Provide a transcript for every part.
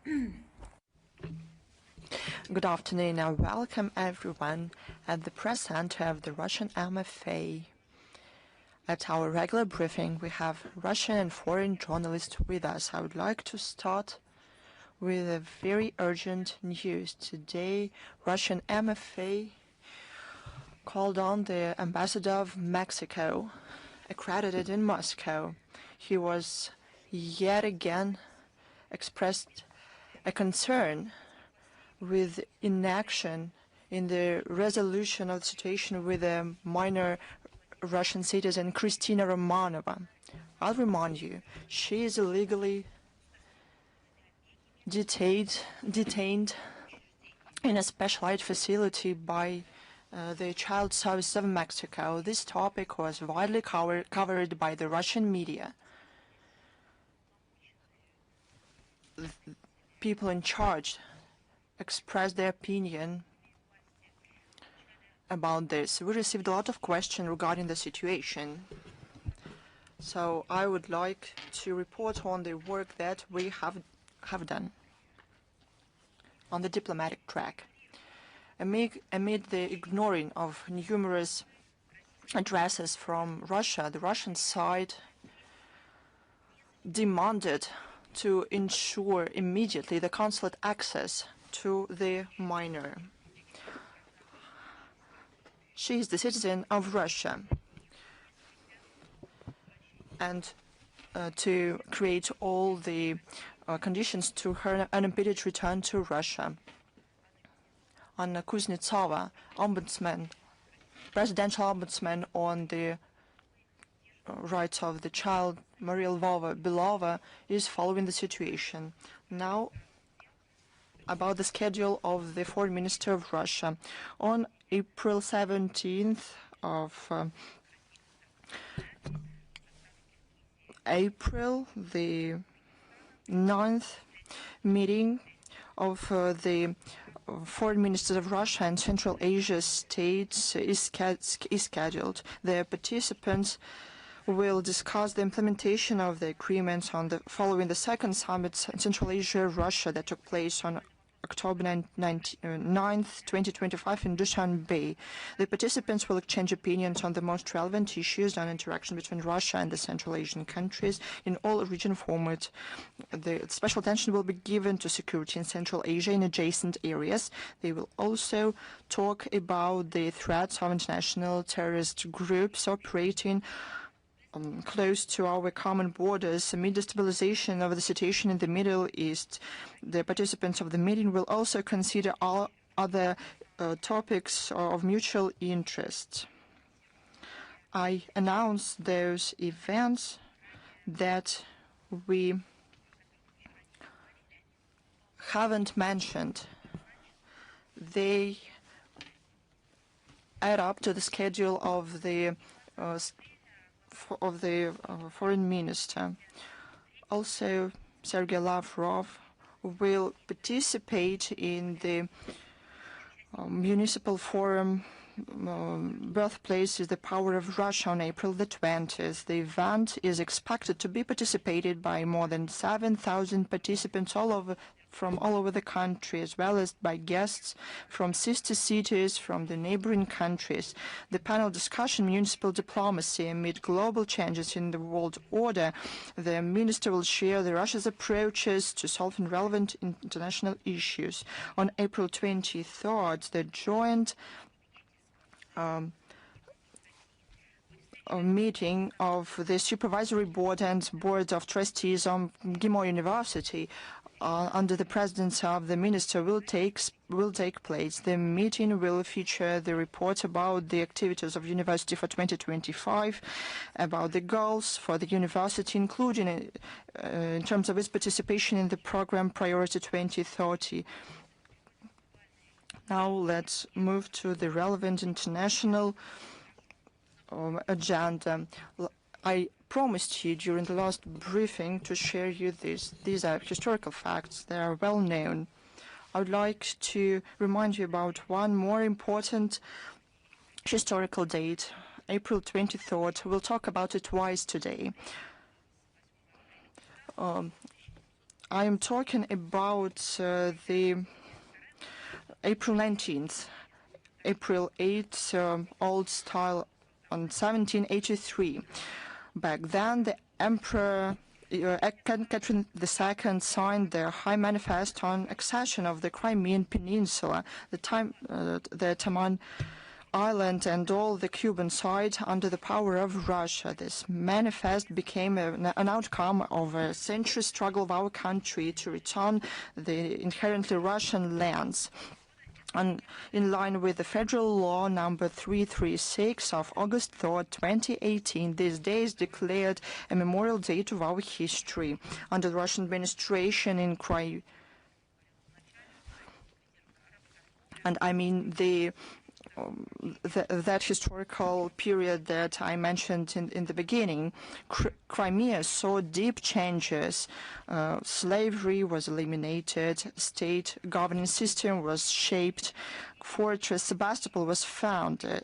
Good afternoon and welcome everyone at the press center of the Russian MFA. At our regular briefing, we have Russian and foreign journalists with us. I would like to start with a very urgent news. Today, Russian MFA called on the ambassador of Mexico, accredited in Moscow. He was yet again expressed a concern with inaction in the resolution of the situation with a minor Russian citizen, Kristina Romanova. I'll remind you, she is illegally detained in a specialized facility by the Child Services of Mexico. This topic was widely covered by the Russian media. People in charge expressed their opinion about this. We received a lot of questions regarding the situation. So I would like to report on the work that we have done on the diplomatic track. Amid the ignoring of numerous addresses from Russia, the Russian side demanded to ensure immediately the consulate access to the minor. She is the citizen of Russia, and to create all the conditions to her unimpeded return to Russia. Anna Kuznetsova, presidential ombudsman on the rights of the child, Maria Belova, is following the situation. Now, about the schedule of the foreign minister of Russia. On April 17th of April, the 9th meeting of the foreign ministers of Russia and Central Asia states is scheduled. The participants will discuss the implementation of the agreements following the second summit Central Asia-Russia that took place on October 9th, 2025 in Dushanbe. The participants will exchange opinions on the most relevant issues on interaction between Russia and the Central Asian countries in all region formats. The special attention will be given to security in Central Asia in adjacent areas. They will also talk about the threats of international terrorist groups operating close to our common borders. Amid the stabilization of the situation in the Middle East, the participants of the meeting will also consider all other topics of mutual interest. I announce those events that we haven't mentioned. They add up to the schedule of the foreign minister. Also, Sergei Lavrov will participate in the municipal forum birthplace is the power of Russia on April the 20th. The event is expected to be participated by more than 7,000 participants from all over the country, as well as by guests from sister cities from the neighboring countries. The panel discussion, Municipal Diplomacy Amid Global Changes in the World Order. The minister will share Russia's approaches to solving relevant international issues. On April 23rd, the joint meeting of the Supervisory Board and Board of Trustees of Gimo University under the presidency of the minister will take place. The meeting will feature the report about the activities of university for 2025, about the goals for the university, including in terms of its participation in the program Priority 2030. Now let's move to the relevant international agenda. I promised you during the last briefing to share you this. These are historical facts. They are well known. I would like to remind you about one more important historical date, April 23rd. We'll talk about it twice today. I am talking about the April 19th, April 8th, old style on 1783. Back then, the Emperor Catherine II signed the High Manifest on accession of the Crimean Peninsula, the Taman Island and all the Cuban side under the power of Russia. This manifest became an outcome of a century struggle of our country to return the inherently Russian lands. And in line with the federal law number 336 of August 3rd, 2018, this day is declared a memorial day of our history. Under the Russian administration in Crimea, and I mean that historical period that I mentioned in the beginning, Crimea saw deep changes. Slavery was eliminated, state governing system was shaped, Fortress Sebastopol was founded.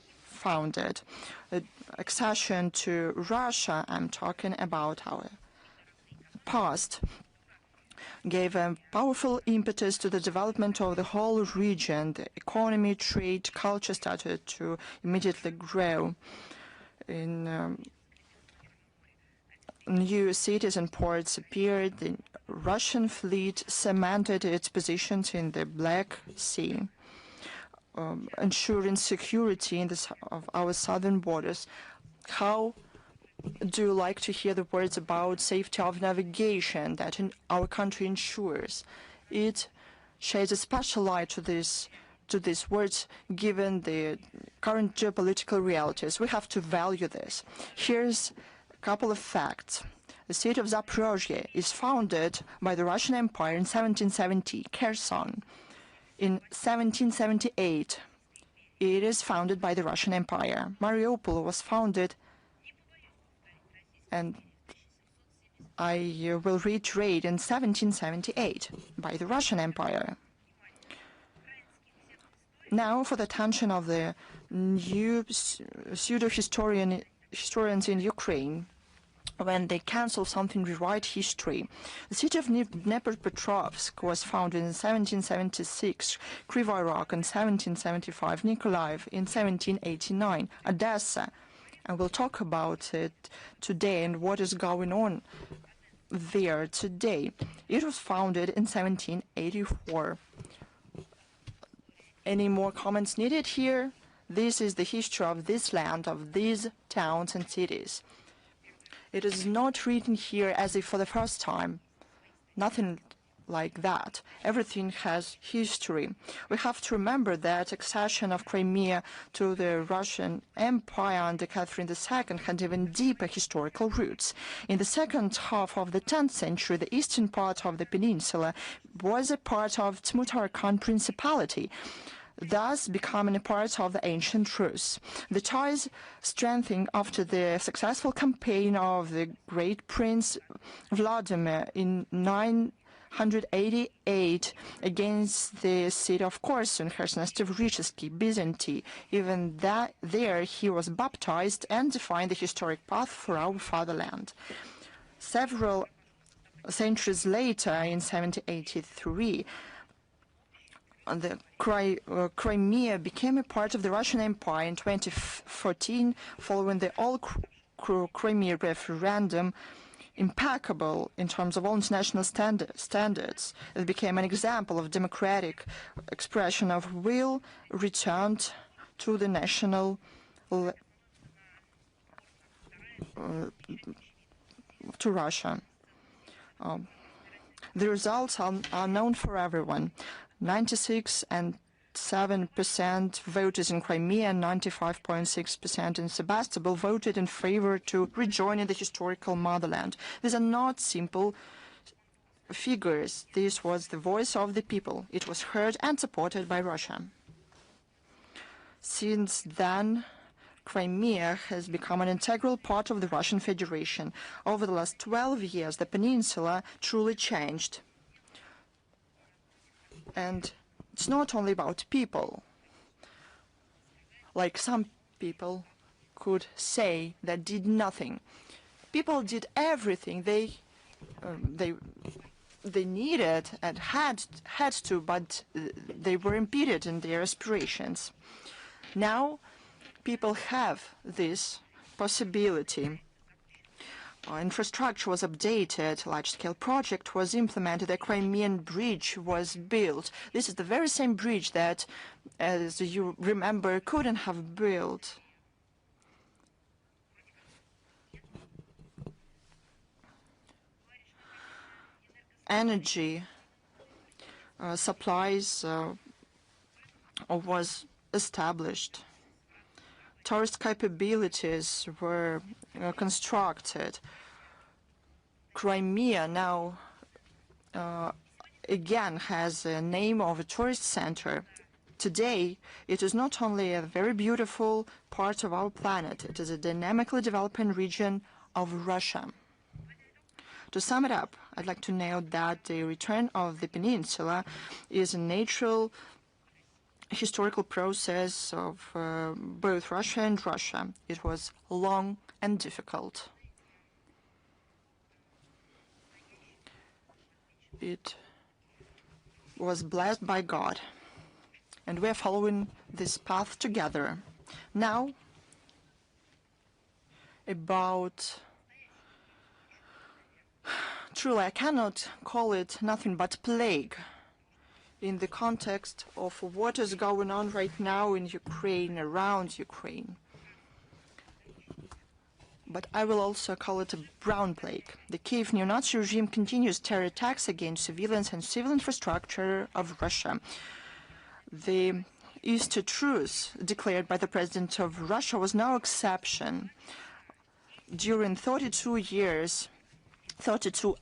Accession to Russia, I'm talking about our past, gave a powerful impetus to the development of the whole region. The economy, trade, culture started to immediately grow. New cities and ports appeared. The Russian fleet cemented its positions in the Black Sea, ensuring security of our southern borders. How do you like to hear the words about safety of navigation that our country ensures? It sheds a special light to these words, given the current geopolitical realities. We have to value this. Here's a couple of facts. The city of Zaporozhye is founded by the Russian Empire in 1770, Kherson. In 1778, it is founded by the Russian Empire. Mariupol was founded, and I will reiterate, in 1778 by the Russian Empire. Now for the attention of the new pseudo-historians in Ukraine, when they cancel something, rewrite history. The city of Dnepropetrovsk was founded in 1776, Kryvyi Rog in 1775, Nikolaev in 1789, Odessa. And we'll talk about it today and what is going on there today. It was founded in 1784. Any more comments needed here? This is the history of this land, of these towns and cities. It is not written here as if for the first time. Nothing like that. Everything has history. We have to remember that accession of Crimea to the Russian Empire under Catherine II had even deeper historical roots. In the second half of the 10th century, the eastern part of the peninsula was a part of Tmutar-Khan Principality, thus becoming a part of the ancient Rus. The ties strengthened after the successful campaign of the great Prince Vladimir in 988 against the city of Korsun, Kherson-Stavrichesky, Byzantine. Even there he was baptized and defined the historic path for our fatherland. Several centuries later, in 1783, the Crimea became a part of the Russian Empire. In 2014, following the all-Crimea referendum, impeccable in terms of all international standards, it became an example of democratic expression of will returned to the national to Russia. The results are known for everyone. 96.7% voted in Crimea and 95.6% in Sebastopol voted in favor to rejoining the historical motherland. These are not simple figures. This was the voice of the people. It was heard and supported by Russia. Since then, Crimea has become an integral part of the Russian Federation. Over the last 12 years, the peninsula truly changed. And it's not only about people. Like some people could say that did nothing. People did everything. They they needed and had to, but they were impeded in their aspirations. Now, people have this possibility. Infrastructure was updated, large-scale project was implemented, the Crimean bridge was built. This is the very same bridge that, as you remember, couldn't have built. Energy supplies was established. Tourist capabilities were constructed. Crimea now again has a name of a tourist center. Today, it is not only a very beautiful part of our planet, it is a dynamically developing region of Russia. To sum it up, I'd like to note that the return of the peninsula is a natural historical process of both Russia and Russia. It was long and difficult. It was blessed by God, and we are following this path together. Now, about truly, I cannot call it nothing but plague in the context of what is going on right now in Ukraine, around Ukraine. But I will also call it a brown plague. The Kiev neo-Nazi regime continues terror attacks against civilians and civil infrastructure of Russia. The Easter truce declared by the President of Russia was no exception. During 32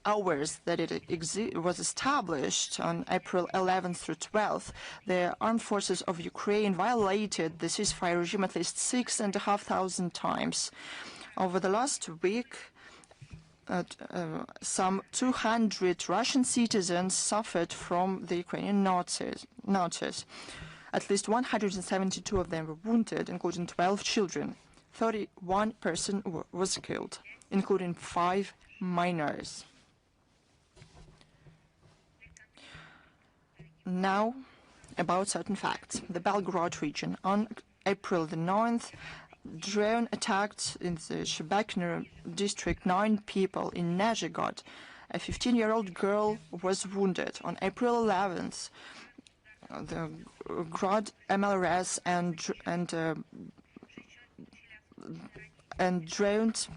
hours that it was established on April 11th through 12th, the armed forces of Ukraine violated the ceasefire regime at least 6,500 times. Over the last week, some 200 Russian citizens suffered from the Ukrainian Nazis. At least 172 of them were wounded, including 12 children. 31 persons was killed, including 5 minors. Now, about certain facts. The Belgorod region. On April the 9th, drone attacked in the Shebekino district 9 people in Nezhegod. A 15-year-old girl was wounded. On April 11th, the Grod MLRS and drones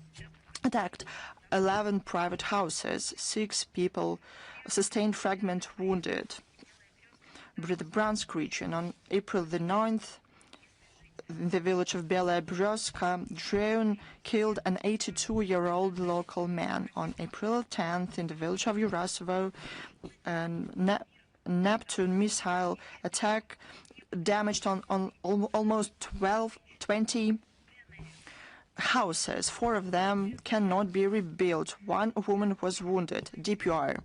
attacked 11 private houses. 6 people sustained fragment wounded. Bryansk region. On April the 9th, in the village of Belaya Berezka, drone killed an 82-year-old local man. On April 10th, in the village of Urasovo, Neptune missile attack damaged on almost 20 houses. 4 of them cannot be rebuilt. 1 woman was wounded. DPR.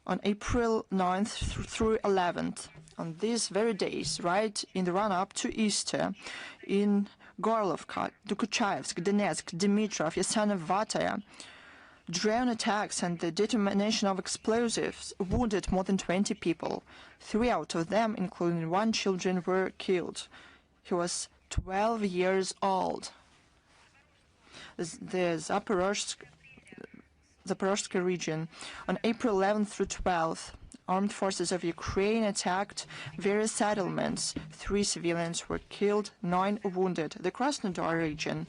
On April 9th through 11th, on these very days, right in the run-up to Easter, in Gorlovka, Dokuchaevsk, Donetsk, Dimitrov, Yasanovataya, drone attacks and the detonation of explosives wounded more than 20 people. 3 out of them, including 1 child, were killed. He was 12 years old. The Zaporozhye region. On April 11th through 12th, armed forces of Ukraine attacked various settlements. 3 civilians were killed, 9 wounded. The Krasnodar region.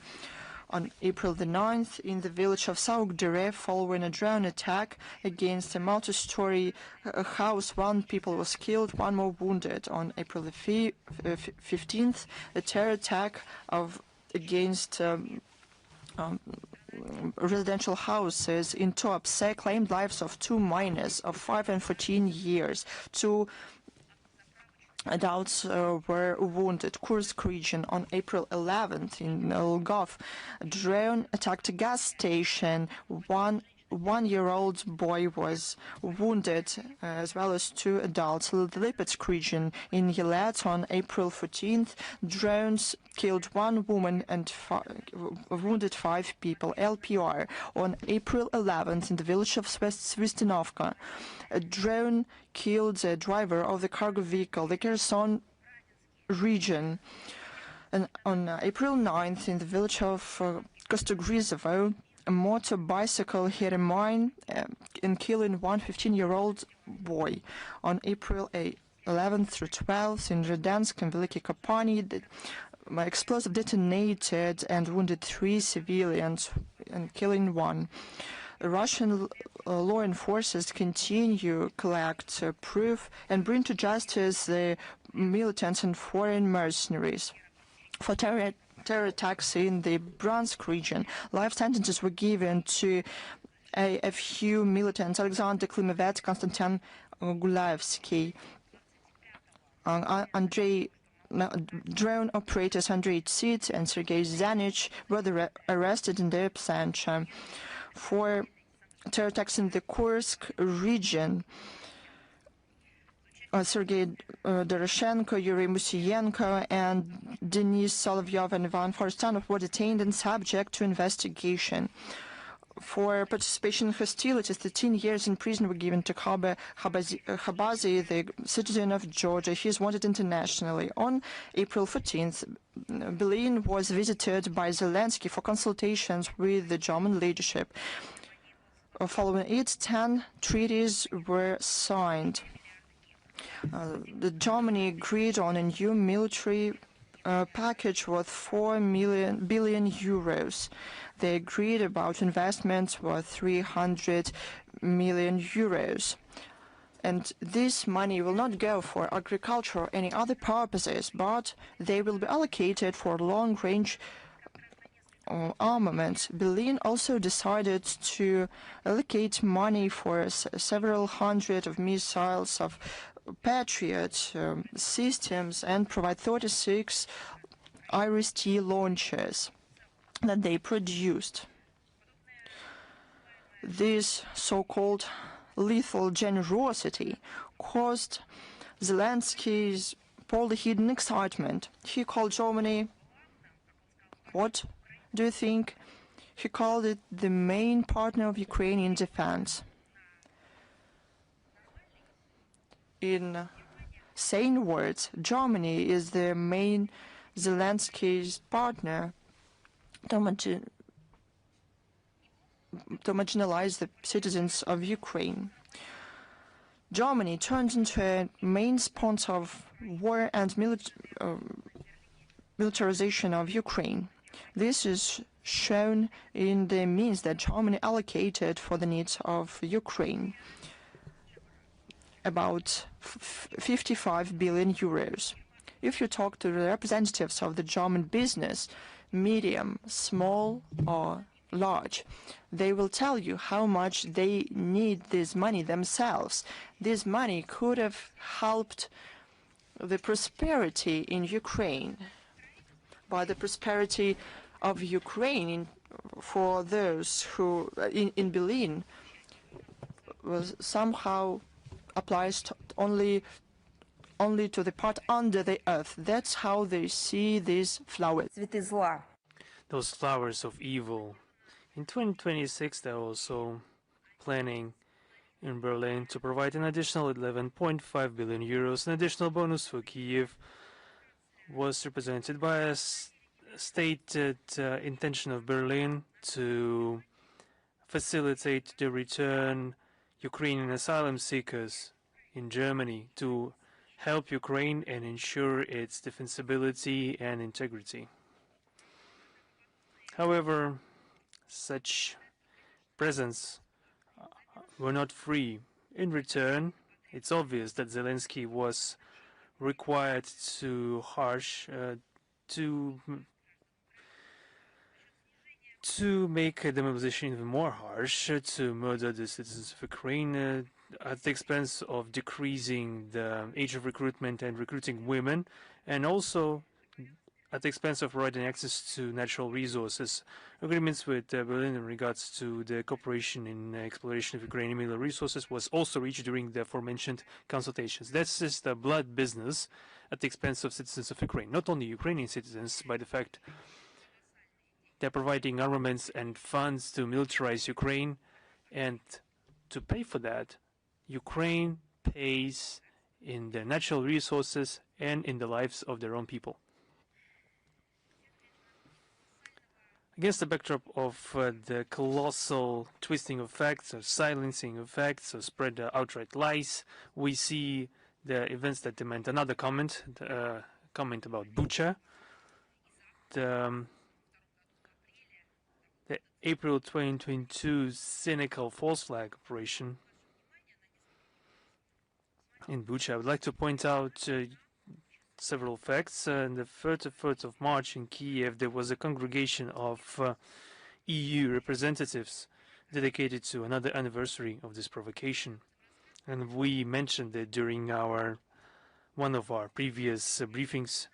On April the 9th, in the village of Saukdere, following a drone attack against a multi-story house, 1 person was killed, 1 more wounded. On April the 15th, a terror attack against residential houses in Tuapse claimed lives of 2 minors of 5 and 14 years. 2 adults were wounded. Kursk region. On April 11th in Lvov, a drone attacked a gas station. 1 one-year-old boy was wounded, as well as 2 adults. The Lipetsk region in Yelets on April 14th, drones killed 1 woman and wounded 5 people. LPR on April 11th in the village of Svistinovka, a drone killed the driver of the cargo vehicle. The Kherson region. And on April 9th in the village of Kostogrizovo, a motor bicycle hit a mine and killing 1 15-year-old boy. On April 11th through 12th in Redansk and Veliki Kopani, the explosive detonated and wounded 3 civilians and killing 1. Russian law enforcers continue collect proof and bring to justice the militants and foreign mercenaries. For terror attacks in the Bryansk region, life sentences were given to a few militants: Alexander Klimevets, Konstantin Gulaevsky, drone operators Andrei Tsit and Sergei Zanich were arrested in their absentia. For terror attacks in the Kursk region, Sergei Doroshenko, Yuri Musienko, and Denis Solovyov and Ivan Forstanov were detained and subject to investigation. For participation in hostilities, 13 years in prison were given to Khabazi, the citizen of Georgia. He is wanted internationally. On April 14th, Berlin was visited by Zelensky for consultations with the German leadership. Following it, 10 treaties were signed. Germany agreed on a new military package worth 4 billion euros. They agreed about investments worth 300 million euros. And this money will not go for agriculture or any other purposes, but they will be allocated for long-range armaments. Berlin also decided to allocate money for several hundred of missiles of Patriot systems and provide 36 Iris-T launchers that they produced. This so-called lethal generosity caused Zelensky's poorly hidden excitement. He called Germany, what do you think? He called it the main partner of Ukrainian defense. In sane words, Germany is the main Zelensky's partner to marginalize the citizens of Ukraine. Germany turned into a main sponsor of war and militarization of Ukraine. This is shown in the means that Germany allocated for the needs of Ukraine, about 55 billion euros. If you talk to the representatives of the German business, medium, small or large, they will tell you how much they need this money themselves. This money could have helped the prosperity in Ukraine, by the prosperity of Ukraine for those who in Berlin was somehow applies to only to the part under the earth. That's how they see these flowers. Those flowers of evil. In 2026, they're also planning in Berlin to provide an additional 11.5 billion euros. An additional bonus for Kyiv was represented by a stated intention of Berlin to facilitate the return Ukrainian asylum seekers in Germany, to help Ukraine and ensure its defensibility and integrity. However, such presents were not free. In return, it's obvious that Zelensky was required to make the mobilization even more harsh, to murder the citizens of Ukraine at the expense of decreasing the age of recruitment and recruiting women, and also at the expense of providing access to natural resources. Agreements with Berlin in regards to the cooperation in exploration of Ukrainian mineral resources was also reached during the aforementioned consultations. This is the blood business at the expense of citizens of Ukraine. Not only Ukrainian citizens, by the fact they're providing armaments and funds to militarize Ukraine, and to pay for that, Ukraine pays in the natural resources and in the lives of their own people. Against the backdrop of the colossal twisting of facts, or silencing of facts, or spread outright lies, we see the events that demand another comment, comment about Bucha. The April 2022 cynical false flag operation in Bucha. I would like to point out several facts. On the 3rd of March in Kiev, there was a congregation of EU representatives dedicated to another anniversary of this provocation. And we mentioned it during one of our previous briefings.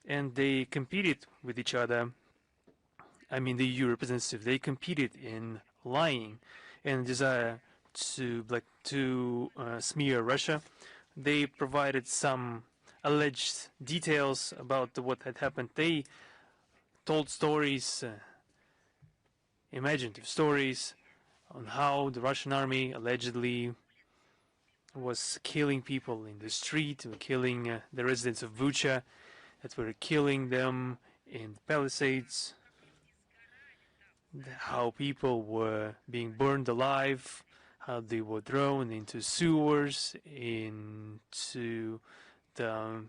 And they competed with each other. I mean, the EU representatives, they competed in lying and desire to smear Russia. They provided some alleged details about what had happened. They told stories, imaginative stories, on how the Russian army allegedly was killing people in the street, killing the residents of Bucha, that were killing them in the palisades, how people were being burned alive, how they were thrown into sewers, into the...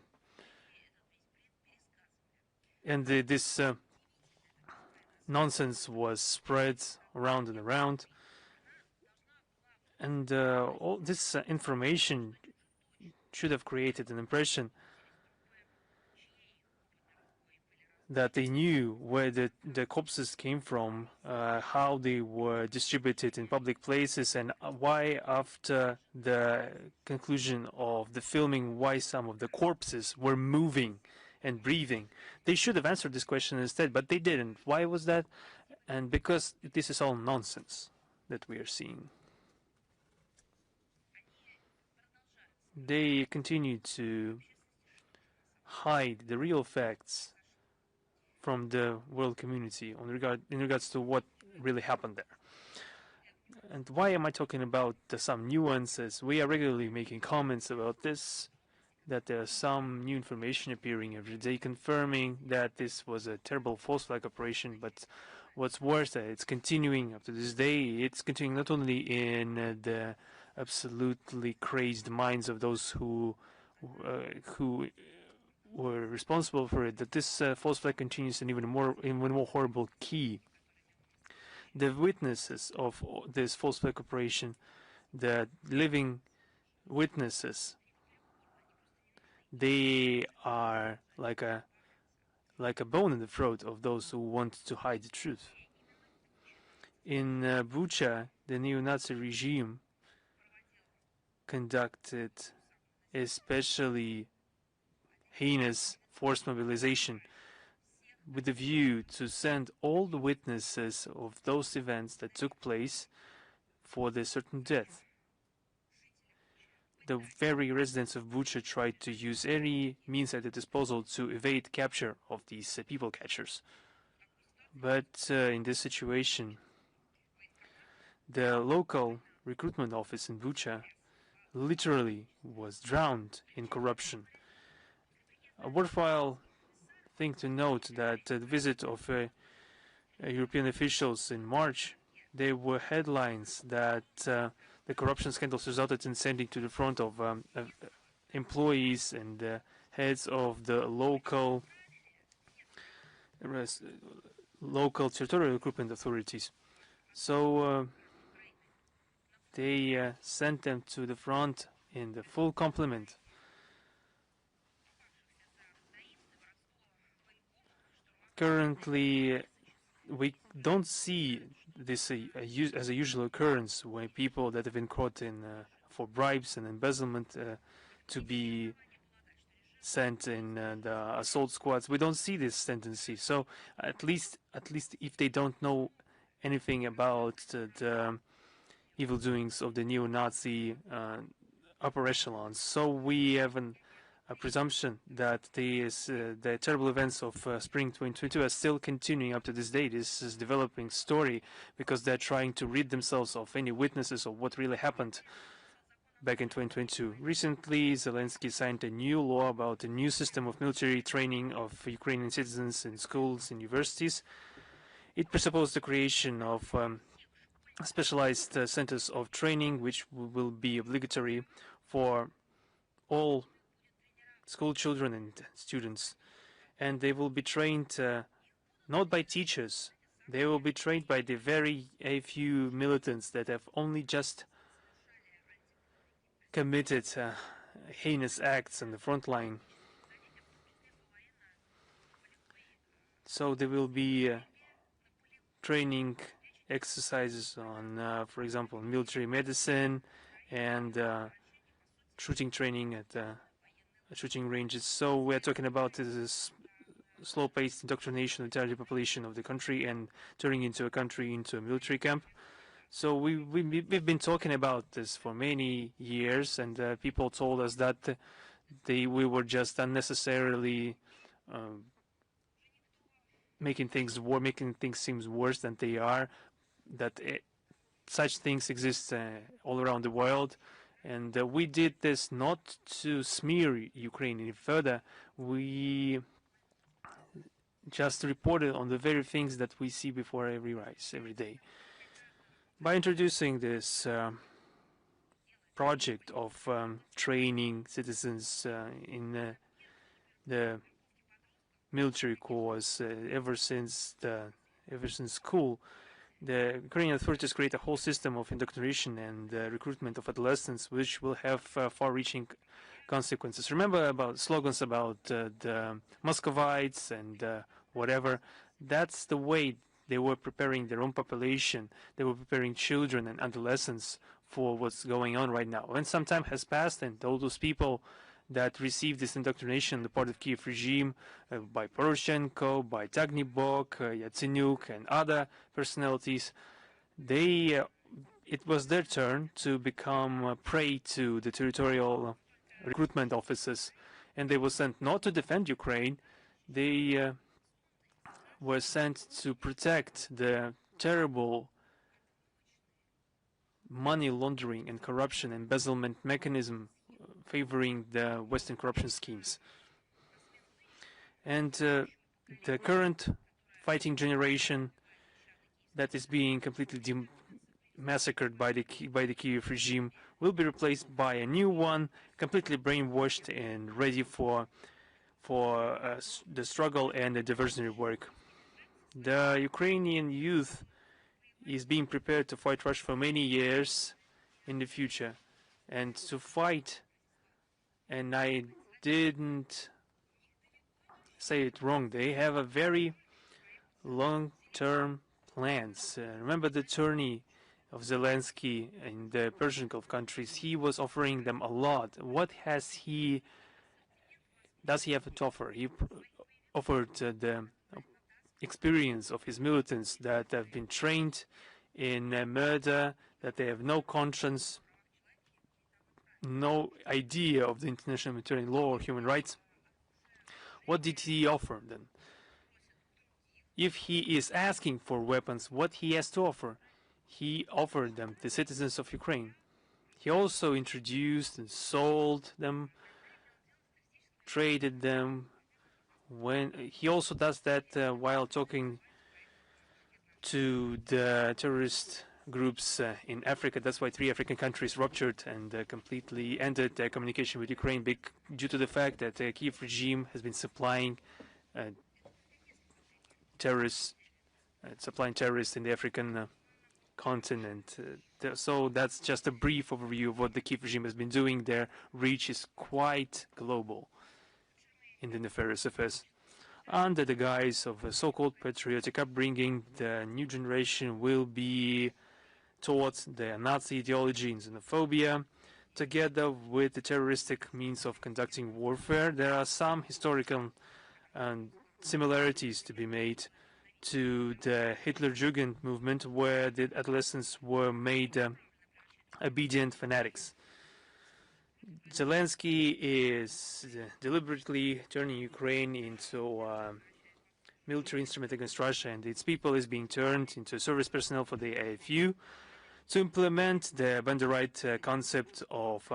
And this nonsense was spread around and around. And all this information should have created an impression that they knew where the corpses came from, how they were distributed in public places, and why, after the conclusion of the filming, why some of the corpses were moving and breathing. They should have answered this question instead, but they didn't. Why was that? And because this is all nonsense that we are seeing. They continue to hide the real facts from the world community in regards to what really happened there. And why am I talking about some nuances? We are regularly making comments about this, that there's some new information appearing every day confirming that this was a terrible false flag operation, but what's worse, that it's continuing up to this day. It's continuing not only in the absolutely crazed minds of those who were responsible for it, that this false flag continues in even more horrible key. The witnesses of this false flag operation, the living witnesses, they are like a bone in the throat of those who want to hide the truth. In Bucha, the neo-Nazi regime conducted especially heinous forced mobilization with the view to send all the witnesses of those events that took place for their certain death. The very residents of Bucha tried to use any means at their disposal to evade capture of these people catchers. But in this situation, the local recruitment office in Bucha literally was drowned in corruption. A worthwhile thing to note that the visit of European officials in March, there were headlines that the corruption scandals resulted in sending to the front of employees and heads of the local territorial recruitment authorities. So they sent them to the front in the full complement. Currently, we don't see this as a usual occurrence when people that have been caught in for bribes and embezzlement to be sent in the assault squads. We don't see this tendency. So at least if they don't know anything about the evil doings of the neo-Nazi upper echelons, so we have a presumption that the terrible events of spring 2022 are still continuing up to this day. This is developing story because they're trying to rid themselves of any witnesses of what really happened back in 2022. Recently, Zelensky signed a new law about a new system of military training of Ukrainian citizens in schools and universities. It presupposed the creation of specialized centers of training, which will be obligatory for all school children and students. And they will be trained not by teachers. They will be trained by the very few militants that have only just committed heinous acts on the front line. So there will be training exercises on, for example, military medicine and shooting training at shooting ranges. So we're talking about this slow-paced indoctrination of the entire population of the country and turning into a country into a military camp. So we've been talking about this for many years, and people told us that we were just unnecessarily making things seem worse than they are, that such things exist all around the world. And we did this not to smear Ukraine any further. We just reported on the very things that we see before every rise, every day. By introducing this project of training citizens in the military corps ever since school, the Ukrainian authorities create a whole system of indoctrination and recruitment of adolescents, which will have far-reaching consequences. Remember about slogans about the Muscovites and whatever. That's the way they were preparing their own population. They were preparing children and adolescents for what's going on right now. When some time has passed and all those people that received this indoctrination on the part of Kiev regime by Poroshenko, by Tagnibok, Yatsenyuk, and other personalities, it was their turn to become prey to the territorial recruitment offices, and they were sent not to defend Ukraine. They were sent to protect the terrible money laundering and corruption embezzlement mechanism favoring the Western corruption schemes. And the current fighting generation that is being completely massacred by the Kiev regime will be replaced by a new one, completely brainwashed and ready for the struggle and the diversionary work. The Ukrainian youth is being prepared to fight Russia for many years in the future, and to fight, and I didn't say it wrong, they have a very long-term plans. Remember the tourney of Zelensky in the Persian Gulf countries? He was offering them a lot. What does he have to offer? He offered the experience of his militants that have been trained in murder, that they have no conscience, no idea of the international humanitarian law or human rights. What did he offer then? If he is asking for weapons, what he has to offer? He offered them the citizens of Ukraine. He also introduced and sold them, traded them. When he also does that while talking to the terrorist groups in Africa. That's why 3 African countries ruptured and completely ended their communication with Ukraine due to the fact that the Kiev regime has been supplying terrorists in the African continent. So that's just a brief overview of what the Kiev regime has been doing. Their reach is quite global in the nefarious affairs. Under the guise of a so-called patriotic upbringing, the new generation will be taught the Nazi ideology and xenophobia. Together with the terroristic means of conducting warfare, there are some historical similarities to be made to the Hitler-Jugend movement, where the adolescents were made obedient fanatics. Zelensky is deliberately turning Ukraine into a military instrument against Russia, and its people is being turned into service personnel for the AFU to implement the Banderite concept of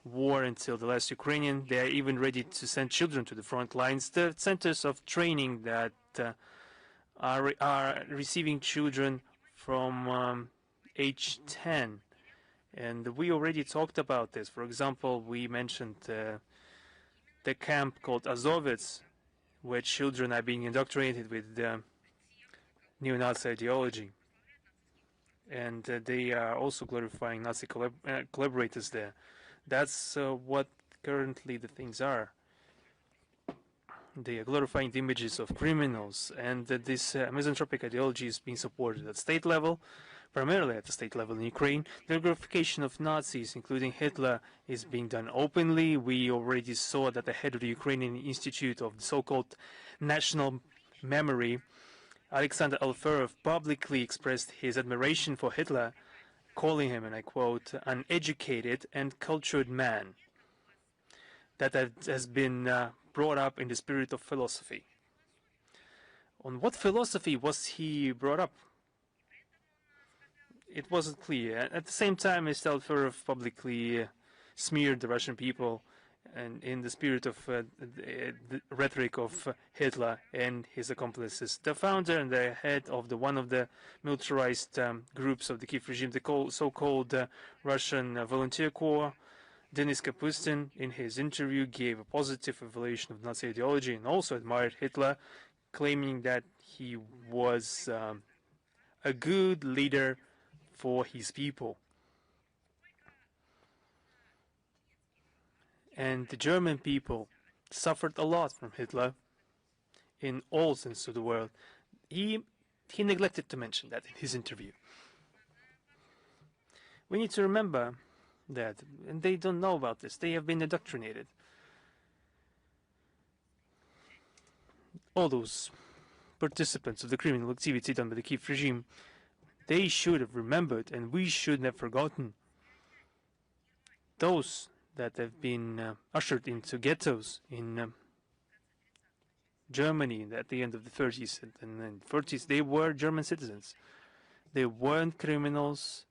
war until the last Ukrainian. They are even ready to send children to the front lines. The centers of training that are receiving children from age 10. And we already talked about this. For example, we mentioned the camp called Azovets, where children are being indoctrinated with neo-Nazi ideology. And they are also glorifying Nazi collaborators there. That's what currently the things are. They are glorifying the images of criminals, and this misanthropic ideology is being supported at state level, primarily at the state level in Ukraine. The glorification of Nazis, including Hitler, is being done openly. We already saw that the head of the Ukrainian Institute of the so-called National Memory, Alexander Alferov, publicly expressed his admiration for Hitler, calling him, and I quote, an educated and cultured man that has been brought up in the spirit of philosophy. On what philosophy was he brought up? It wasn't clear. At the same time, Mr. Alferov publicly smeared the Russian people and in the spirit of the rhetoric of Hitler and his accomplices. The founder and the head of one of the militarized groups of the Kiev regime, the so-called Russian Volunteer Corps, Denis Kapustin, in his interview, gave a positive evaluation of Nazi ideology and also admired Hitler, claiming that he was a good leader for his people. And the German people suffered a lot from Hitler in all senses of the word. He neglected to mention that in his interview. We need to remember that, and they don't know about this, they have been indoctrinated. All those participants of the criminal activity done by the Kiev regime, they should have remembered, and we should have forgotten. Those that have been ushered into ghettos in Germany at the end of the 30s and then 40s, they were German citizens. They weren't criminals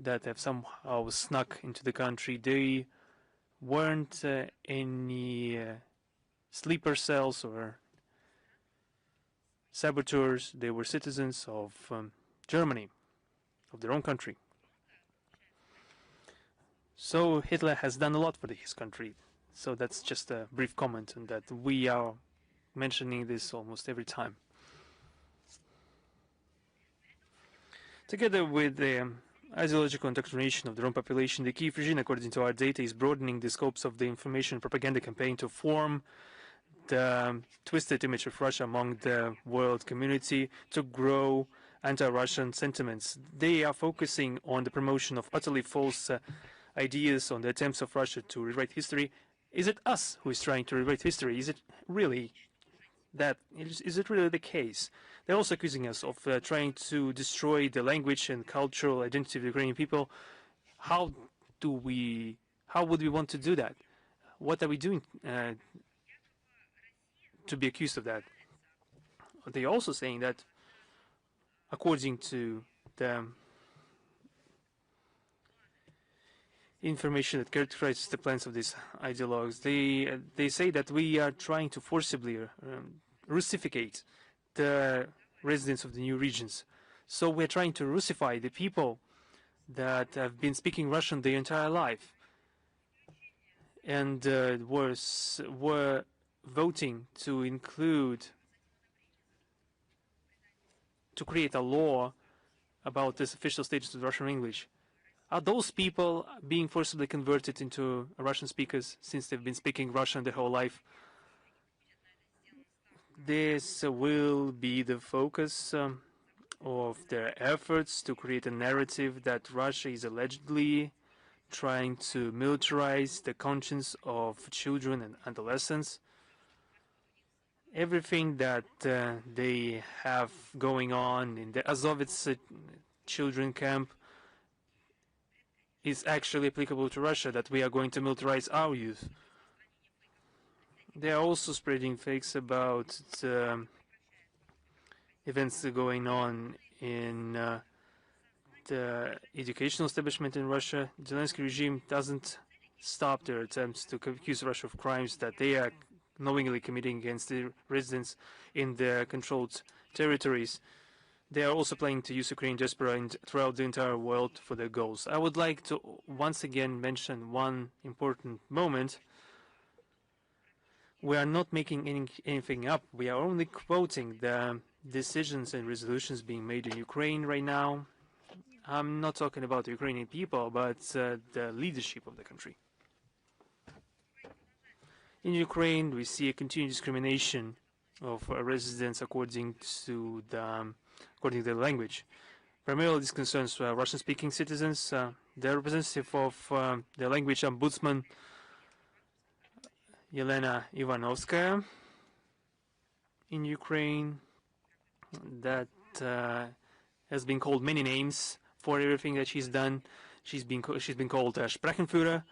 that have somehow snuck into the country. They weren't any sleeper cells or saboteurs. They were citizens of Germany, of their own country. So Hitler has done a lot for his country. So that's just a brief comment on that. We are mentioning this almost every time. Together with the ideological indoctrination of the Rome population, the Kiev regime, according to our data, is broadening the scopes of the information propaganda campaign to form the twisted image of Russia among the world community, to grow anti-Russian sentiments. They are focusing on the promotion of utterly false ideas, on the attempts of Russia to rewrite history. Is it us who is trying to rewrite history? Is it really that? Is it really the case? They're also accusing us of trying to destroy the language and cultural identity of the Ukrainian people. How would we want to do that? What are we doing to be accused of that? They're also saying that, according to the information that characterizes the plans of these ideologues, they say that we are trying to forcibly Russificate the residents of the new regions. So we're trying to Russify the people that have been speaking Russian their entire life and were voting to create a law about this official status of Russian English. Are those people being forcibly converted into Russian speakers since they've been speaking Russian their whole life? This will be the focus of their efforts to create a narrative that Russia is allegedly trying to militarize the conscience of children and adolescents. Everything that they have going on in the Azovets children camp is actually applicable to Russia, that we are going to militarize our youth. They are also spreading fakes about events going on in the educational establishment in Russia. The Zelensky regime doesn't stop their attempts to accuse Russia of crimes that they are knowingly committing against the residents in their controlled territories. They are also planning to use Ukrainian diaspora throughout the entire world for their goals. I would like to once again mention one important moment. We are not making anything up. We are only quoting the decisions and resolutions being made in Ukraine right now. I'm not talking about the Ukrainian people, but the leadership of the country. In Ukraine, we see a continued discrimination of residents according to the language. Primarily, this concerns Russian-speaking citizens. The representative of the language ombudsman, Yelena Ivanovskaya, in Ukraine, that has been called many names for everything that she's done. She's been called Sprachenführer,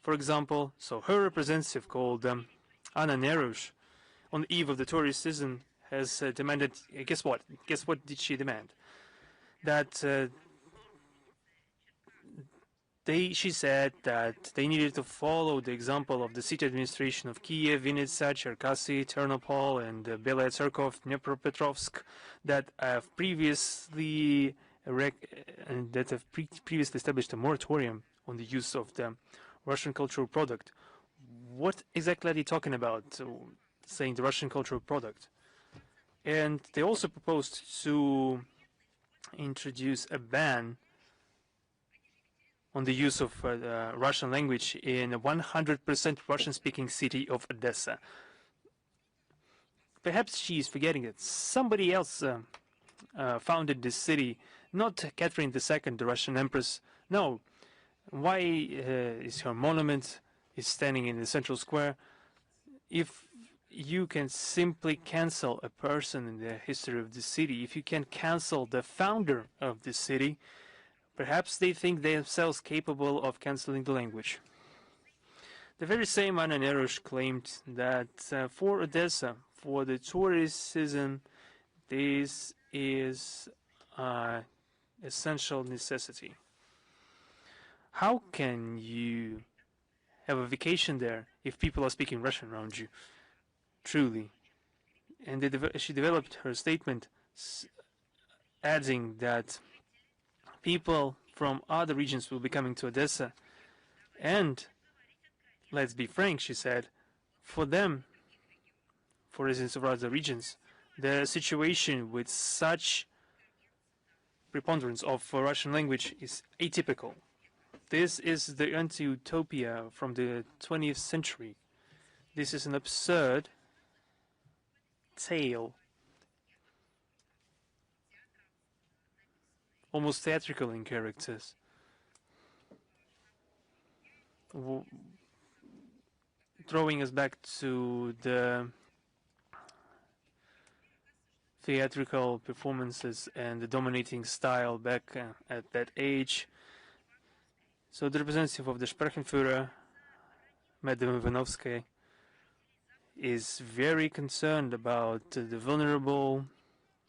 for example. So her representative, called Anna Nerush, on the eve of the tourist season, has demanded. Guess what? Guess what did she demand? That she said that they needed to follow the example of the city administration of Kiev, Vinnytsia, Cherkasy, Ternopil, and Belaya Tserkov, Dnipropetrovsk, that have previously established a moratorium on the use of the Russian cultural product. What exactly are they talking about, saying the Russian cultural product? And they also proposed to introduce a ban on the use of Russian language in a 100% Russian-speaking city of Odessa. Perhaps she is forgetting that somebody else founded this city, not Catherine II, the Russian empress. No. Why is her monument standing in the central square? If you can simply cancel a person in the history of the city, if you can cancel the founder of the city, perhaps they think themselves capable of canceling the language. The very same Anna Nerush claimed that for Odessa, for the tourist season, this is an essential necessity. How can you have a vacation there if people are speaking Russian around you? Truly. And she developed her statement adding that people from other regions will be coming to Odessa. And, let's be frank, she said, for them, for residents of other regions, the situation with such preponderance of Russian language is atypical. This is the anti-utopia from the 20th century. This is an absurd tale, almost theatrical in characters. Throwing us back to the theatrical performances and the dominating style back at that age. So the representative of the Sprachenführer, Madame Ivanovskaya, is very concerned about the vulnerable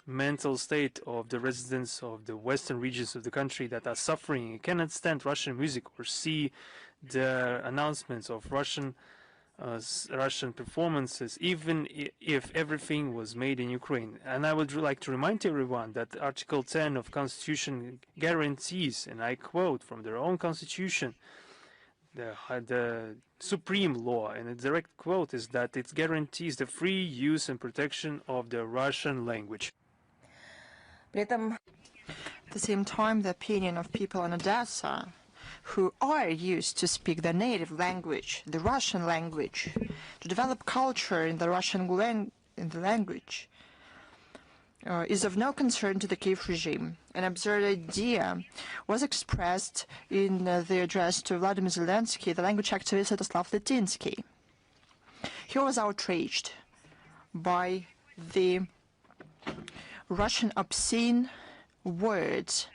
mental state of the residents of the western regions of the country that are suffering and cannot stand Russian music or see the announcements of Russian performances, even if everything was made in Ukraine. And I would like to remind everyone that Article 10 of Constitution guarantees, and I quote from their own Constitution, the supreme law, and a direct quote is that it guarantees the free use and protection of the Russian language. At the same time, the opinion of people in Odessa who are used to speak their native language, the Russian language, to develop culture in the Russian language, is of no concern to the Kiev regime. An absurd idea was expressed in the address to Vladimir Zelensky, the language activist Svetoslav Litinsky. He was outraged by the Russian obscene words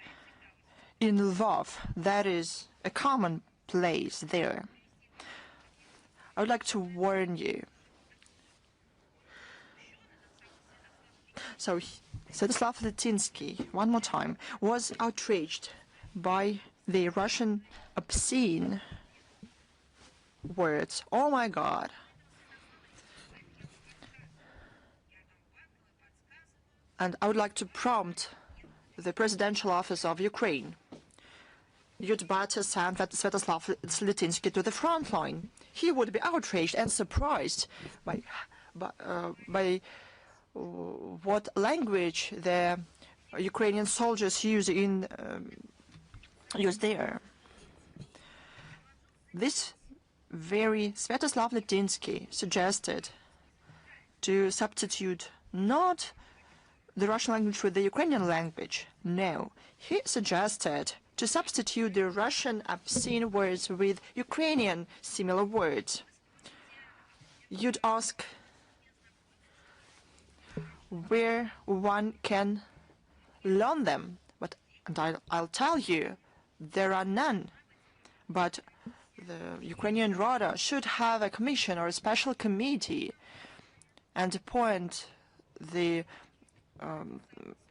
in Lvov. That is a common place there. I would like to warn you. So, Svetoslav Litinsky, one more time, was outraged by the Russian obscene words. Oh my God. And I would like to prompt the Presidential Office of Ukraine. You'd better send Svetoslav Litinsky to the front line. He would be outraged and surprised by what language the Ukrainian soldiers use there. This very Svetoslav Litinsky suggested to substitute not the Russian language with the Ukrainian language. No, he suggested to substitute the Russian obscene words with Ukrainian similar words. You'd ask where one can learn them, and I'll tell you, there are none. But the Ukrainian Rada should have a commission or a special committee and appoint the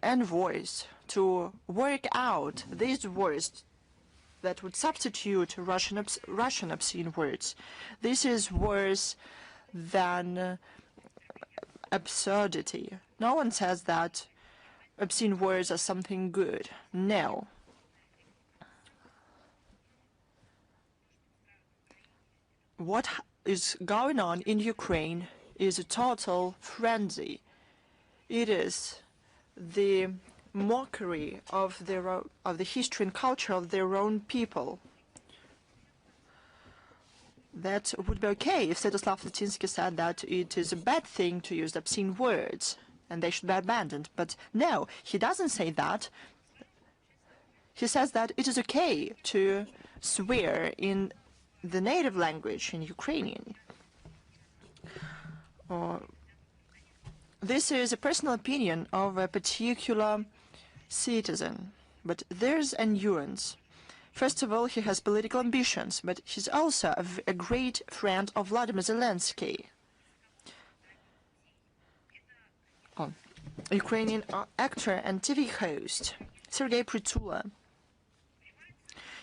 envoys to work out these words that would substitute Russian obscene words. This is worse than absurdity. No one says that obscene words are something good. No. What is going on in Ukraine is a total frenzy. It is the mockery of the history and culture of their own people. That would be okay if Svetoslav Litinsky said that it is a bad thing to use obscene words and they should be abandoned. But no, he doesn't say that. He says that it is okay to swear in the native language, in Ukrainian. This is a personal opinion of a particular citizen, but there's a nuance. First of all, he has political ambitions, but he's also a great friend of Vladimir Zelensky. Ukrainian actor and TV host Sergei Prytula.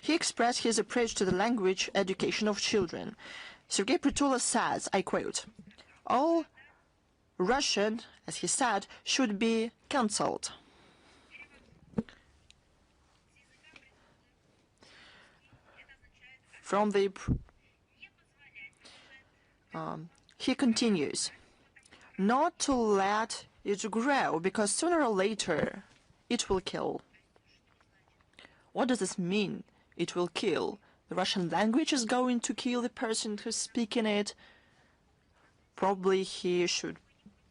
He expressed his approach to the language education of children. Sergei Prytula says, I quote, "All Russian, as he said, should be cancelled." From the he continues, not to let it grow, because sooner or later it will kill. What does this mean? It will kill. The Russian language is going to kill the person who's speaking it. Probably he should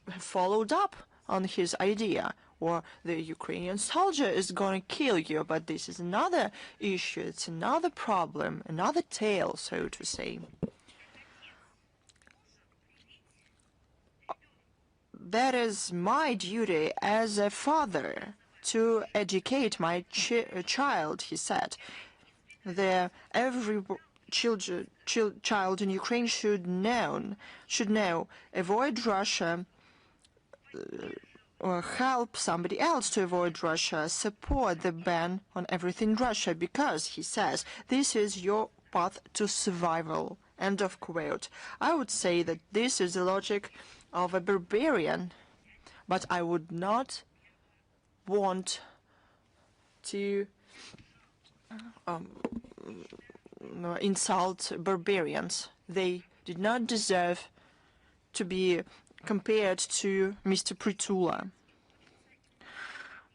have followed up on his idea, or the Ukrainian soldier is going to kill you, but this is another issue, it's another problem, another tale, so to say. That is my duty as a father to educate my child, he said. Every child in Ukraine should know, avoid Russia, or help somebody else to avoid Russia, support the ban on everything Russia, because, he says, this is your path to survival. End of quote. I would say that this is the logic of a barbarian, but I would not want to insult barbarians. They did not deserve to be compared to Mr. Prytula.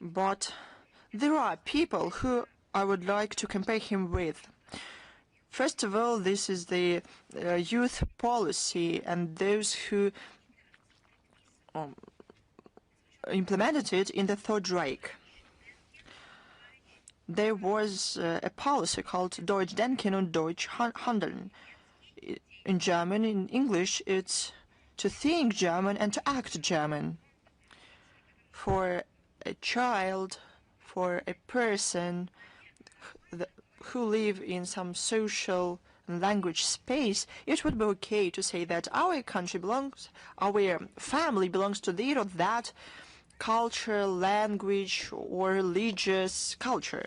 But there are people who I would like to compare him with. First of all, this is the youth policy and those who implemented it in the Third Reich. There was a policy called Deutsch Denken und Deutsch Handeln. In German, in English, it's to think German and to act German. For a child, for a person who live in some social and language space, it would be okay to say that our country belongs, our family belongs to this or that culture, language, or religious culture.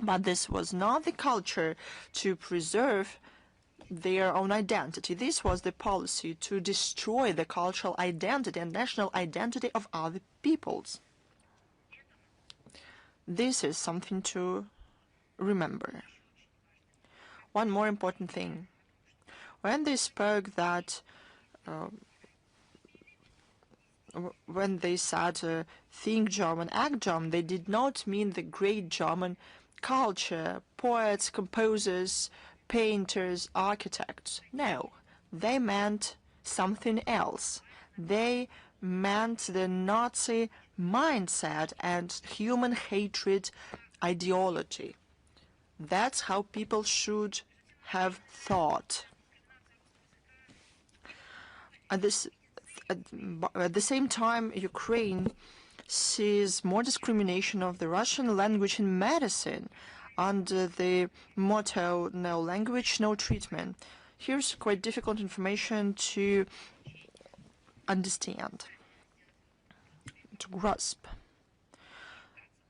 But this was not the culture to preserve their own identity. This was the policy to destroy the cultural identity and national identity of other peoples. This is something to remember. One more important thing. When they spoke that when they said think German, act German, they did not mean the great German culture, poets, composers, painters, architects. No, they meant something else. They meant the Nazi mindset and human hatred ideology. That's how people should have thought. At the same time, Ukraine sees more discrimination of the Russian language in medicine under the motto, no language, no treatment. Here's quite difficult information to understand, to grasp.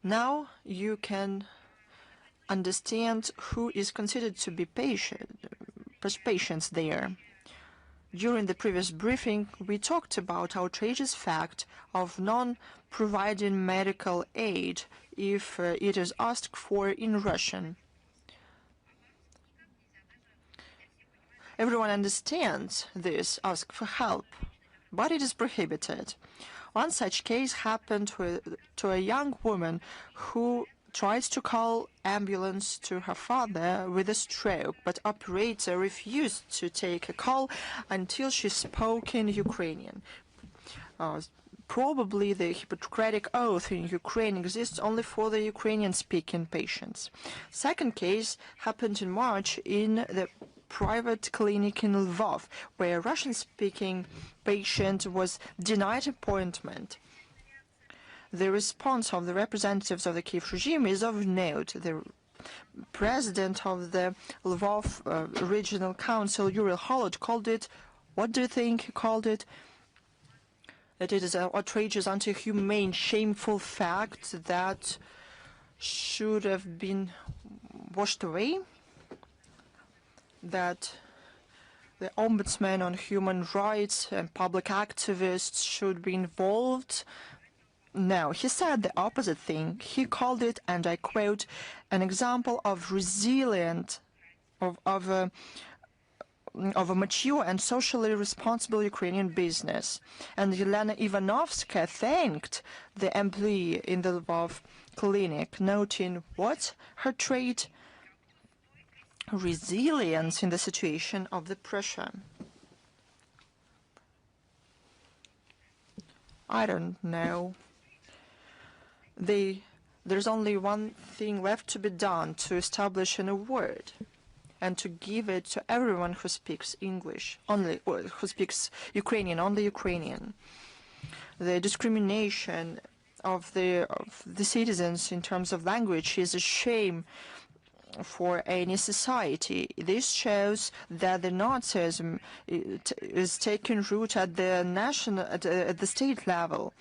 Now you can understand who is considered to be patients there. During the previous briefing, we talked about outrageous fact of non-providing medical aid if it is asked for in Russian. Everyone understands this, ask for help, but it is prohibited. One such case happened to a young woman who tried to call ambulance to her father with a stroke, but operator refused to take a call until she spoke in Ukrainian. Probably the Hippocratic oath in Ukraine exists only for the Ukrainian-speaking patients. Second case happened in March in the private clinic in Lvov, where a Russian-speaking patient was denied appointment. The response of the representatives of the Kiev regime is of note. The president of the Lvov Regional Council, Yuri Holod, called it, what do you think he called it? That it is an outrageous, anti-humane, shameful fact that should have been washed away, that the ombudsman on human rights and public activists should be involved. No, he said the opposite thing. He called it, and I quote, an example of resilient, of a mature and socially responsible Ukrainian business. And Yelena Ivanovska thanked the employee in the Lvov clinic, noting what her trait? Resilience in the situation of the pressure. I don't know. There's only one thing left to be done to establish an award and to give it to everyone who speaks English, who speaks Ukrainian, only Ukrainian. The discrimination of the citizens in terms of language is a shame for any society. This shows that the Nazism is taking root at the national, at the state level.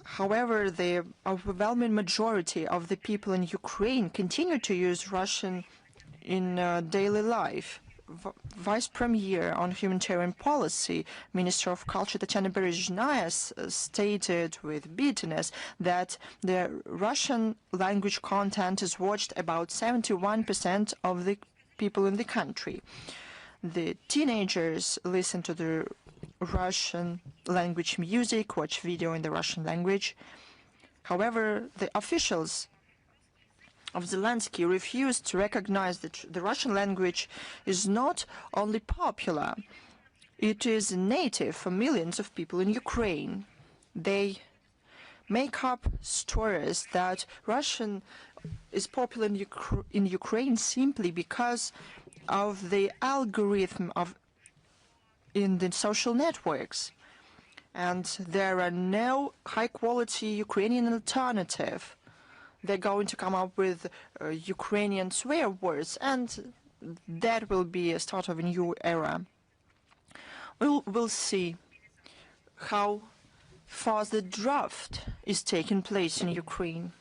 However, the overwhelming majority of the people in Ukraine continue to use Russian in daily life. Vice Premier on Humanitarian Policy, Minister of Culture Tatiana Berezhnaya stated with bitterness that the Russian language content is watched about 71% of the people in the country. The teenagers listen to the Russian language music, watch video in the Russian language. However, the officials of Zelensky refused to recognize that the Russian language is not only popular, It is native for millions of people in Ukraine. They make up stories that Russian is popular in Ukraine simply because of the algorithm in the social networks. And there are no high-quality Ukrainian alternative. They're going to come up with Ukrainian swear words, and that will be a start of a new era. We'll see how fast the draft is taking place in Ukraine.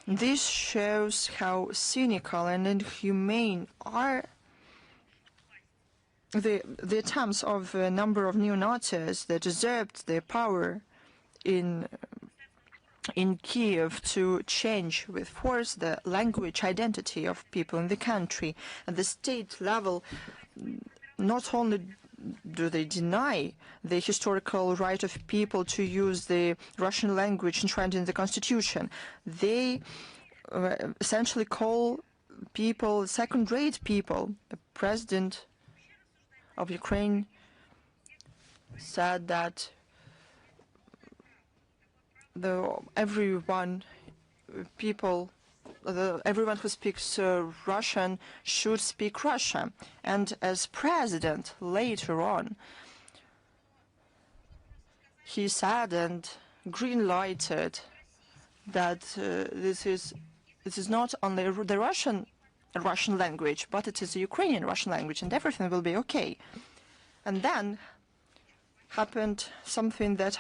This shows how cynical and inhumane are the attempts of a number of neo-Nazis that usurped their power in Kiev to change with force the language identity of people in the country. At the state level, not only do they deny the historical right of people to use the Russian language enshrined in the constitution, they essentially call people second-rate people. The president of Ukraine said that everyone who speaks Russian should speak Russian. And as president, later on, he said and green-lighted that this is not only the Russian language, but it is the Ukrainian Russian language, and everything will be okay. And then happened something that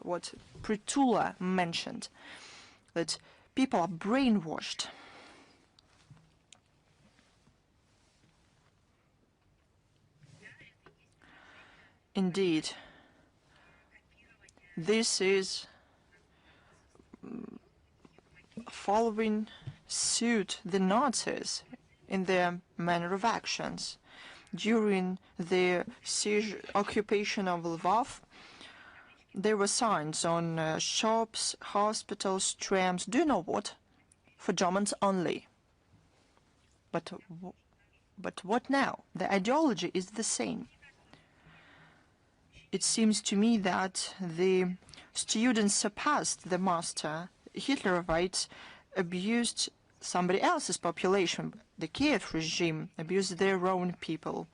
what Pritula mentioned, that people are brainwashed. Indeed, this is following suit the Nazis in their manner of actions. During the occupation of Lvov, there were signs on shops, hospitals, trams. Do you know what? For Germans only. But what now? The ideology is the same. It seems to me that the students surpassed the master. Hitlerites abused somebody else's population. The Kiev regime abused their own people.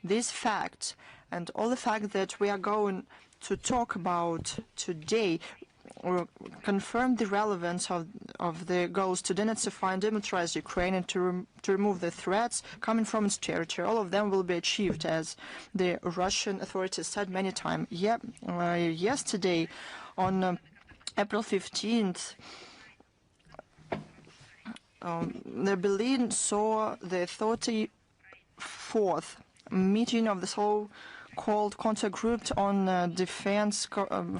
These facts and all the fact that we are going to talk about today confirm the relevance of the goals to denazify and demilitarize Ukraine and to remove the threats coming from its territory. All of them will be achieved, as the Russian authorities said many times. Yesterday, on April 15th, Berlin saw the 34th meeting of the so-called contact group on defense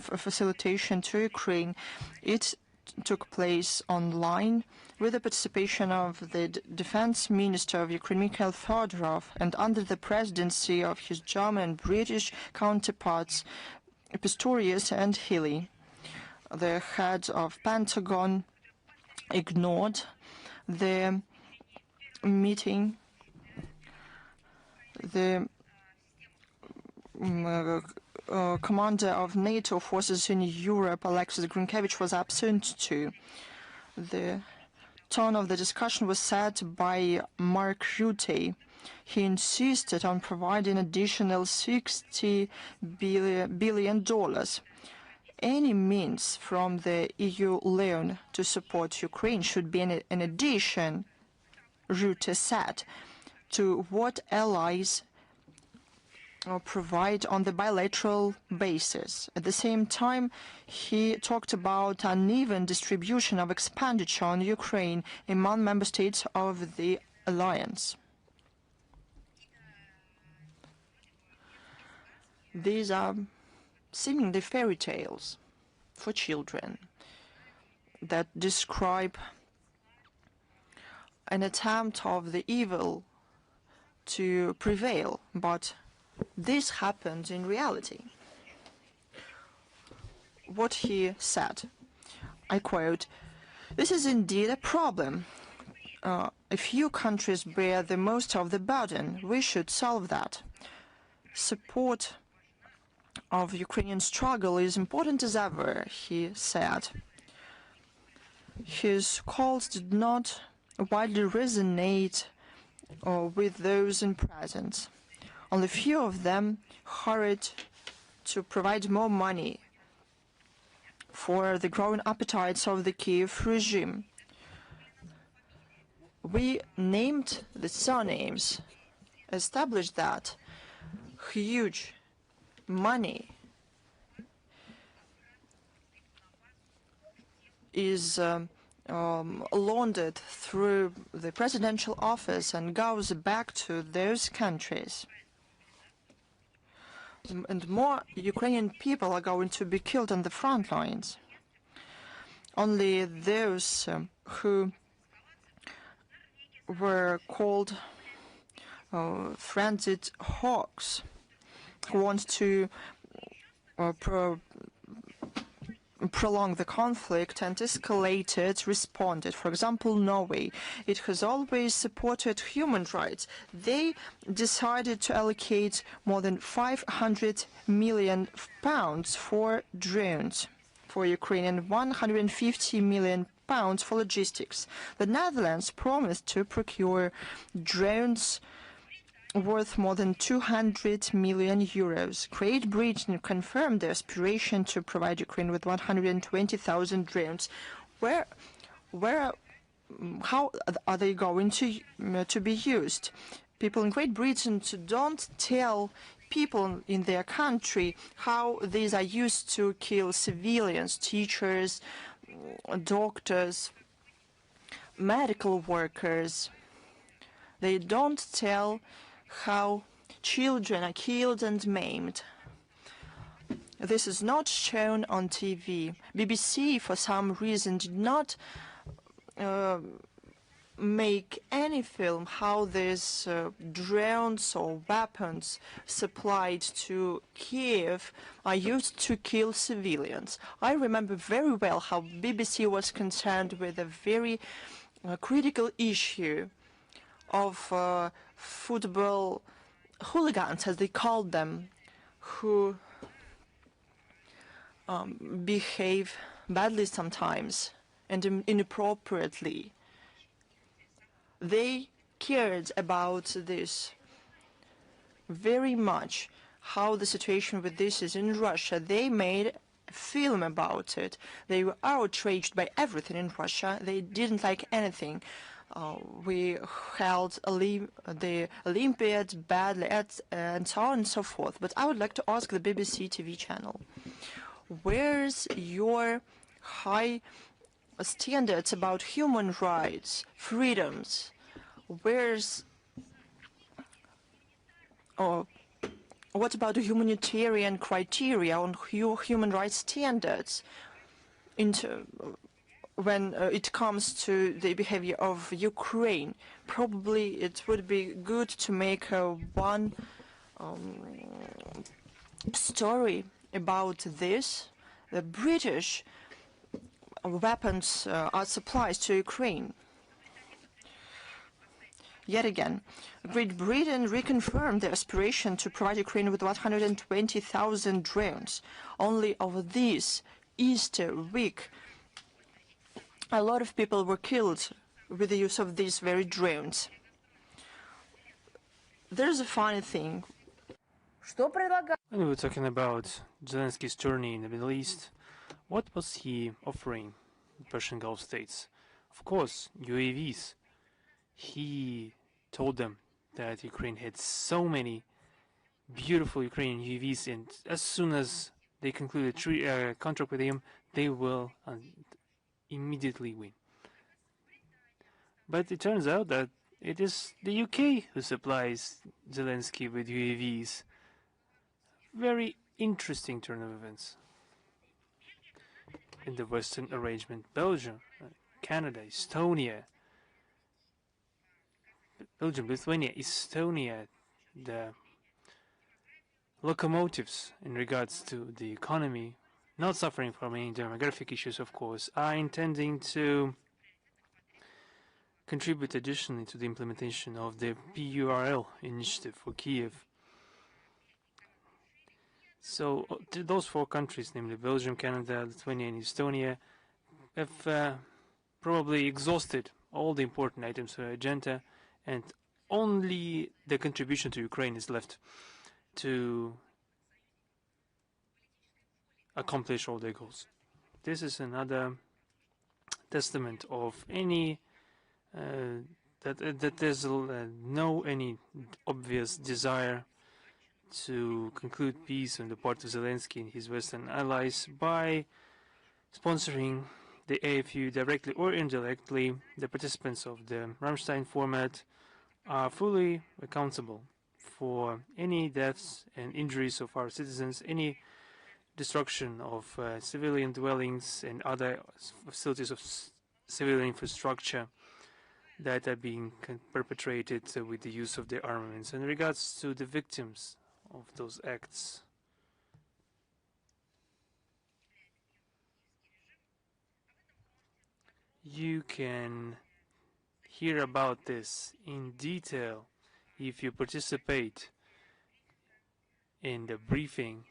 facilitation to Ukraine. It took place online with the participation of the defense minister of Ukraine, Mikhail Fedorov, and under the presidency of his German and British counterparts, Pistorius and Healy. The head of Pentagon ignored the meeting. The commander of NATO forces in Europe, Alexis Grinkevich, was absent too. The tone of the discussion was set by Mark Rutte. He insisted on providing additional $60 billion. Any means from the EU loan to support Ukraine should be an addition, Rutte said, to what allies provide on the bilateral basis. At the same time, he talked about uneven distribution of expenditure on Ukraine among member states of the alliance. These are seemingly fairy tales for children that describe an attempt of the evil to prevail, but this happened in reality. What he said, I quote, "This is indeed a problem. a few countries bear the most of the burden. We should solve that. Support of Ukrainian struggle is important as ever, he said. His calls did not widely resonate with those in presence. Only few of them hurried to provide more money for the growing appetites of the Kiev regime. We named the surnames, established that huge money is laundered through the presidential office and goes back to those countries. And more Ukrainian people are going to be killed on the front lines. Only those who were called frenzied hawks, who want to prolong the conflict and escalate it, responded. For example, Norway. It has always supported human rights. They decided to allocate more than 500 million pounds for drones for Ukraine and 150 million pounds for logistics. The Netherlands promised to procure drones worth more than 200 million euros. Great Britain confirmed their aspiration to provide Ukraine with 120,000 drones. How are they going to be used? People in Great Britain don't tell people in their country how these are used to kill civilians, teachers, doctors, medical workers. They don't tell how children are killed and maimed. This is not shown on TV. BBC, for some reason, did not make any film how these drones or weapons supplied to Kiev are used to kill civilians. I remember very well how BBC was concerned with a very critical issue of football hooligans, as they called them, who behave badly sometimes and inappropriately. They cared about this very much, how the situation with this is in Russia. They made a film about it. They were outraged by everything in Russia. They didn't like anything. We held the Olympiads badly, and so on and so forth. But I would like to ask the BBC TV channel, where's your high standards about human rights, freedoms? Where's what about the humanitarian criteria on human rights standards when it comes to the behavior of Ukraine? Probably it would be good to make one story about this. The British weapons are supplies to Ukraine. Yet again, Great Britain reconfirmed their aspiration to provide Ukraine with 120,000 drones. Only over this Easter week, a lot of people were killed with the use of these very drones. There's a funny thing. When we were talking about Zelensky's journey in the Middle East, what was he offering the Persian Gulf states? Of course, UAVs. He told them that Ukraine had so many beautiful Ukrainian UAVs, and as soon as they conclude a contract with him, they will immediately win. But it turns out that it is the UK who supplies Zelensky with UAVs. Very interesting turn of events. In the Western arrangement, Belgium, Canada, Estonia, Belgium, Lithuania, Estonia, the locomotives in regards to the economy, not suffering from any demographic issues, of course, are intending to contribute additionally to the implementation of the PURL initiative for Kiev. So those 4 countries, namely Belgium, Canada, Lithuania, and Estonia, have probably exhausted all the important items on the agenda, and only the contribution to Ukraine is left to accomplish all their goals. This is another testament of any that there's no any obvious desire to conclude peace on the part of Zelensky and his Western allies by sponsoring the AFU directly or indirectly. The participants of the Rammstein format are fully accountable for any deaths and injuries of our citizens, any destruction of civilian dwellings and other facilities of civilian infrastructure that are being perpetrated with the use of their armaments. In regards to the victims of those acts, you can hear about this in detail if you participate in the briefing,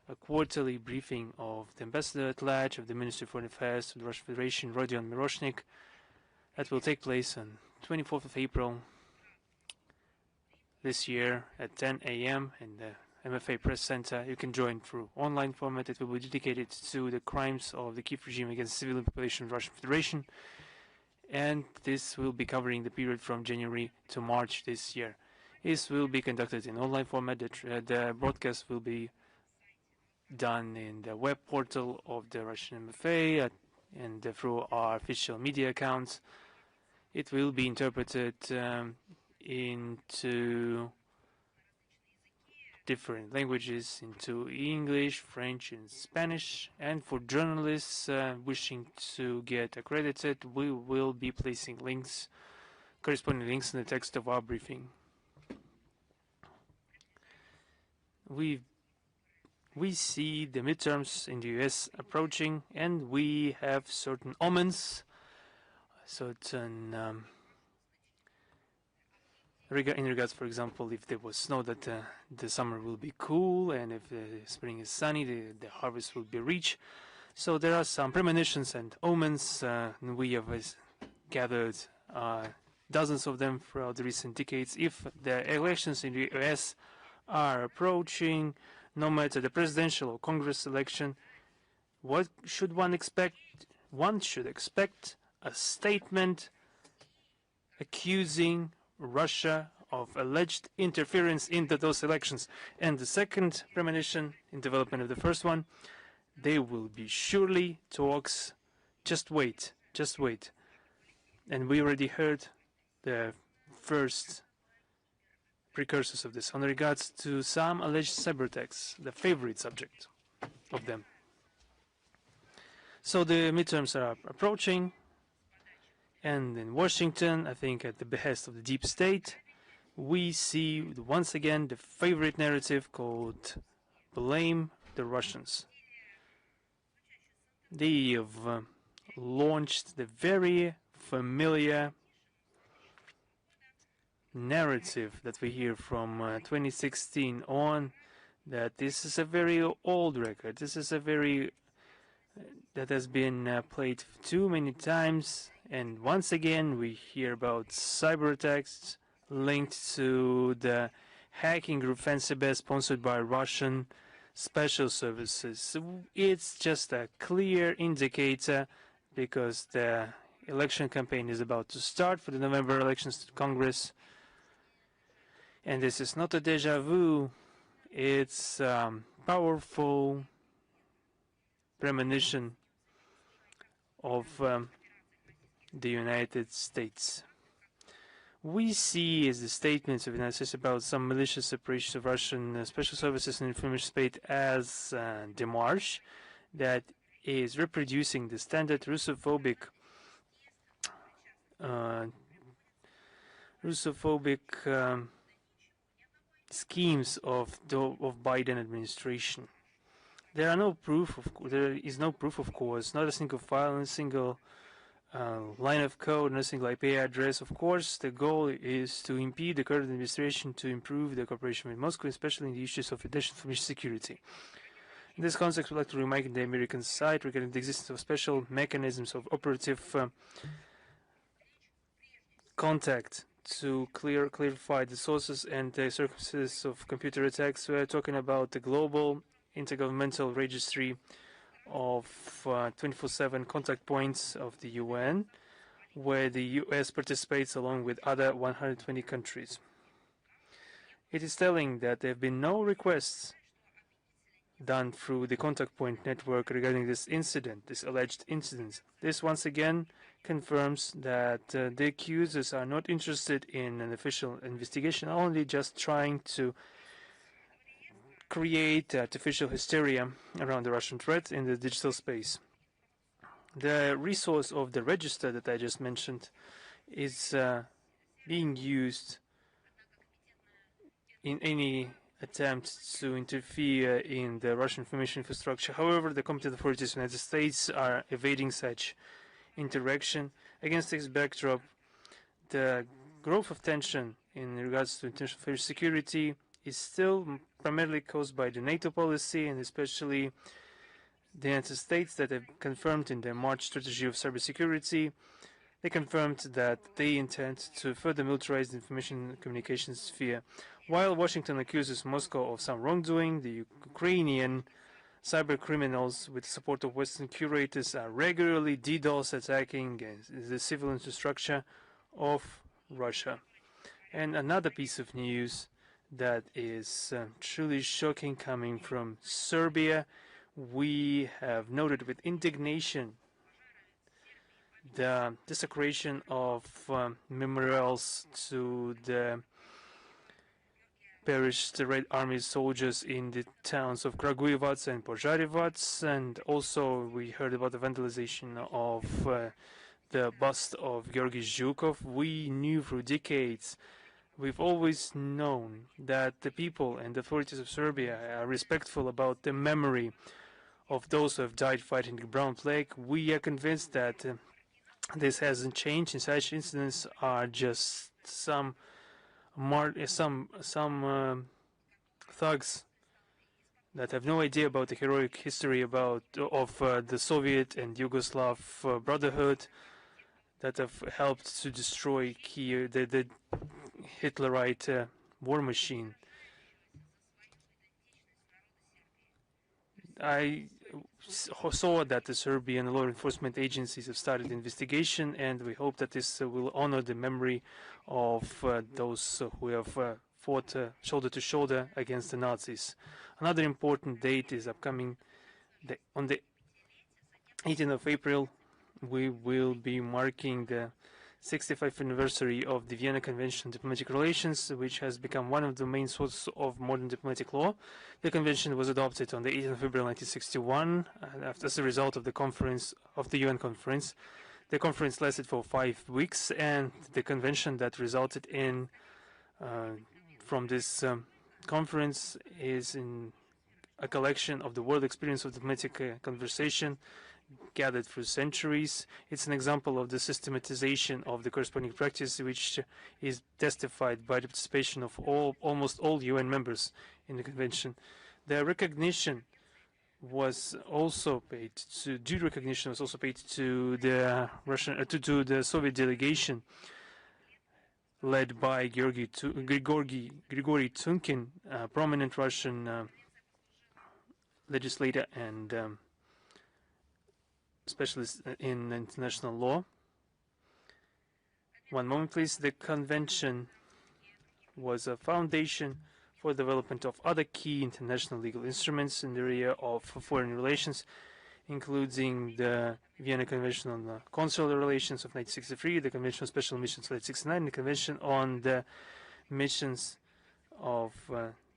a quarterly briefing of the Ambassador at Large of the Ministry of Foreign Affairs of the Russian Federation, Rodion Miroshnik, that will take place on 24th of April this year at 10 a.m. in the MFA Press Center. You can join through online format. It will be dedicated to the crimes of the Kiev regime against the civilian population of the Russian Federation, and this will be covering the period from January to March this year. This will be conducted in online format. The broadcast will be done in the web portal of the Russian MFA and through our official media accounts. It will be interpreted into different languages, into English, French, and Spanish. And for journalists wishing to get accredited, we will be placing links, corresponding links in the text of our briefing. We see the midterms in the US approaching, and we have certain omens, certain in regards, for example, if there was snow, that the summer will be cool, and if the spring is sunny, the harvest will be rich. So there are some premonitions and omens. We have gathered dozens of them throughout the recent decades. If the elections in the US are approaching, no matter the presidential or Congress election, what should one expect? One should expect a statement accusing Russia of alleged interference into those elections. And the second premonition in development of the first one, there will be surely talks. Just wait, just wait. And we already heard the first precursors of this on regards to some alleged cyber attacks, the favorite subject of them. So the midterms are approaching, and in Washington, I think at the behest of the deep state, we see once again the favorite narrative called blame the Russians. They have launched the very familiar narrative that we hear from 2016 on, that this is a very old record. This is a very that has been played too many times, and once again we hear about cyber attacks linked to the hacking group FancyBest sponsored by Russian special services. It's just a clear indicator, because the election campaign is about to start for the November elections to Congress. And this is not a deja vu, it's powerful premonition of the United States. We see as the statements of the United States about some malicious operations of Russian special services and information state as démarche that is reproducing the standard Russophobic schemes of Biden administration. There is no proof, of course, not a single file, and a single line of code, nothing like IP address. Of course, the goal is to impede the current administration to improve the cooperation with Moscow, especially in the issues of information security. In this context, we'd like to remind the American side regarding the existence of special mechanisms of operative contact to clarify the sources and the circumstances of computer attacks. We are talking about the global intergovernmental registry of 24/7 contact points of the UN, where the US participates along with other 120 countries. It is telling that there have been no requests done through the contact point network regarding this incident, this alleged incident. This once again confirms that the accusers are not interested in an official investigation, only just trying to create artificial hysteria around the Russian threat in the digital space. The resource of the register that I just mentioned is being used in any attempt to interfere in the Russian information infrastructure. However, the competent authorities of the United States are evading such interaction. Against this backdrop, the growth of tension in regards to international security is still primarily caused by the NATO policy, and especially the United States that have confirmed in their March strategy of cybersecurity. They confirmed that they intend to further militarize the information communications sphere. While Washington accuses Moscow of some wrongdoing, the Ukrainian cyber criminals, with the support of Western curators, are regularly DDoS attacking the civil infrastructure of Russia. And another piece of news that is truly shocking coming from Serbia, we have noted with indignation the desecration of memorials to the perished Red Army soldiers in the towns of Kragujevac and Požarevac, and also we heard about the vandalization of the bust of Georgy Zhukov. We knew for decades, we've always known that the people and the authorities of Serbia are respectful about the memory of those who have died fighting the Brown Plague. We are convinced that this hasn't changed, and such incidents are just some thugs that have no idea about the heroic history of the Soviet and Yugoslav brotherhood that have helped to destroy the Hitlerite war machine. I saw that the Serbian law enforcement agencies have started investigation, and we hope that this will honor the memory of those who have fought shoulder to shoulder against the Nazis. Another important date is upcoming. On the 18th of April, we will be marking the 65th anniversary of the Vienna Convention on Diplomatic Relations, which has become one of the main sources of modern diplomatic law. The convention was adopted on the 18th of April 1961 as a result of the UN conference. The conference lasted for 5 weeks, and the convention that resulted in from this conference is in a collection of the world experience of diplomatic conversation gathered through centuries. It's an example of the systematization of the corresponding practice, which is testified by the participation of almost all UN members in the convention. The recognition was also paid due recognition was also paid to the to the Soviet delegation led by Grigory Tunkin, a prominent Russian legislator and specialist in international law. One moment, please. The convention was a foundation for the development of other key international legal instruments in the area of foreign relations, including the Vienna Convention on Consular Relations of 1963, the Convention on Special Missions of 1969, the Convention on the Missions of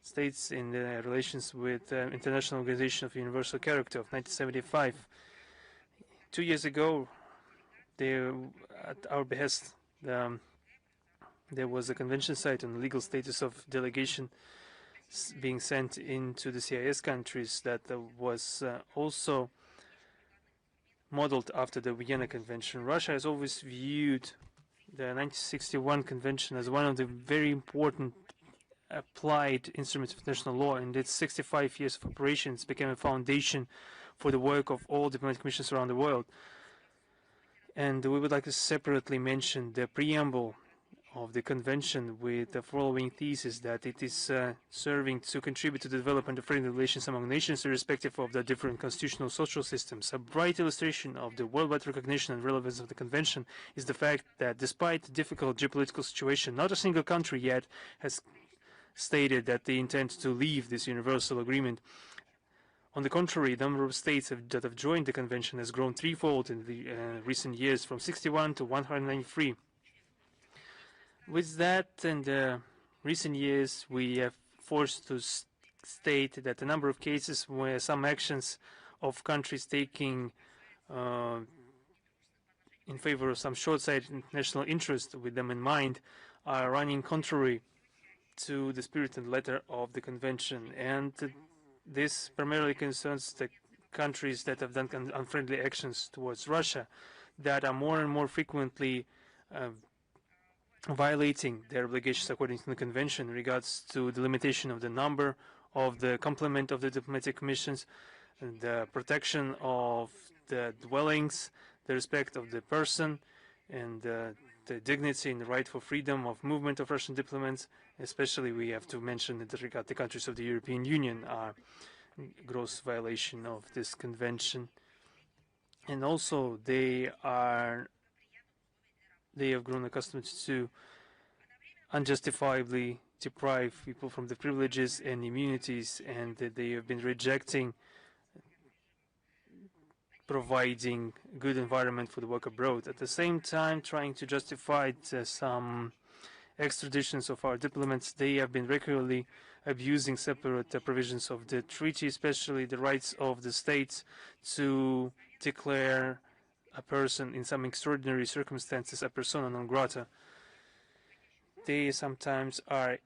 States in the relations with International Organization of Universal Character of 1975. 2 years ago, at our behest, there was a convention site on the legal status of delegation being sent into the CIS countries that was also modeled after the Vienna Convention. Russia has always viewed the 1961 Convention as one of the very important applied instruments of international law, and its 65 years of operations became a foundation for the work of all diplomatic missions around the world. And we would like to separately mention the preamble of the convention with the following thesis: that it is serving to contribute to the development of friendly relations among nations irrespective of the different constitutional social systems. A bright illustration of the worldwide recognition and relevance of the convention is the fact that despite the difficult geopolitical situation, not a single country yet has stated that they intend to leave this universal agreement. On the contrary, the number of states that have joined the convention has grown threefold in the recent years, from 61 to 193. With that, in the recent years, we have forced to state that the number of cases where some actions of countries taking in favor of some short-sighted national interest with them in mind are running contrary to the spirit and letter of the convention, and this primarily concerns the countries that have done unfriendly actions towards Russia, that are more and more frequently violating their obligations according to the convention in regards to the limitation of the number of the complement of the diplomatic missions, and the protection of the dwellings, the respect of the person, and the dignity and the right for freedom of movement of Russian diplomats. Especially we have to mention that regard the countries of the European Union are gross violation of this convention. And also they have grown accustomed to unjustifiably deprive people from the privileges and immunities, and that they have been rejecting providing good environment for the work abroad. At the same time, trying to justify some extraditions of our diplomats, they have been regularly abusing separate provisions of the treaty, especially the rights of the states to declare a person in some extraordinary circumstances a persona non grata. They sometimes are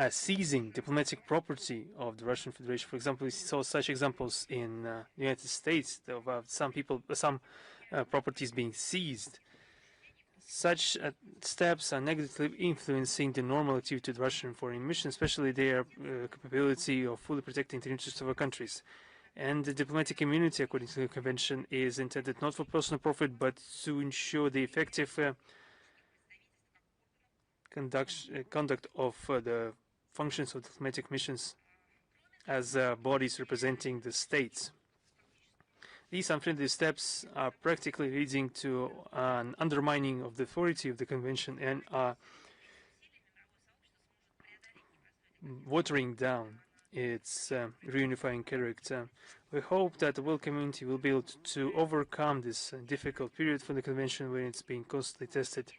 seizing diplomatic property of the Russian Federation. For example, we saw such examples in the United States of some properties being seized. Such steps are negatively influencing the normal activity of the Russian foreign mission, especially their capability of fully protecting the interests of our countries. And the diplomatic immunity, according to the convention, is intended not for personal profit, but to ensure the effective conduct of the functions of diplomatic missions as bodies representing the states. These unfriendly steps are practically leading to an undermining of the authority of the convention and are watering down its reunifying character. We hope that the world community will be able to overcome this difficult period for the convention, when it's being constantly tested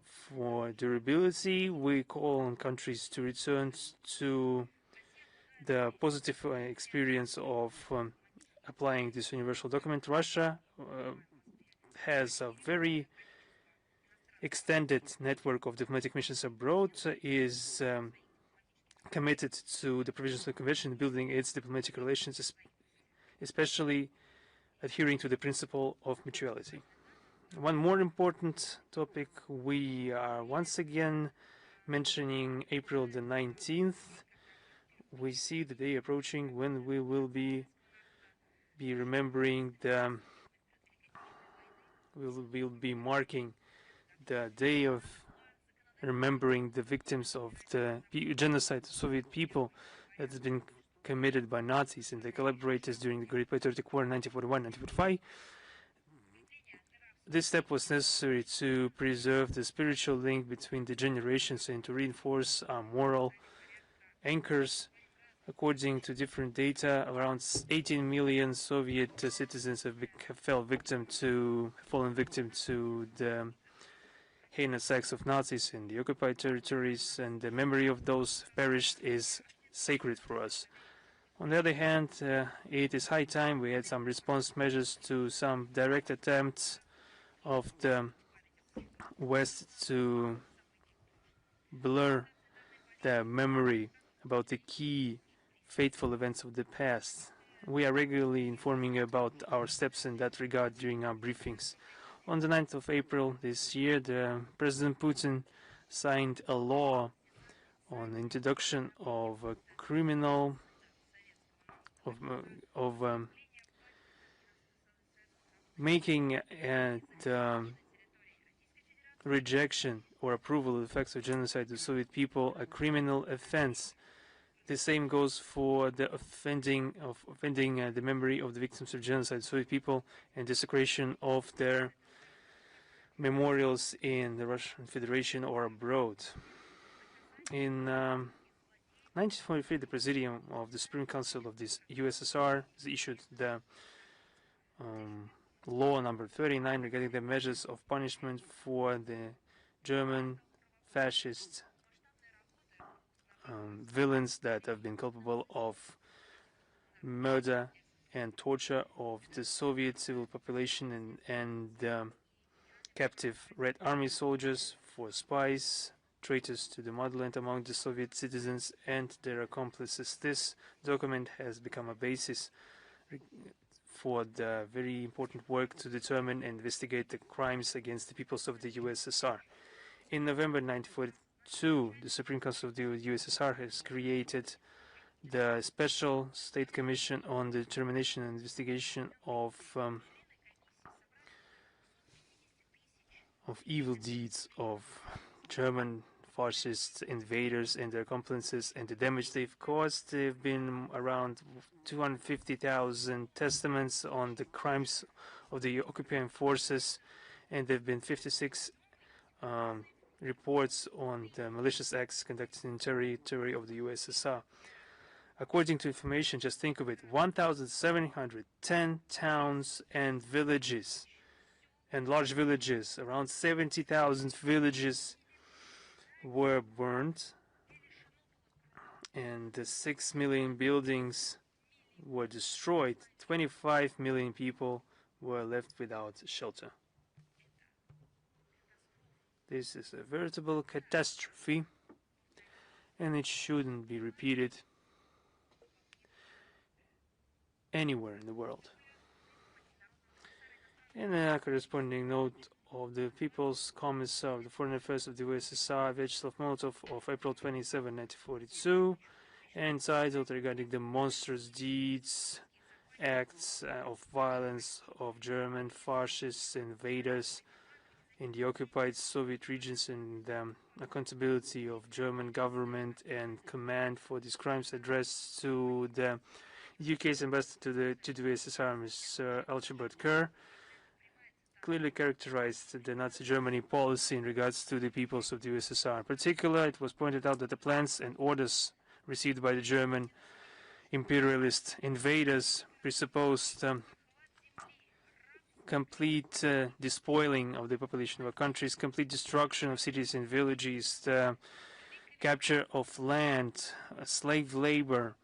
for durability. We call on countries to return to the positive experience of applying this universal document. Russia has a very extended network of diplomatic missions abroad, is committed to the provisions of the convention, building its diplomatic relations, especially adhering to the principle of mutuality. One more important topic, we are once again mentioning April the 19th. We see the day approaching when we will be remembering we will be marking the day of remembering the victims of the genocide of Soviet people that has been committed by Nazis and their collaborators during the Great Patriotic War in 1941-1945. This step was necessary to preserve the spiritual link between the generations and to reinforce our moral anchors. According to different data, around 18 million Soviet citizens have fallen victim to the heinous acts of Nazis in the occupied territories, and the memory of those perished is sacred for us. On the other hand, it is high time we had some response measures to some direct attempts of the West to blur the memory about the key fateful events of the past. We are regularly informing you about our steps in that regard during our briefings. On the 9th of April this year, President Putin signed a law on the introduction of a criminal making and rejection or approval of the facts of genocide of Soviet people a criminal offense. The same goes for the offending the memory of the victims of genocide of Soviet people and desecration of their memorials in the Russian Federation or abroad. In 1943, the Presidium of the Supreme Council of the USSR issued the law number 39 regarding the measures of punishment for the German fascist villains that have been culpable of murder and torture of the Soviet civil population and captive Red Army soldiers, for spies, traitors to the motherland among the Soviet citizens and their accomplices. This document has become a basis for the very important work to determine and investigate the crimes against the peoples of the USSR. In November 1942, the Supreme Council of the USSR has created the Special State Commission on the Determination and Investigation of evil deeds of German fascist invaders and their accomplices and the damage they've caused. There have been around 250,000 testaments on the crimes of the occupying forces, and there have been 56 reports on the malicious acts conducted in territory of the USSR. According to information, just think of it, 1,710 towns and villages and large villages, around 70,000 villages were burned, and the 6 million buildings were destroyed. 25 million people were left without shelter. This is a veritable catastrophe, and it shouldn't be repeated anywhere in the world. In a corresponding note of the People's Commissar of the Foreign Affairs of the USSR, Vyacheslav Molotov, of April 27, 1942, entitled regarding the monstrous deeds, acts of violence of German fascist invaders in the occupied Soviet regions and accountability of German government and command for these crimes, addressed to the UK's ambassador to the USSR, Mr. Archibald Kerr, clearly characterized the Nazi Germany policy in regards to the peoples of the USSR. In particular, it was pointed out that the plans and orders received by the German imperialist invaders presupposed complete despoiling of the population of our countries, complete destruction of cities and villages, the capture of land, slave labor,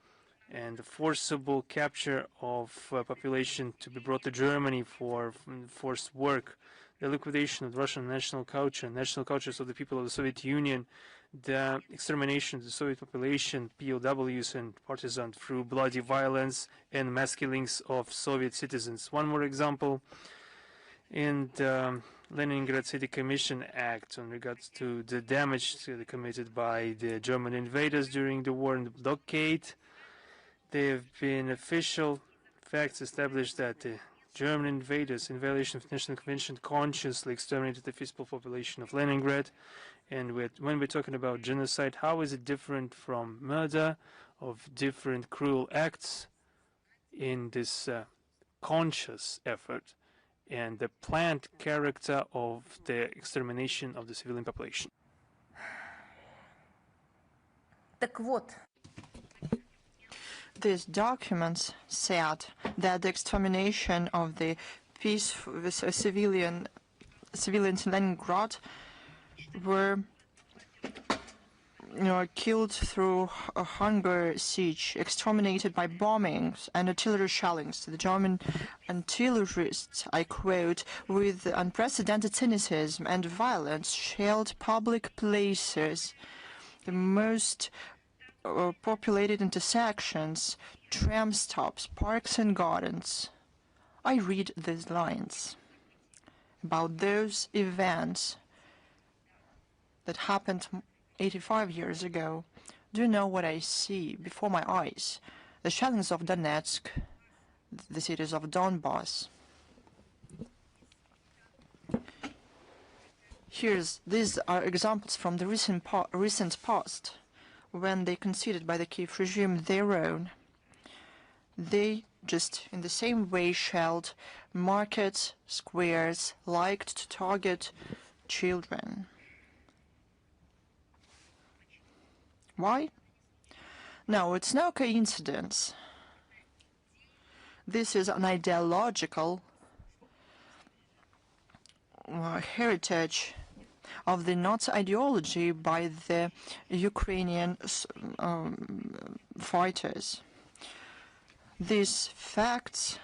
and the forcible capture of population to be brought to Germany for forced work, the liquidation of the Russian national cultures of the people of the Soviet Union, the extermination of the Soviet population, POWs and partisans through bloody violence and mass killings of Soviet citizens. One more example, in the Leningrad City Commission Act in regards to the damage committed by the German invaders during the war and the blockade. There have been official facts established that the German invaders, in violation of the International Convention, consciously exterminated the peaceful population of Leningrad. And when we're talking about genocide, how is it different from murder, of different cruel acts in this conscious effort and the planned character of the extermination of the civilian population? Так вот. These documents said that the extermination of the civilians in Leningrad were killed through a hunger siege, exterminated by bombings and artillery shellings. The German artillerists, I quote, with unprecedented cynicism and violence, shelled public places, the most populated intersections, tram stops, parks and gardens. I read these lines about those events that happened 85 years ago. Do you know what I see before my eyes? The shells of Donetsk, the cities of Donbass. These are examples from the recent past, when they considered by the Kiev regime their own. They just in the same way shelled markets, squares, liked to target children. Why? No, it's no coincidence. This is an ideological heritage of the Nazi ideology by the Ukrainian fighters. These facts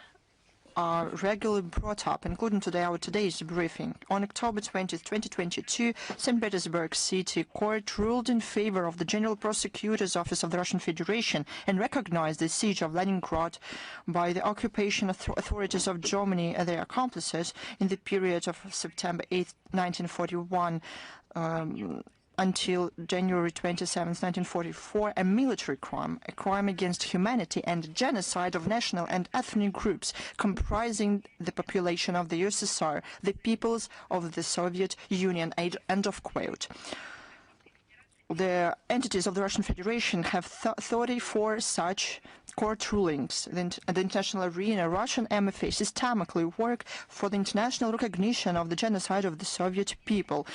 are regularly brought up, including today's briefing. On October 20, 2022, St. Petersburg City Court ruled in favor of the General Prosecutor's Office of the Russian Federation and recognized the siege of Leningrad by the occupation authorities of Germany and their accomplices in the period of September 8, 1941, until January 27, 1944, a military crime, a crime against humanity and genocide of national and ethnic groups comprising the population of the USSR, the peoples of the Soviet Union, end of quote. The entities of the Russian Federation have 34 such court rulings. At the international arena, Russian MFA systematically work for the international recognition of the genocide of the Soviet people.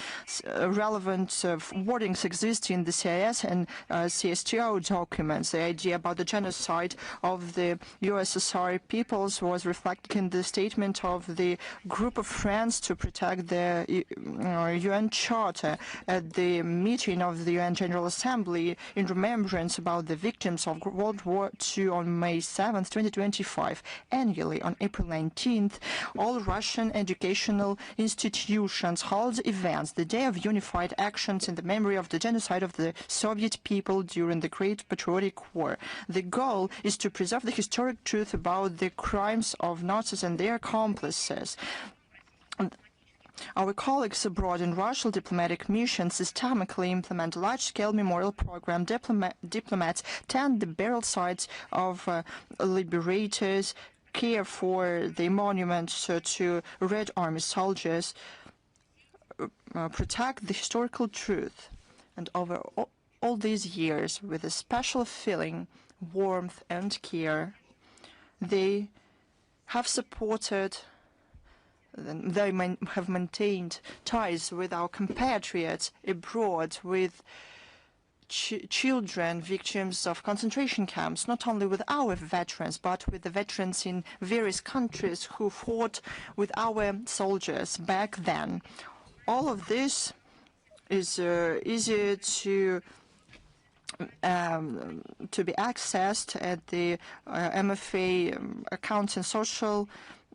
Relevant wordings exist in the CIS and CSTO documents. The idea about the genocide of the USSR peoples was reflected in the statement of the Group of Friends to Protect the UN Charter at the meeting of the UN General Assembly in remembrance about the victims of World War II on May 7, 2025. Annually, on April 19th, all Russian educational institutions hold events, the Day of Unified Actions in the memory of the genocide of the Soviet people during the Great Patriotic War. The goal is to preserve the historic truth about the crimes of Nazis and their accomplices. Our colleagues abroad in Russian diplomatic missions systematically implement a large-scale memorial program. Diplomats tend the burial sites of liberators, care for the monuments to Red Army soldiers, protect the historical truth. And over all these years, with a special feeling, warmth and care, they have supported they have maintained ties with our compatriots abroad, with children, victims of concentration camps, not only with our veterans, but with the veterans in various countries who fought with our soldiers back then. All of this is easier to be accessed at the MFA accounts and social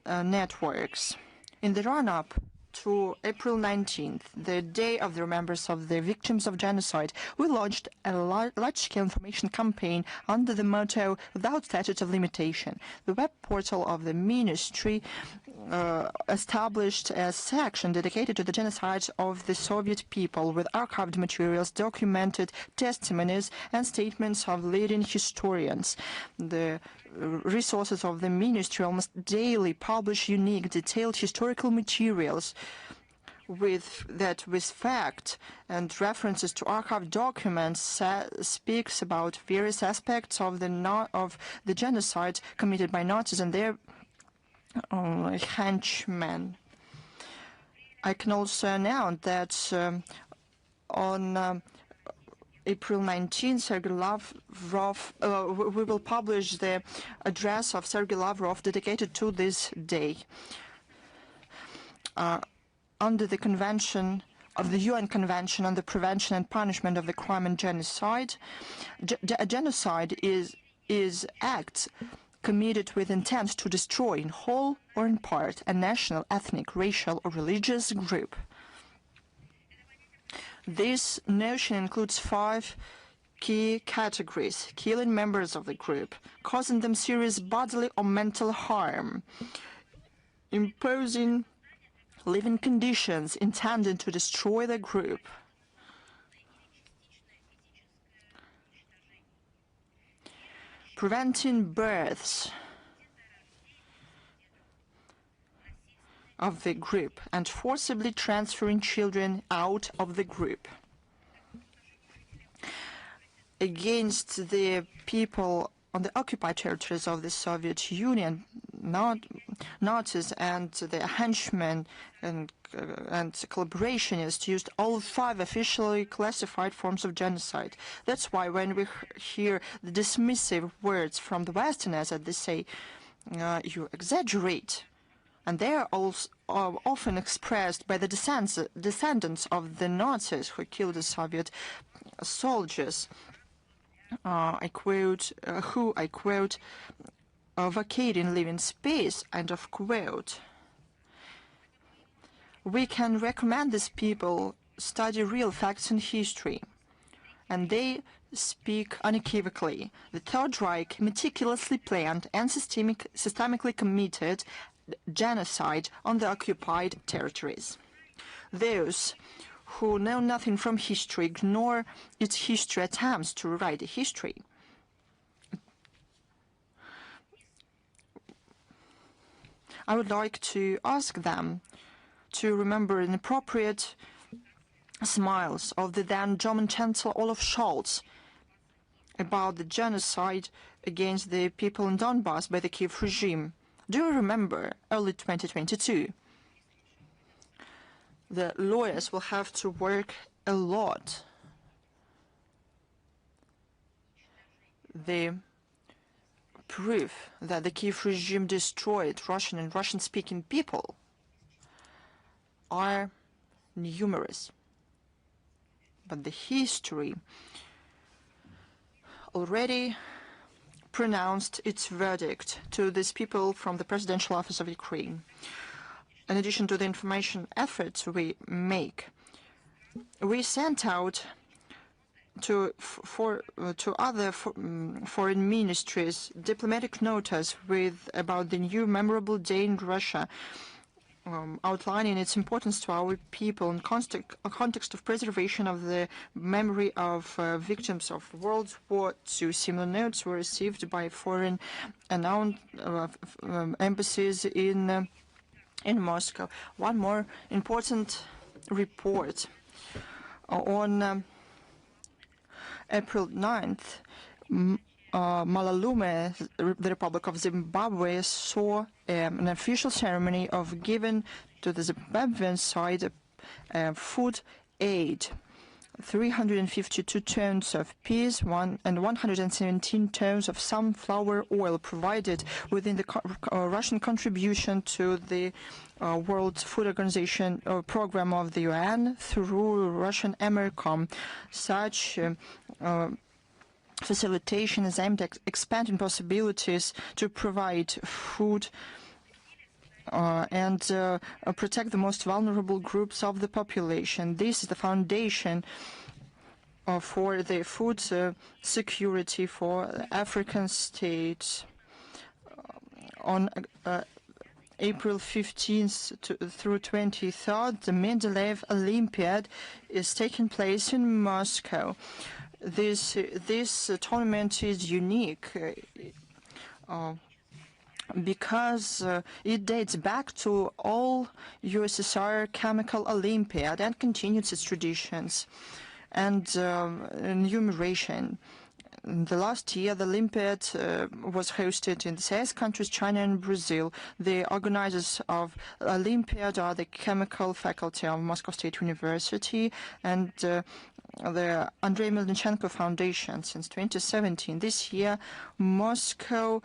networks. In the run-up to April 19th, the day of the remembrance of the victims of genocide, we launched a large-scale information campaign under the motto, without statute of limitation. The web portal of the ministry established a section dedicated to the genocide of the Soviet people with archived materials, documented testimonies and statements of leading historians. The resources of the ministry almost daily publish unique, detailed historical materials with fact and references to archived documents speaks about various aspects of the genocide committed by Nazis and their henchmen. I can also announce that on April 19, Sergei Lavrov, we will publish the address of Sergei Lavrov dedicated to this day. Under the Convention of the UN Convention on the Prevention and Punishment of the Crimean Genocide, genocide is acts committed with intent to destroy in whole or in part a national, ethnic, racial or religious group. This notion includes 5 key categories: killing members of the group, causing them serious bodily or mental harm, imposing living conditions intended to destroy the group, preventing births of the group, and forcibly transferring children out of the group. Against the people on the occupied territories of the Soviet Union, Nazis and the henchmen and collaborationists used all 5 officially classified forms of genocide. That's why when we hear the dismissive words from the Westerners, as they say, you exaggerate, and they are also often expressed by the descendants of the Nazis who killed the Soviet soldiers. I quote, vacating living space, end of quote. We can recommend these people study real facts in history, and they speak unequivocally. The Third Reich meticulously planned and systemically committed genocide on the occupied territories. Those who know nothing from history ignore its history attempts to rewrite the history. I would like to ask them to remember inappropriate smiles of the then German Chancellor Olaf Scholz about the genocide against the people in Donbass by the Kiev regime. Do you remember early 2022? The lawyers will have to work a lot. The proof that the Kiev regime destroyed Russian and Russian-speaking people are numerous. But the history already pronounced its verdict to these people from the Presidential Office of Ukraine. In addition to the information efforts we make, we sent out to other foreign ministries diplomatic notice about the new memorable day in Russia, outlining its importance to our people in context of preservation of the memory of victims of World War II. Similar notes were received by foreign embassies in Moscow. One more important report. On April 9th, Malalume, the Republic of Zimbabwe, saw an official ceremony of giving to the Zimbabwean side food aid. 352 tons of peas and 117 tons of sunflower oil provided within the Russian contribution to the World Food Organization program of the UN through Russian AMERCOM. Such facilitation is aimed at expanding possibilities to provide food and protect the most vulnerable groups of the population. This is the foundation for the food security for African states. On April 15th through 23rd, the Mendeleev Olympiad is taking place in Moscow. This tournament is unique because it dates back to all USSR Chemical Olympiad and continues its traditions and enumeration. The last year, the Olympiad was hosted in the CIS countries, China and Brazil. The organizers of Olympiad are the Chemical Faculty of Moscow State University and the Andrei Melnichenko Foundation since 2017. This year, Moscow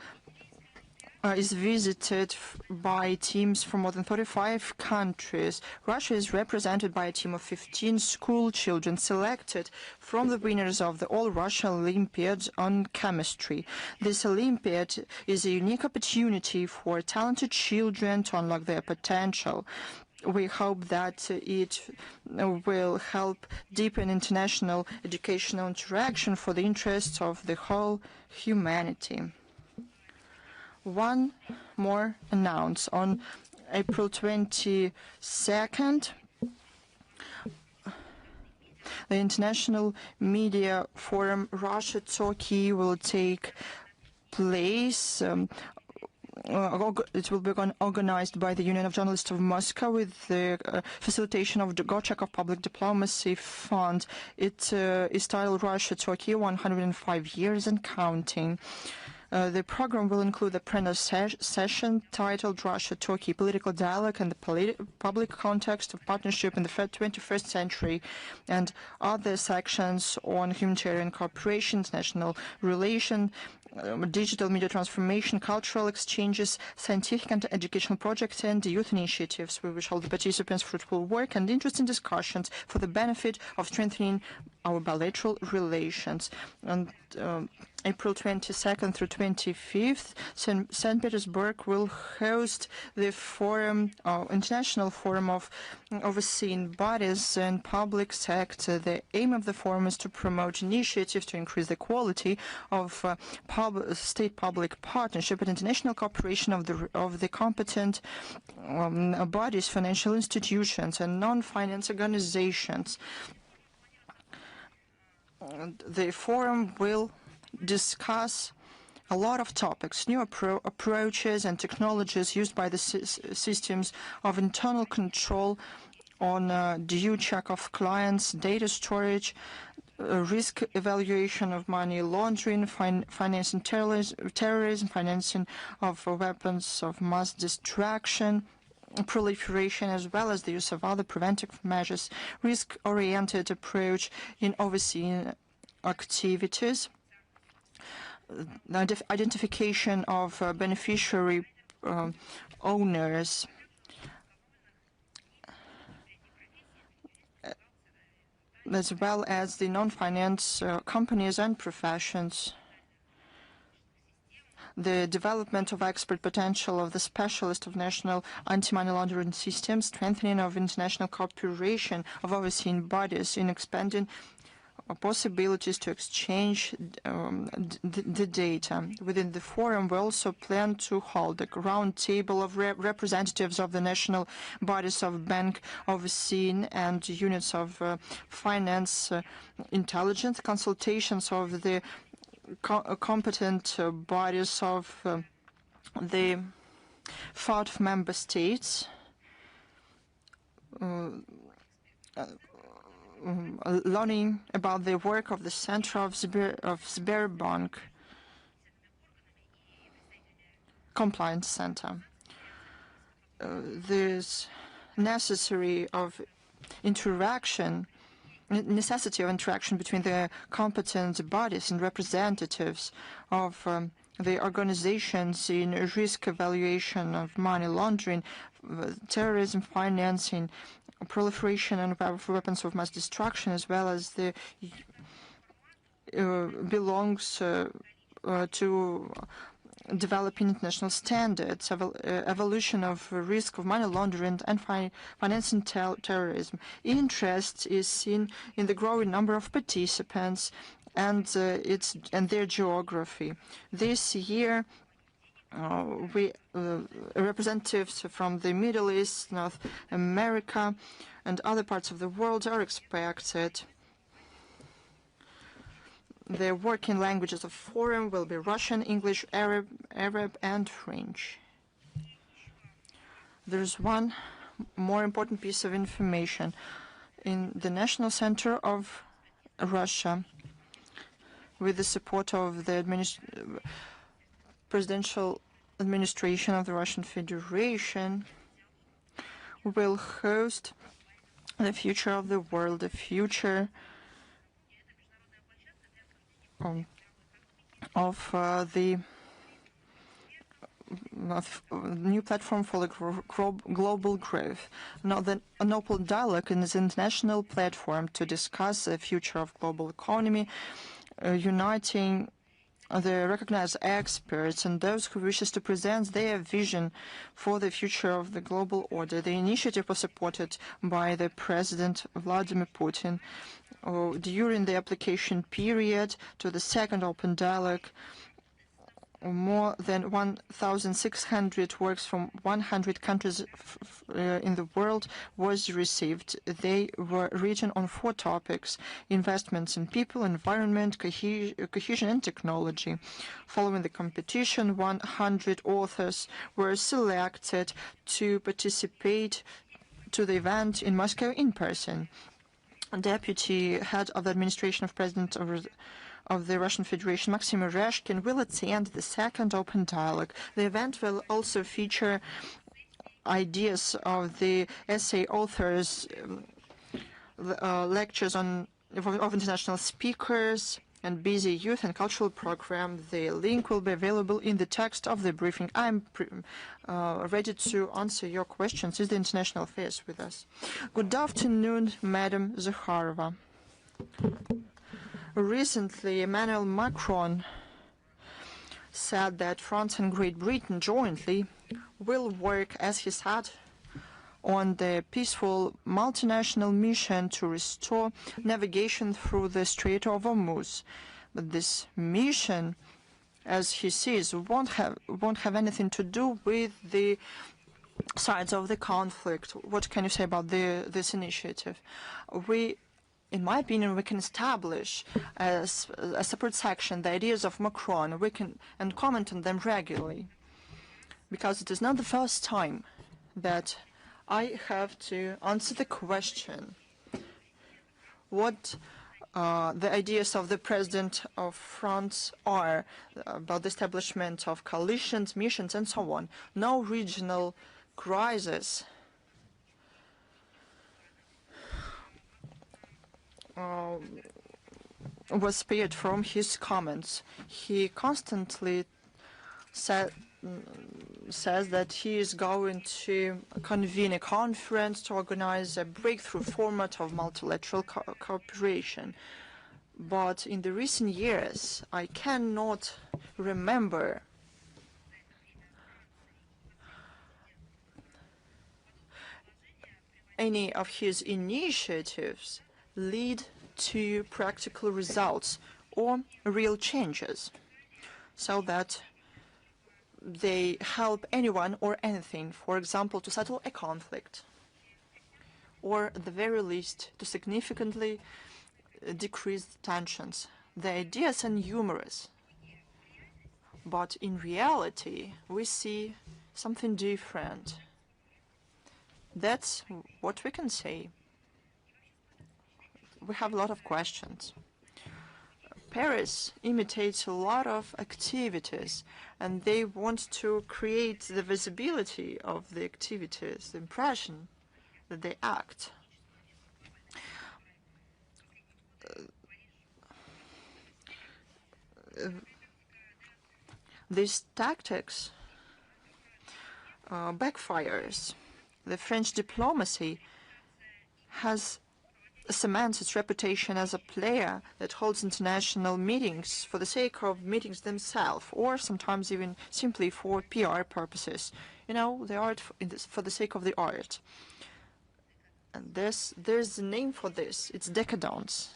is visited by teams from more than 35 countries. Russia is represented by a team of 15 school children selected from the winners of the All-Russia Olympiad on chemistry. This Olympiad is a unique opportunity for talented children to unlock their potential. we hope that it will help deepen international educational interaction for the interests of the whole humanity. One more announce on April 22nd, the International Media Forum Russia-Turkey will take place. It will be organized by the Union of Journalists of Moscow with the facilitation of the Gorchakov Public Diplomacy Fund. It is titled Russia-Turkey 105 Years and Counting. The program will include a plenary session titled Russia-Turkey Political Dialogue and the Public Context of Partnership in the 21st Century, and other sections on humanitarian cooperation, international relations, digital media transformation, cultural exchanges, scientific and educational projects, and youth initiatives. We wish all the participants fruitful work and interesting discussions for the benefit of strengthening our bilateral relations. And April 22nd through 25th, St. Petersburg will host the forum, International Forum of Overseeing Bodies and Public Sector. The aim of the forum is to promote initiatives to increase the quality of state-public partnership and international cooperation of the competent bodies, financial institutions, and non-finance organizations. The forum will discuss a lot of topics, new approaches and technologies used by the systems of internal control on due check of clients, data storage, risk evaluation of money laundering, financing terrorism, financing of weapons of mass destruction, proliferation, as well as the use of other preventive measures, risk-oriented approach in overseeing activities, identification of beneficiary owners, as well as the non-finance companies and professions, the development of expert potential of the specialist of national anti-money laundering systems, strengthening of international cooperation of overseeing bodies in expanding possibilities to exchange the data. Within the forum, we also plan to hold a round table of representatives of the national bodies of bank overseeing and units of finance intelligence, consultations of the competent bodies of the 5 member states, learning about the work of the Center of Sberbank Compliance Center. There's necessity of interaction between the competent bodies and representatives of the organizations in risk evaluation of money laundering, terrorism financing, proliferation and weapons of mass destruction, as well as the belongs to developing international standards, evolution of risk of money laundering and financing terrorism. Interest is seen in the growing number of participants and their geography. This year, representatives from the Middle East, North America, and other parts of the world are expected. The working languages of forum will be Russian, English, Arab, and French. There's one more important piece of information. In the National Center of Russia, with the support of the presidential administration of the Russian Federation, will host the future of the world, the future of the new platform for global growth. Now, the Open Dialogue is an international platform to discuss the future of global economy, uniting the recognized experts and those who wishes to present their vision for the future of the global order. The initiative was supported by the President Vladimir Putin during the application period to the second open dialogue. More than 1,600 works from 100 countries in the world was received. They were written on 4 topics: investments in people, environment, cohesion and technology. Following the competition, 100 authors were selected to participate to the event in Moscow in person. Deputy head of the administration of President of the Russian Federation, Maxim Urashkin, will attend the second open dialogue. The event will also feature ideas of the essay authors, lectures of international speakers, and busy youth and cultural program. The link will be available in the text of the briefing. I'm ready to answer your questions. Is the International Affairs with us? Good afternoon, Madam Zakharova. Recently, Emmanuel Macron said that France and Great Britain jointly will work, as he said, on the peaceful multinational mission to restore navigation through the Strait of Hormuz. But this mission, as he says, won't have anything to do with the sides of the conflict. What can you say about this initiative? In my opinion, we can establish a separate section, the ideas of Macron, and comment on them regularly, because it is not the first time that I have to answer the question what the ideas of the President of France are about the establishment of coalitions, missions, and so on. No regional crisis was spared from his comments. He constantly says that he is going to convene a conference to organize a breakthrough format of multilateral cooperation. But in the recent years, I cannot remember any of his initiatives lead to practical results or real changes, so that they help anyone or anything, for example, to settle a conflict, or at the very least to significantly decrease tensions. The ideas are numerous, but in reality we see something different. That's what we can say. We have a lot of questions. Paris imitates a lot of activities, and they want to create the visibility of the activities, the impression that they act. These tactics backfires. The French diplomacy has cements its reputation as a player that holds international meetings for the sake of meetings themselves, or sometimes even simply for PR purposes. You know, the art for the sake of the art. And there's a name for this. It's decadence.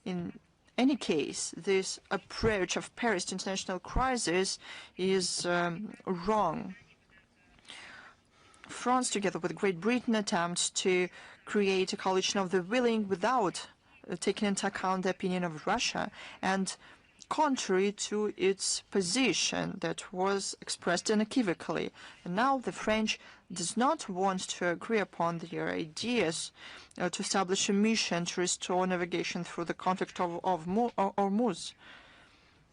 In any case, this approach of Paris to international crisis is wrong. France, together with Great Britain, attempts to create a coalition of the willing without taking into account the opinion of Russia, and contrary to its position that was expressed unequivocally. And now the French does not want to agree upon their ideas to establish a mission to restore navigation through the conflict of Hormuz.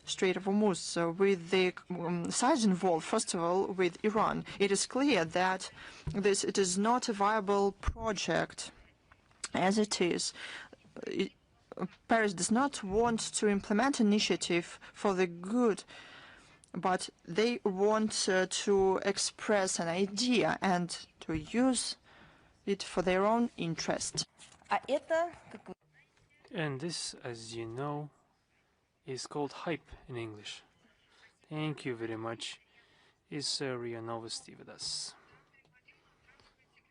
Strait of Hormuz, with the sides involved, first of all, with Iran. It is clear that it is not a viable project as it is. Paris does not want to implement initiative for the good, but they want to express an idea and to use it for their own interest. And this, as you know, is called hype in English. Thank you very much. Is Ria Novosti with us?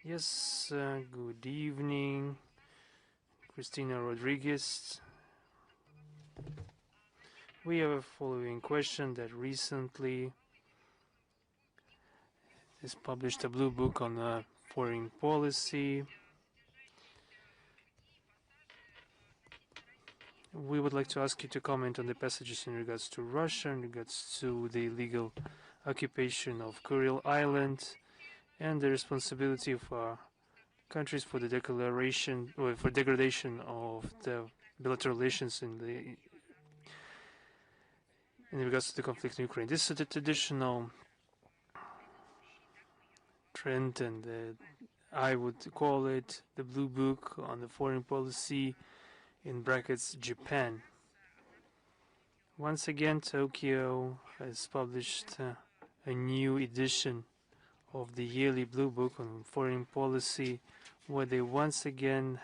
Yes, good evening. Christina Rodriguez. We have a following question that recently is published a blue book on foreign policy. We would like to ask you to comment on the passages in regards to Russia, in regards to the illegal occupation of Kuril Island, and the responsibility of countries for the declaration or for degradation of the bilateral relations in regards to the conflict in Ukraine. This is the traditional trend, and I would call it the blue book on the foreign policy, in brackets Japan. Once again, Tokyo has published a new edition of the yearly blue book on foreign policy, where they once again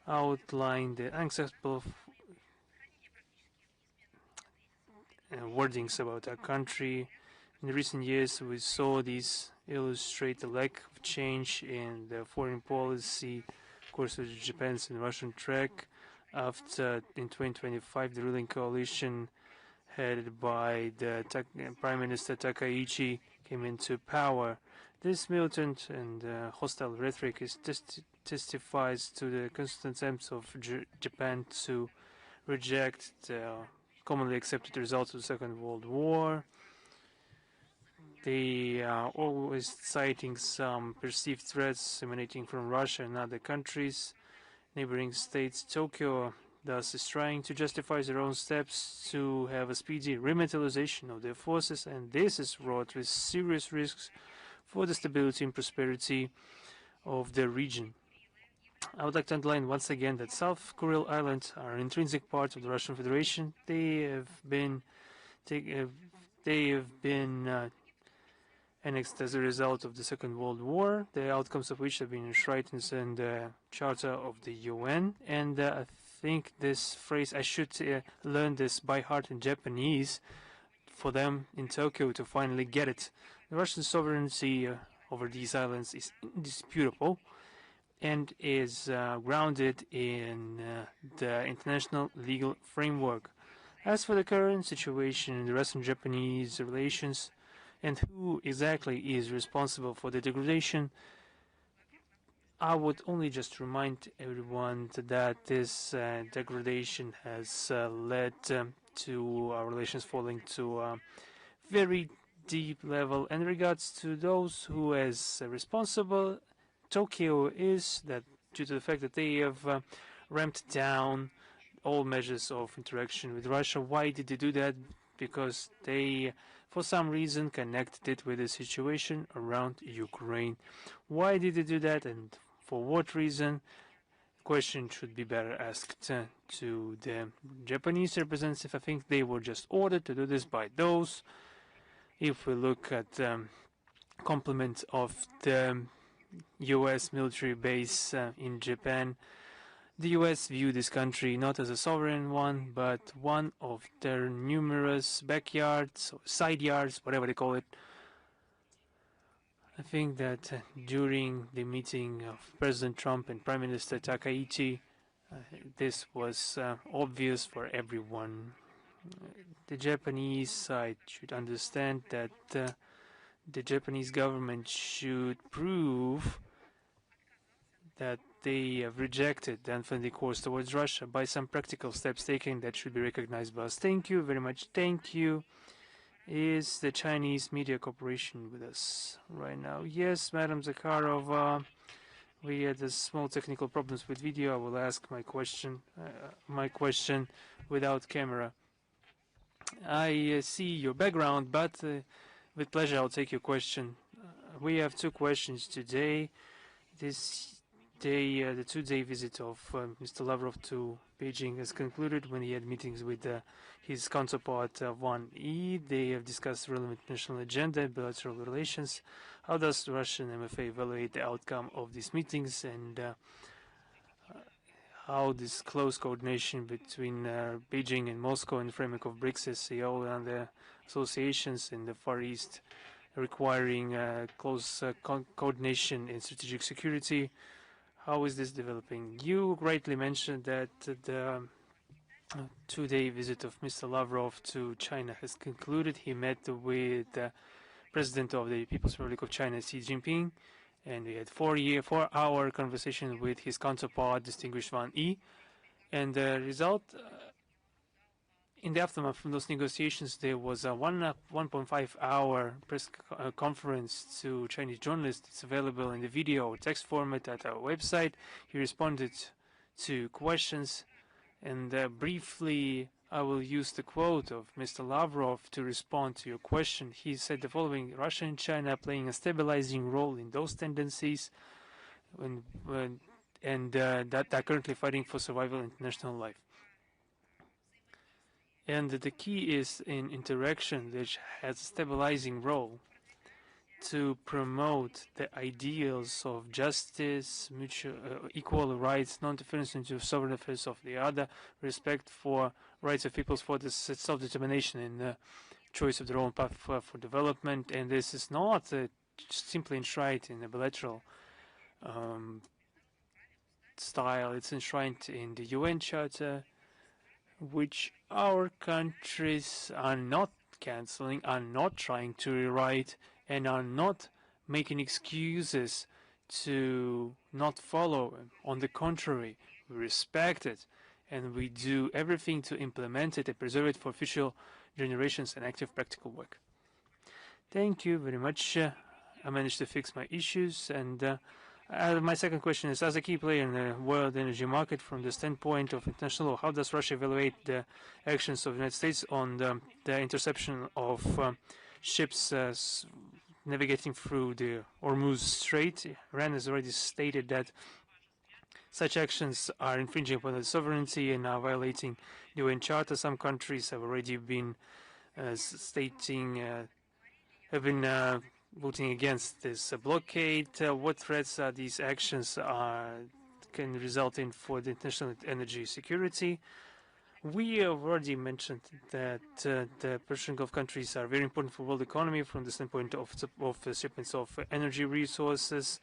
outline the unacceptable wordings about our country. In recent years, we saw these illustrate the lack of change in the foreign policy course of Japan's and Russian track after, in 2025, the ruling coalition headed by the Prime Minister Takaichi came into power. This militant and hostile rhetoric testifies to the constant attempts of Japan to reject the commonly accepted results of the Second World War. They are always citing some perceived threats emanating from Russia and other countries, neighboring states. Tokyo thus is trying to justify their own steps to have a speedy remilitarization of their forces, and this is fraught with serious risks for the stability and prosperity of the region. I would like to underline once again that South Kuril Islands are an intrinsic part of the Russian Federation. They have been annexed as a result of the Second World War, the outcomes of which have been enshrined in the Charter of the UN. And I think this phrase, I should learn this by heart in Japanese for them in Tokyo to finally get it. The Russian sovereignty over these islands is indisputable and is grounded in the international legal framework. As for the current situation in the Russian-Japanese relations, and who exactly is responsible for the degradation, I would only just remind everyone that this degradation has led to our relations falling to a very deep level. And in regards to those who is responsible, Tokyo is that due to the fact that they have ramped down all measures of interaction with Russia. Why did they do that? Because they, for some reason, connected it with the situation around Ukraine. Why did they do that, and for what reason? The question should be better asked to the Japanese representative. I think they were just ordered to do this by those. If we look at complement of the U.S. military base in Japan, the U.S. view this country not as a sovereign one, but one of their numerous backyards, or side yards, whatever they call it. I think that during the meeting of President Trump and Prime Minister Takaichi, this was obvious for everyone. The Japanese side should understand that the Japanese government should prove that they have rejected the unfriendly course towards Russia by some practical steps taken that should be recognized by us. Thank you very much. Thank you. Is the Chinese Media Corporation with us right now? Yes, Madam Zakharova. We had small technical problems with video. I will ask my question without camera. I see your background, but with pleasure I'll take your question. We have two questions today. This day, the two-day visit of Mr. Lavrov to Beijing has concluded when he had meetings with his counterpart Wang Yi. They have discussed relevant national agenda and bilateral relations. How does the Russian MFA evaluate the outcome of these meetings, and how this close coordination between Beijing and Moscow in the framework of BRICS, SCO, and the associations in the Far East requiring close coordination in strategic security. How is this developing? You rightly mentioned that the two-day visit of Mr. Lavrov to China has concluded. He met with the President of the People's Republic of China, Xi Jinping, and we had 4-hour conversation with his counterpart, distinguished Wang Yi. And the result, in the aftermath from those negotiations, there was a 1.5-hour press conference to Chinese journalists. It's available in the video or text format at our website. He responded to questions, and briefly I will use the quote of Mr. Lavrov to respond to your question. He said the following: Russia and China are playing a stabilizing role in those tendencies that are currently fighting for survival in international life. And the key is in interaction, which has a stabilizing role to promote the ideals of justice, mutual, equal rights, non-interference into sovereign affairs of the other, respect for rights of peoples for the self-determination and choice of their own path for development. And this is not simply enshrined in a bilateral style. It's enshrined in the UN Charter, which our countries are not canceling, are not trying to rewrite, and are not making excuses to not follow. On the contrary, we respect it, and we do everything to implement it and preserve it for future generations and active practical work. Thank you very much. I managed to fix my issues, and my second question is, as a key player in the world energy market from the standpoint of international law, how does Russia evaluate the actions of the United States on the interception of ships navigating through the Hormuz Strait? Iran has already stated that such actions are infringing upon its sovereignty and are violating the UN Charter. Some countries have already been voting against this blockade. What threats are these actions can result in for the international energy security? We have already mentioned that the Persian Gulf countries are very important for world economy from the standpoint of shipments of energy resources,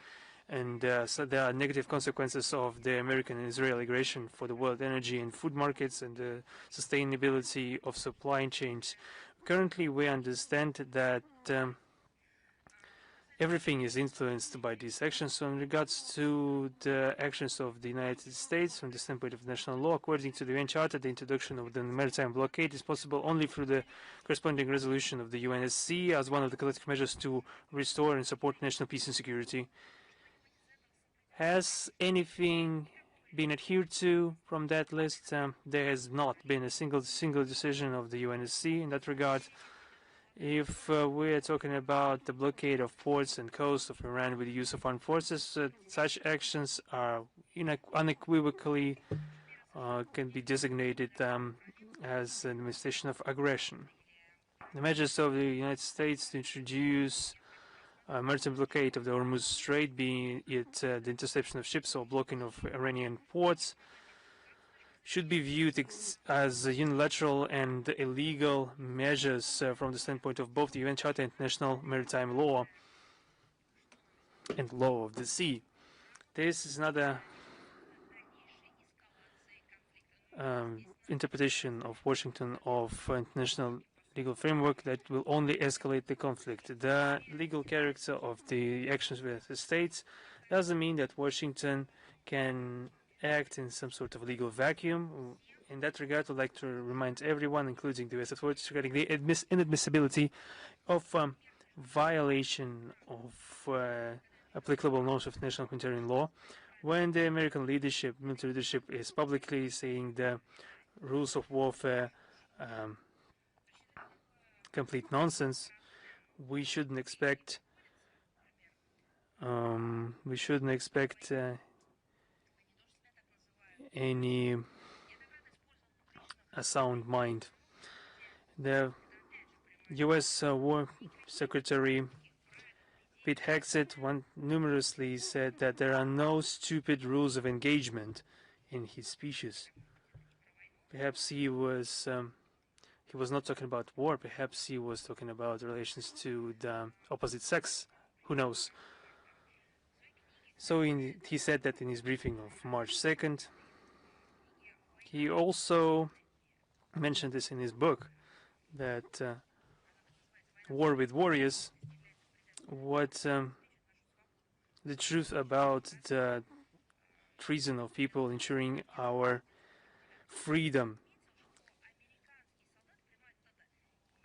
and so there are negative consequences of the American and Israeli aggression for the world energy and food markets and the sustainability of supply chains. Currently, we understand that everything is influenced by these actions. So in regards to the actions of the United States from the standpoint of national law, according to the UN Charter, the introduction of the maritime blockade is possible only through the corresponding resolution of the UNSC as one of the collective measures to restore and support national peace and security. Has anything been adhered to from that list? There has not been a single decision of the UNSC in that regard. If we are talking about the blockade of ports and coasts of Iran with the use of armed forces, such actions are unequivocally can be designated as an manifestation of aggression. The measures of the United States to introduce a maritime blockade of the Hormuz Strait, being it the interception of ships or blocking of Iranian ports, should be viewed as unilateral and illegal measures from the standpoint of both the UN Charter and international maritime law and law of the sea. This is another interpretation of Washington of international legal framework that will only escalate the conflict. The legal character of the actions with the states doesn't mean that Washington can act in some sort of legal vacuum. In that regard, I'd like to remind everyone, including the U.S. authorities, regarding the inadmissibility of violation of applicable norms of national humanitarian law. When the American leadership, military leadership, is publicly saying the rules of warfare complete nonsense, we shouldn't expect any sound mind. The U.S. War Secretary Pete Hegseth numerously said that there are no stupid rules of engagement in his speeches. Perhaps he was not talking about war. Perhaps he was talking about relations to the opposite sex. Who knows? So he said that in his briefing of March 2nd. He also mentioned this in his book, that War with Warriors, what the truth about the treason of people ensuring our freedom.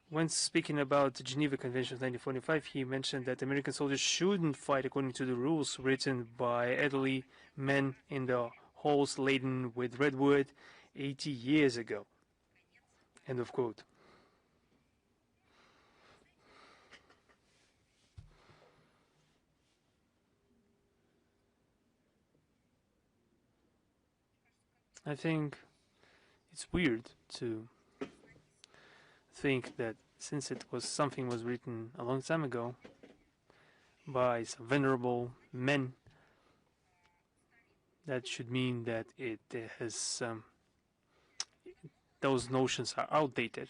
When speaking about the Geneva Convention of 1945, he mentioned that American soldiers shouldn't fight according to the rules written by elderly men in the halls laden with redwood 80 years ago. End of quote. I think it's weird to think that since something was written a long time ago by some venerable men, that should mean that it has those notions are outdated.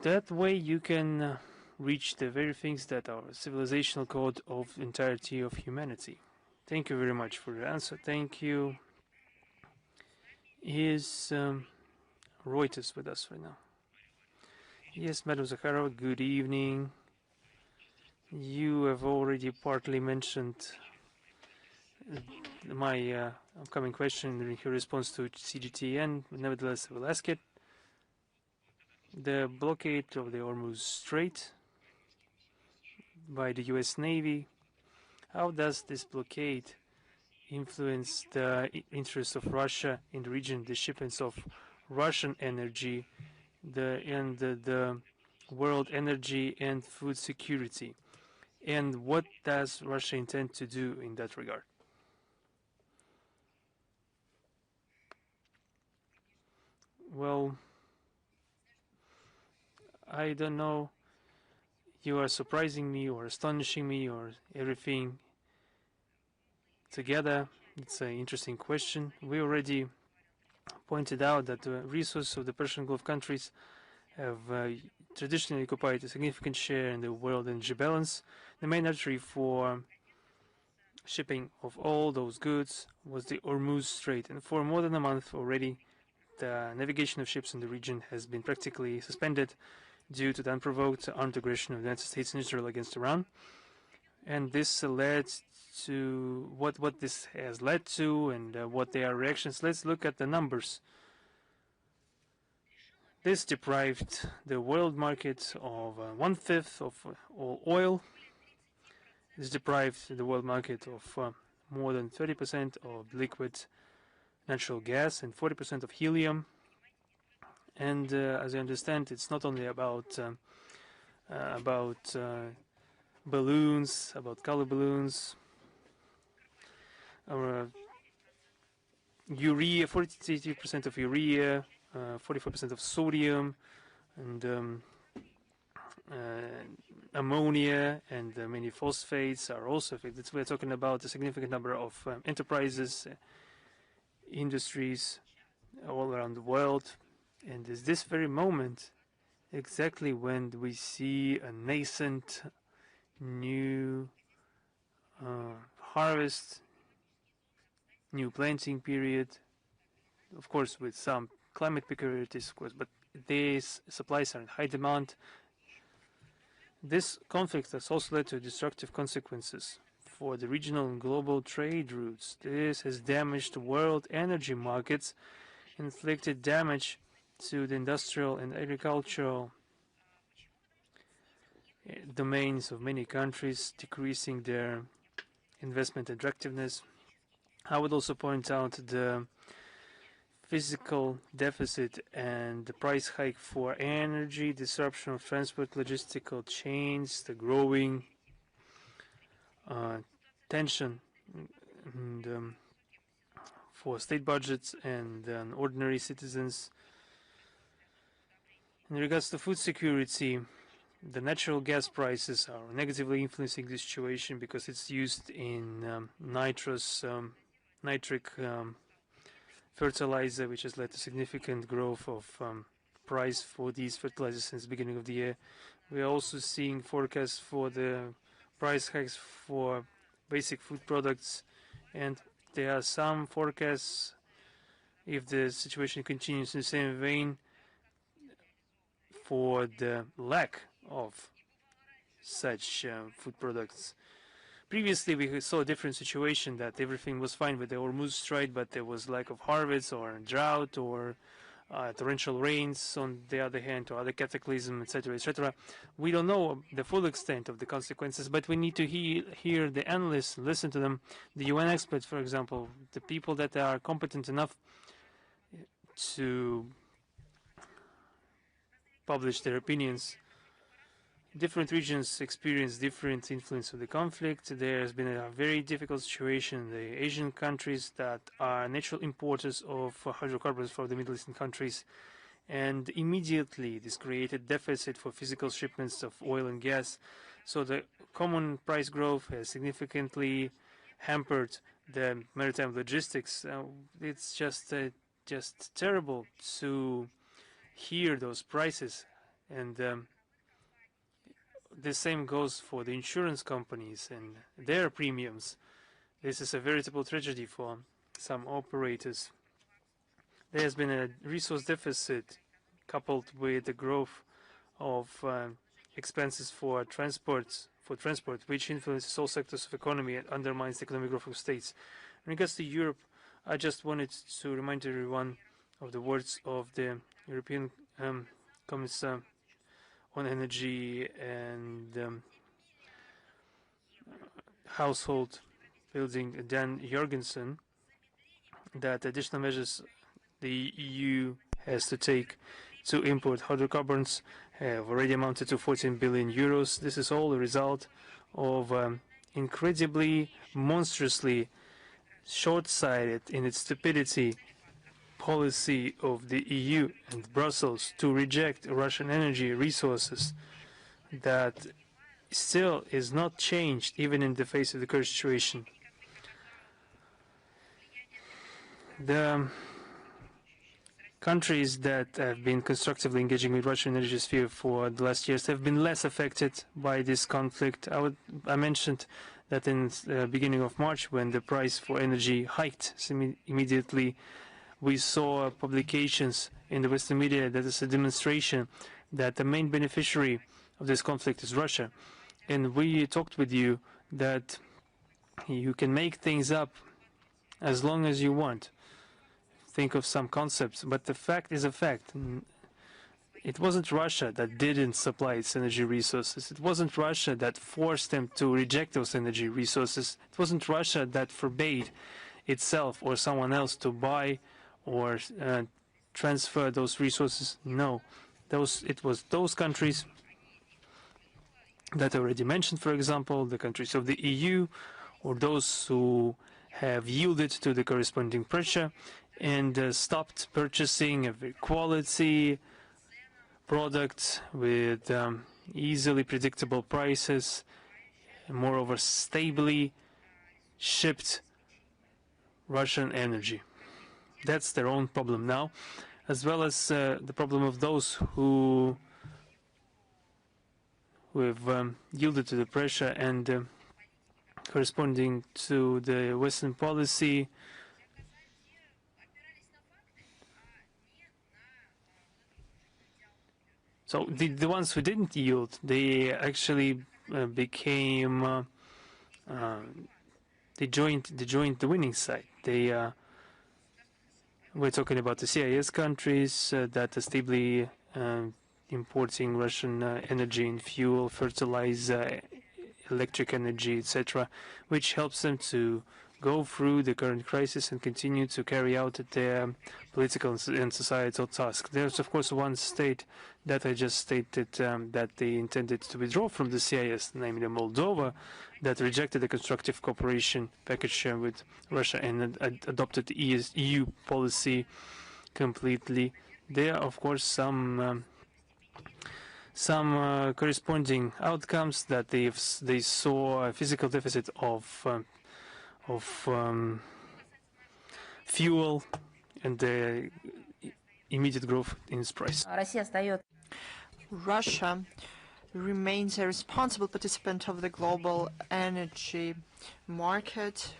That way you can reach the very things that are civilizational code of entirety of humanity. Thank you very much for the answer. Thank you. Is Reuters with us right now? Yes, Madam Zakharova, good evening. You have already partly mentioned my upcoming question in your response to CGTN. Nevertheless, I will ask it. The blockade of the Hormuz Strait by the US Navy, how does this blockade influence the interests of Russia in the region, the shipments of Russian energy, the world energy and food security? And what does Russia intend to do in that regard? Well, I don't know. You are surprising me or astonishing me or everything together. It's an interesting question. We already pointed out that the resources of the Persian Gulf countries have traditionally occupied a significant share in the world energy balance. The main artery for shipping of all those goods was the Hormuz Strait, and for more than a month already, the navigation of ships in the region has been practically suspended due to the unprovoked armed aggression of the United States and Israel against Iran. And this led to what this has led to and what their reactions. Let's look at the numbers. This deprived the world market of 1/5 of all oil. This deprived the world market of more than 30% of liquid natural gas and 40% of helium. And as I understand, it's not only about balloons, about color balloons, urea, 42% of urea, 44% of sodium, and ammonia and many phosphates are also affected. We're talking about a significant number of enterprises, industries all around the world. And at this very moment, exactly when we see a nascent new harvest, new planting period, of course with some climate peculiarities, of course, but these supplies are in high demand. This conflict has also led to destructive consequences for the regional and global trade routes. This has damaged world energy markets, inflicted damage to the industrial and agricultural domains of many countries, decreasing their investment attractiveness. I would also point out the physical deficit and the price hike for energy, disruption of transport, logistical chains, the growing tension and, for state budgets and ordinary citizens. In regards to food security, the natural gas prices are negatively influencing the situation because it's used in nitrous nitric fertilizer, which has led to significant growth of price for these fertilizers since the beginning of the year. We are also seeing forecasts for the price hikes for basic food products, and there are some forecasts, if the situation continues in the same vein, for the lack of such food products. Previously, we saw a different situation, that everything was fine with the Hormuz Strait, but there was lack of harvest or drought or torrential rains on the other hand, or other cataclysm, etc., etc. We don't know the full extent of the consequences, but we need to hear the analysts, listen to them, the UN experts, for example, the people that are competent enough to publish their opinions. Different regions experience different influence of the conflict. There has been a very difficult situation in the Asian countries that are natural importers of hydrocarbons for the Middle Eastern countries, and immediately this created deficit for physical shipments of oil and gas. So the common price growth has significantly hampered the maritime logistics. It's just terrible to hear those prices, and the same goes for the insurance companies and their premiums. This is a veritable tragedy for some operators. There has been a resource deficit coupled with the growth of expenses for transport, which influences all sectors of economy and undermines the economic growth of states. In regards to Europe, I just wanted to remind everyone of the words of the European Commissar on Energy and Household Building, Dan Jorgensen, that additional measures the EU has to take to import hydrocarbons have already amounted to 14 billion euros. This is all a result of incredibly, monstrously short-sighted in its stupidity policy of the EU and Brussels to reject Russian energy resources that still is not changed even in the face of the current situation. The countries that have been constructively engaging with Russian energy sphere for the last years have been less affected by this conflict. I mentioned that in the beginning of March, when the price for energy hiked immediately, we saw publications in the Western media that is a demonstration that the main beneficiary of this conflict is Russia. And we talked with you that you can make things up as long as you want. Think of some concepts, but the fact is a fact. It wasn't Russia that didn't supply its energy resources. It wasn't Russia that forced them to reject those energy resources. It wasn't Russia that forbade itself or someone else to buy or transfer those resources. No, it was those countries that I already mentioned, for example, the countries of the EU, or those who have yielded to the corresponding pressure and stopped purchasing a very quality product with easily predictable prices, and moreover stably shipped Russian energy. That's their own problem now, as well as the problem of those who have yielded to the pressure and corresponding to the Western policy. So the ones who didn't yield, they actually became they joined the winning side. We're talking about the CIS countries that are stably importing Russian energy and fuel, fertilizer, electric energy, etc., which helps them to go through the current crisis and continue to carry out their political and societal tasks. There's, of course, one state that I just stated that they intended to withdraw from the CIS, namely Moldova, that rejected the constructive cooperation package with Russia and adopted the EU policy completely. There are, of course, some corresponding outcomes that they saw a physical deficit of fuel and the immediate growth in its price. Russia remains a responsible participant of the global energy market.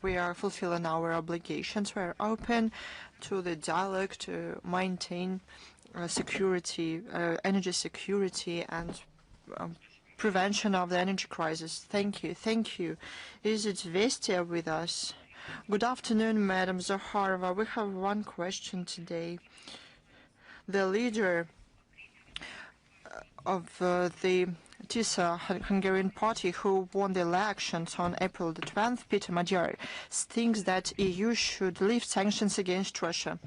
We are fulfilling our obligations. We are open to the dialogue to maintain security, energy security, and prevention of the energy crisis. Thank you. Thank you. Is it Vestia with us? Good afternoon, Madam Zakharova. We have one question today. The leader of the TISA Hungarian party who won the elections on April the 12th, Peter Magyar, thinks that EU should lift sanctions against Russia.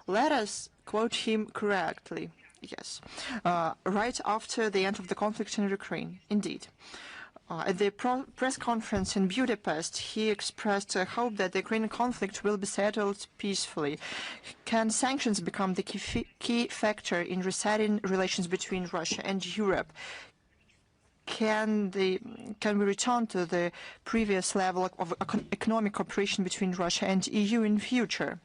Let us quote him correctly. Yes. Right after the end of the conflict in Ukraine. Indeed. At the press conference in Budapest, he expressed a hope that the Ukrainian conflict will be settled peacefully. Can sanctions become the key factor in resetting relations between Russia and Europe? Can we return to the previous level of economic cooperation between Russia and EU in future?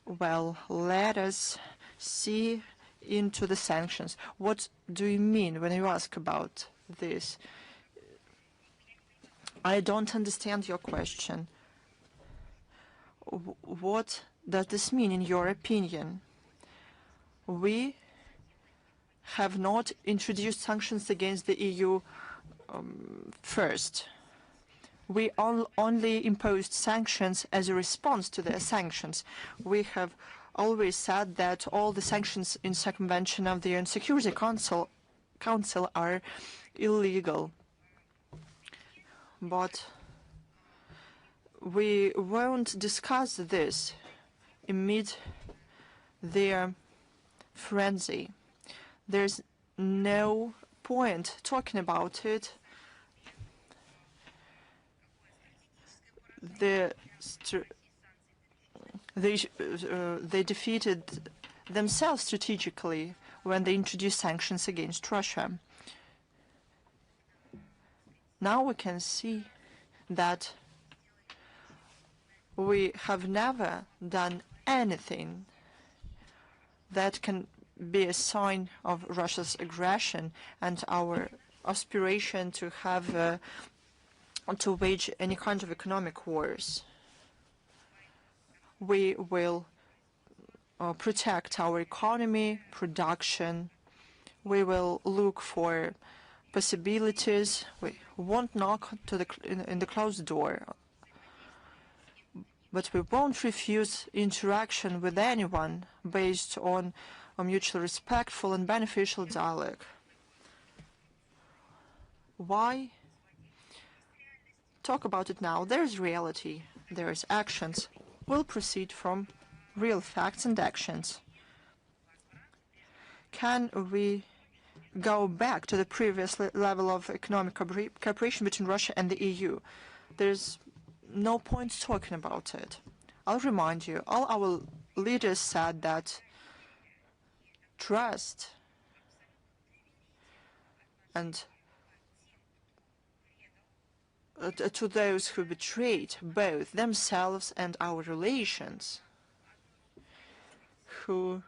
Well, let us see into the sanctions. What do you mean when you ask about this? I don't understand your question. What does this mean in your opinion? We have not introduced sanctions against the EU first. We only imposed sanctions as a response to the sanctions. We have always said that all the sanctions in the Convention of the UN Security Council are illegal. But we won't discuss this amid their frenzy. There's no point talking about it. They defeated themselves strategically when they introduced sanctions against Russia. Now we can see that we have never done anything that can be a sign of Russia's aggression and our aspiration to have to wage any kind of economic wars. We will protect our economy, production. We will look for possibilities. We won't knock to in the closed door, but we won't refuse interaction with anyone based on a mutually respectful and beneficial dialogue. Why talk about it now? There's reality, there's actions. We'll proceed from real facts and actions. Can we go back to the previous level of economic cooperation between Russia and the EU? There's no point talking about it. I'll remind you, all our leaders said that trust and to those who betrayed both themselves and our relations, who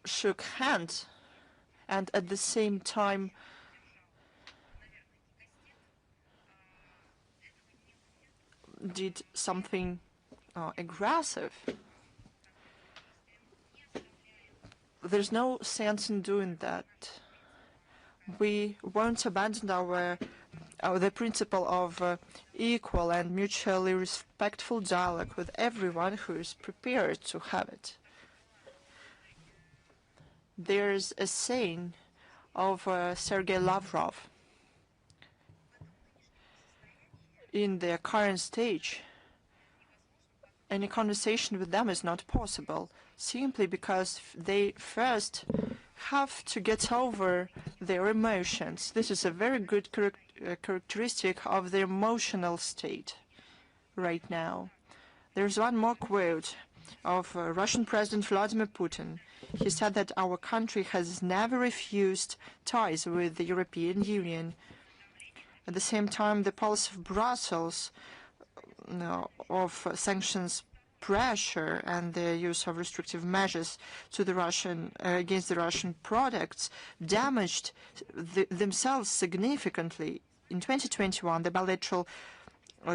shook hands and at the same time did something aggressive. There's no sense in doing that. We won't abandon the principle of equal and mutually respectful dialogue with everyone who is prepared to have it. There's a saying of Sergei Lavrov. In their current stage, any conversation with them is not possible, simply because they first have to get over their emotions. This is a very good characteristic of their emotional state right now. There's one more quote of Russian President Vladimir Putin. He said that our country has never refused ties with the European Union. At the same time, the policy of Brussels of sanctions pressure and the use of restrictive measures to the against the Russian products damaged themselves significantly. In 2021, the bilateral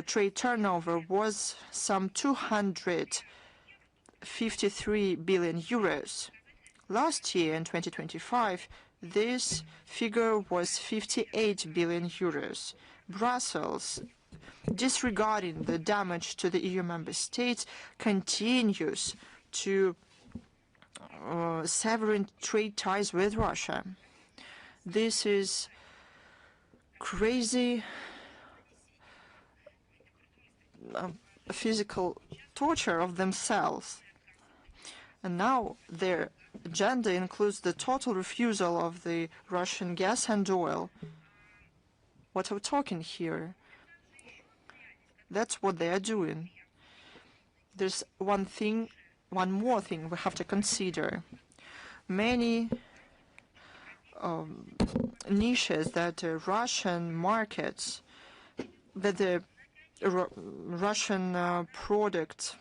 trade turnover was some 253 billion euros. Last year, in 2025, this figure was 58 billion euros. Brussels, disregarding the damage to the EU member states, continues to severing trade ties with Russia. This is crazy physical torture of themselves. And now their agenda includes the total refusal of the Russian gas and oil. What are we talking here? That's what they are doing. There's one more thing we have to consider. Many niches that Russian markets, that the Russian products,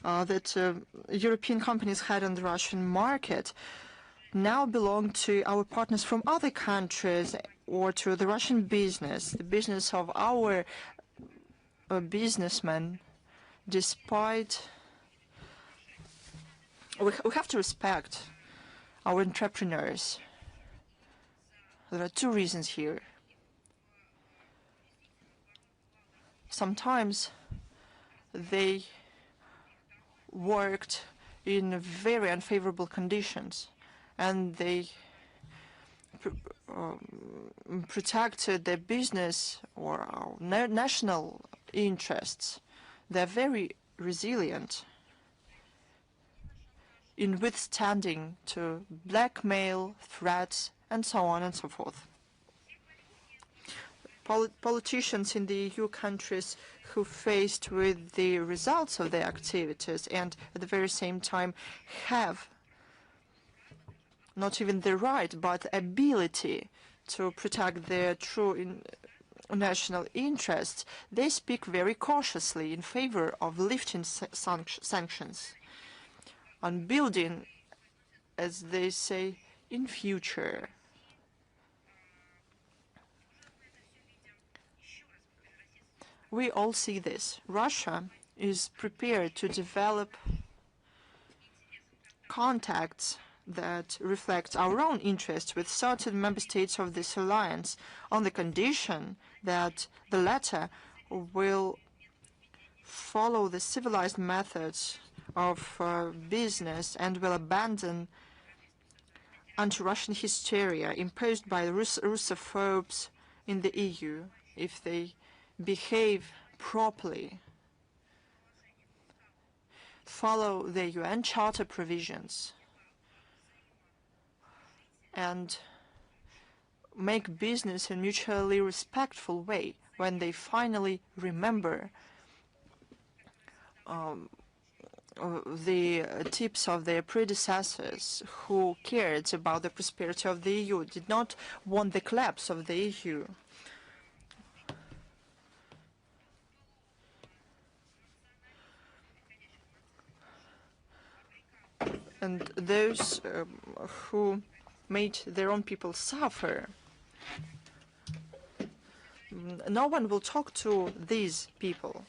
that European companies had on the Russian market, now belong to our partners from other countries or to the Russian business, the business of our businessmen, despite we have to respect our entrepreneurs. There are two reasons here. Sometimes they worked in very unfavorable conditions, and they protected their business or national interests. They're very resilient in withstanding to blackmail, threats, and so on and so forth. Politicians in the EU countries who faced with the results of their activities and at the very same time have not even the right but ability to protect their true national interests, they speak very cautiously in favor of lifting sanctions and building, as they say, in future. We all see this. Russia is prepared to develop contacts that reflect our own interests with certain member states of this alliance on the condition that the latter will follow the civilized methods of business and will abandon anti-Russian hysteria imposed by the Russophobes in the EU if they behave properly, follow the UN Charter provisions, and make business in a mutually respectful way when they finally remember the tips of their predecessors who cared about the prosperity of the EU, did not want the collapse of the EU. And those who made their own people suffer. No one will talk to these people.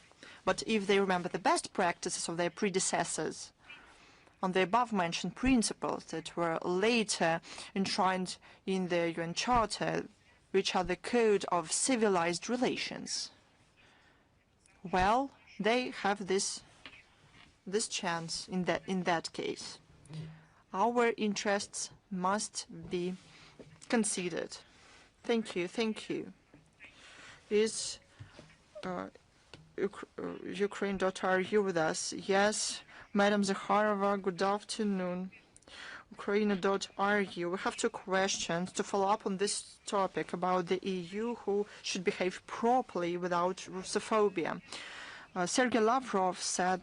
But if they remember the best practices of their predecessors on the above-mentioned principles that were later enshrined in the UN Charter, which are the code of civilized relations, well, they have this chance in that case. Our interests must be considered. Thank you. Thank you. Is Ukraine.ru with us? Yes, Madam Zakharova, good afternoon. Ukraine.ru. We have two questions to follow up on this topic about the EU who should behave properly without Russophobia. Sergei Lavrov said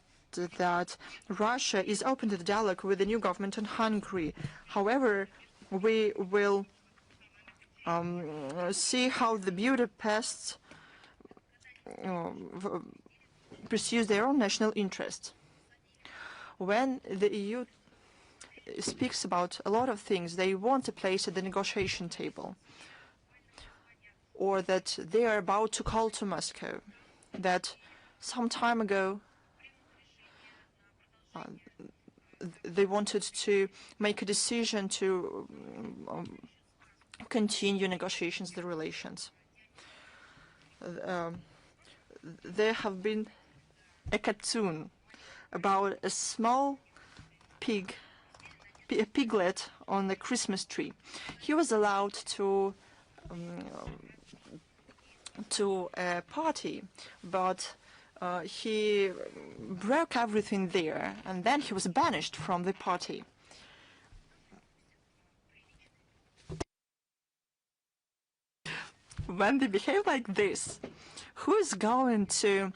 that Russia is open to the dialogue with the new government in Hungary. However, we will see how the Budapests pursues their own national interest. When the EU speaks about a lot of things, they want a place at the negotiation table, or that they are about to call to Moscow, that some time ago they wanted to make a decision to continue negotiations, the relations. There have been a cartoon about a small piglet on the Christmas tree. He was allowed to a party, but he broke everything there, and then he was banished from the party. When they behave like this, who is going to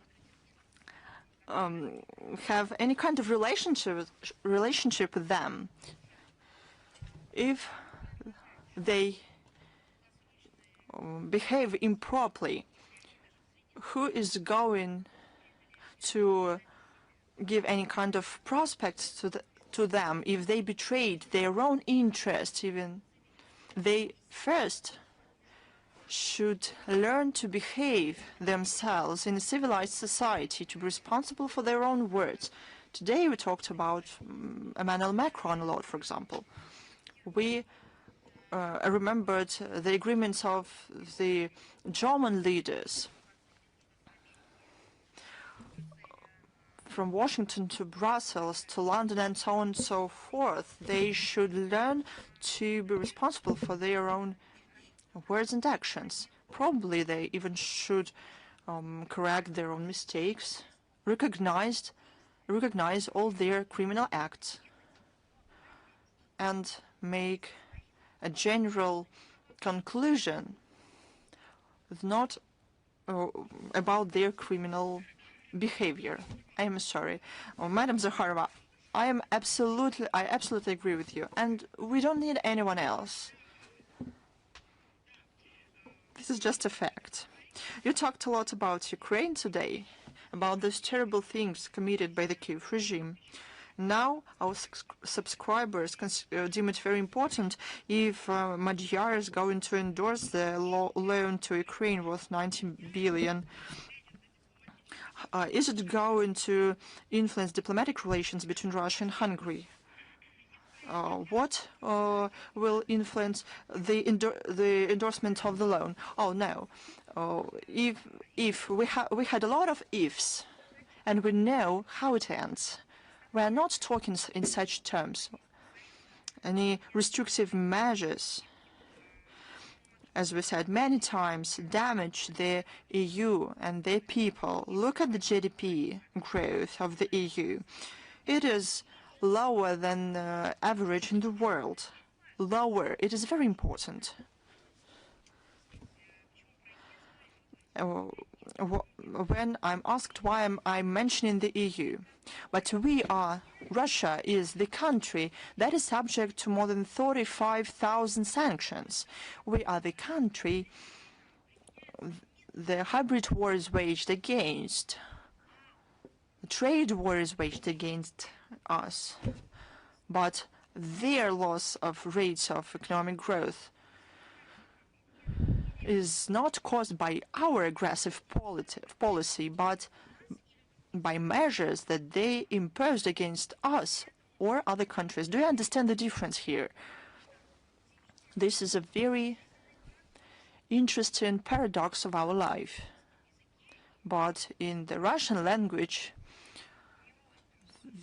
have any kind of relationship with them if they behave improperly? Who is going to give any kind of prospects to them if they betrayed their own interests? Even they first should learn to behave themselves in a civilized society, to be responsible for their own words. Today we talked about Emmanuel Macron a lot, for example. We remembered the agreements of the German leaders. From Washington to Brussels to London and so on and so forth, they should learn to be responsible for their own words and actions. Probably they even should correct their own mistakes, recognize all their criminal acts, and make a general conclusion, not about their criminal behavior. I am sorry, Madam Zakharova. I absolutely agree with you, and we don't need anyone else. This is just a fact. You talked a lot about Ukraine today, about those terrible things committed by the Kiev regime. Now our subscribers deem it very important if Magyar is going to endorse the loan to Ukraine worth 19 billion. Is it going to influence diplomatic relations between Russia and Hungary? What will influence the endorsement of the loan? Oh no! If we had a lot of ifs, and we know how it ends. We are not talking in such terms. Any restrictive measures, as we said many times, damage the EU and their people. Look at the GDP growth of the EU. It is lower than the average in the world. Lower. It is very important. When I'm asked why I'm mentioning the EU, but Russia is the country that is subject to more than 35,000 sanctions. We are the country the hybrid war is waged against. The trade war is waged against us. But their loss of rates of economic growth is not caused by our aggressive policy, but by measures that they imposed against us or other countries. Do you understand the difference here? This is a very interesting paradox of our life. But in the Russian language,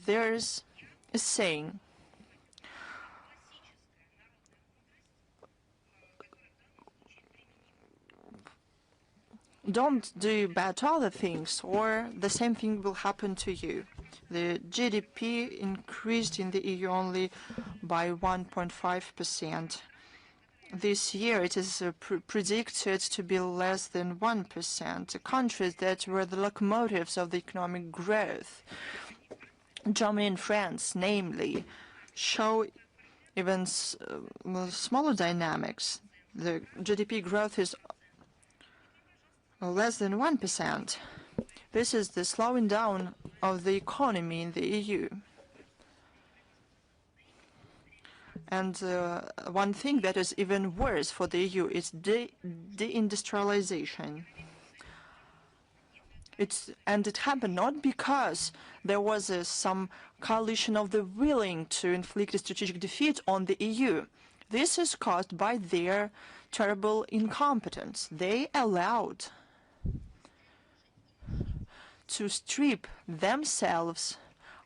there's a saying, don't do bad to other things, or the same thing will happen to you. The GDP increased in the EU only by 1.5%. This year it is predicted to be less than 1%. The countries that were the locomotives of the economic growth, Germany and France namely, show even smaller dynamics. the GDP growth is less than 1%. This is the slowing down of the economy in the EU. And one thing that is even worse for the EU is deindustrialization. And it happened not because there was some coalition of the willing to inflict a strategic defeat on the EU. This is caused by their terrible incompetence. They allowed to strip themselves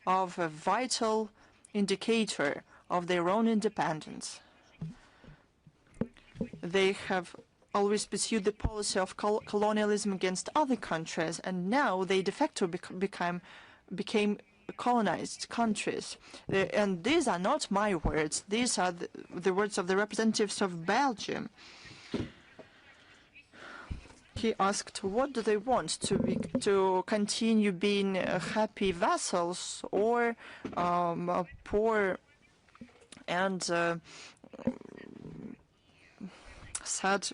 of a vital indicator of their own independence. They have always pursued the policy of colonialism against other countries, and now they de facto became colonized countries. And these are not my words. These are the words of the representatives of Belgium. He asked, what do they want, to continue being happy vassals or poor and sad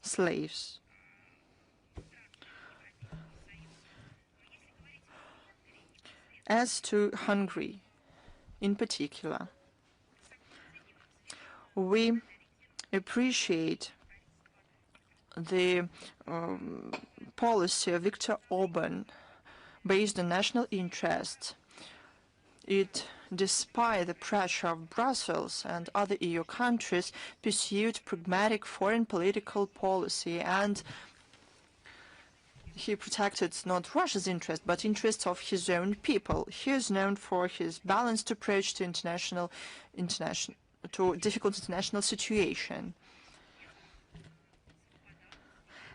slaves? As to Hungary, in particular, we appreciate the policy of Viktor Orban based on national interest. It, despite the pressure of Brussels and other EU countries, pursued pragmatic foreign political policy, and he protected not Russia's interest, but interests of his own people. He is known for his balanced approach to difficult international situation.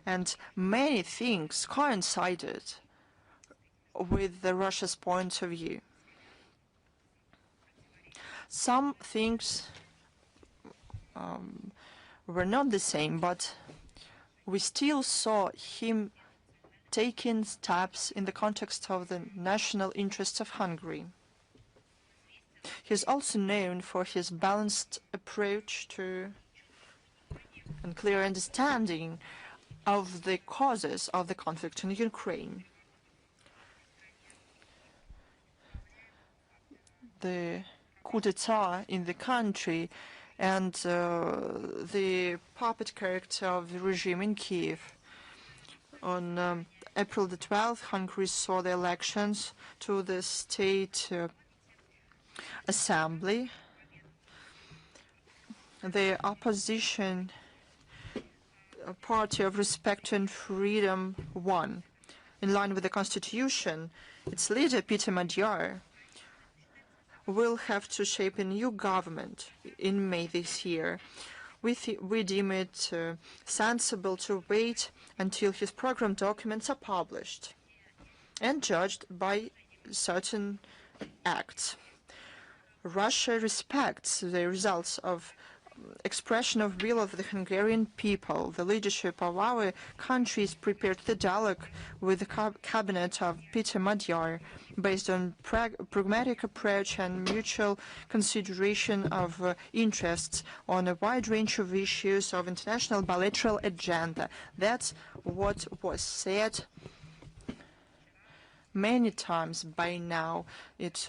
And many things coincided with Russia's point of view. Some things were not the same, but we still saw him taking steps in the context of the national interests of Hungary. He is also known for his balanced approach to and clear understanding of the causes of the conflict in Ukraine. The coup d'etat in the country and the puppet character of the regime in Kiev. On April the 12th, Hungary saw the elections to the State Assembly. The opposition Party of Respect and Freedom won. In line with the constitution, its leader, Peter Magyar, will have to shape a new government in May this year. We deem it sensible to wait until his program documents are published and judged by certain acts. Russia respects the results of expression of will of the Hungarian people. The leadership of our country is prepared to dialogue with the cabinet of Peter Magyar based on pragmatic approach and mutual consideration of interests on a wide range of issues of international bilateral agenda. That's what was said many times by now. It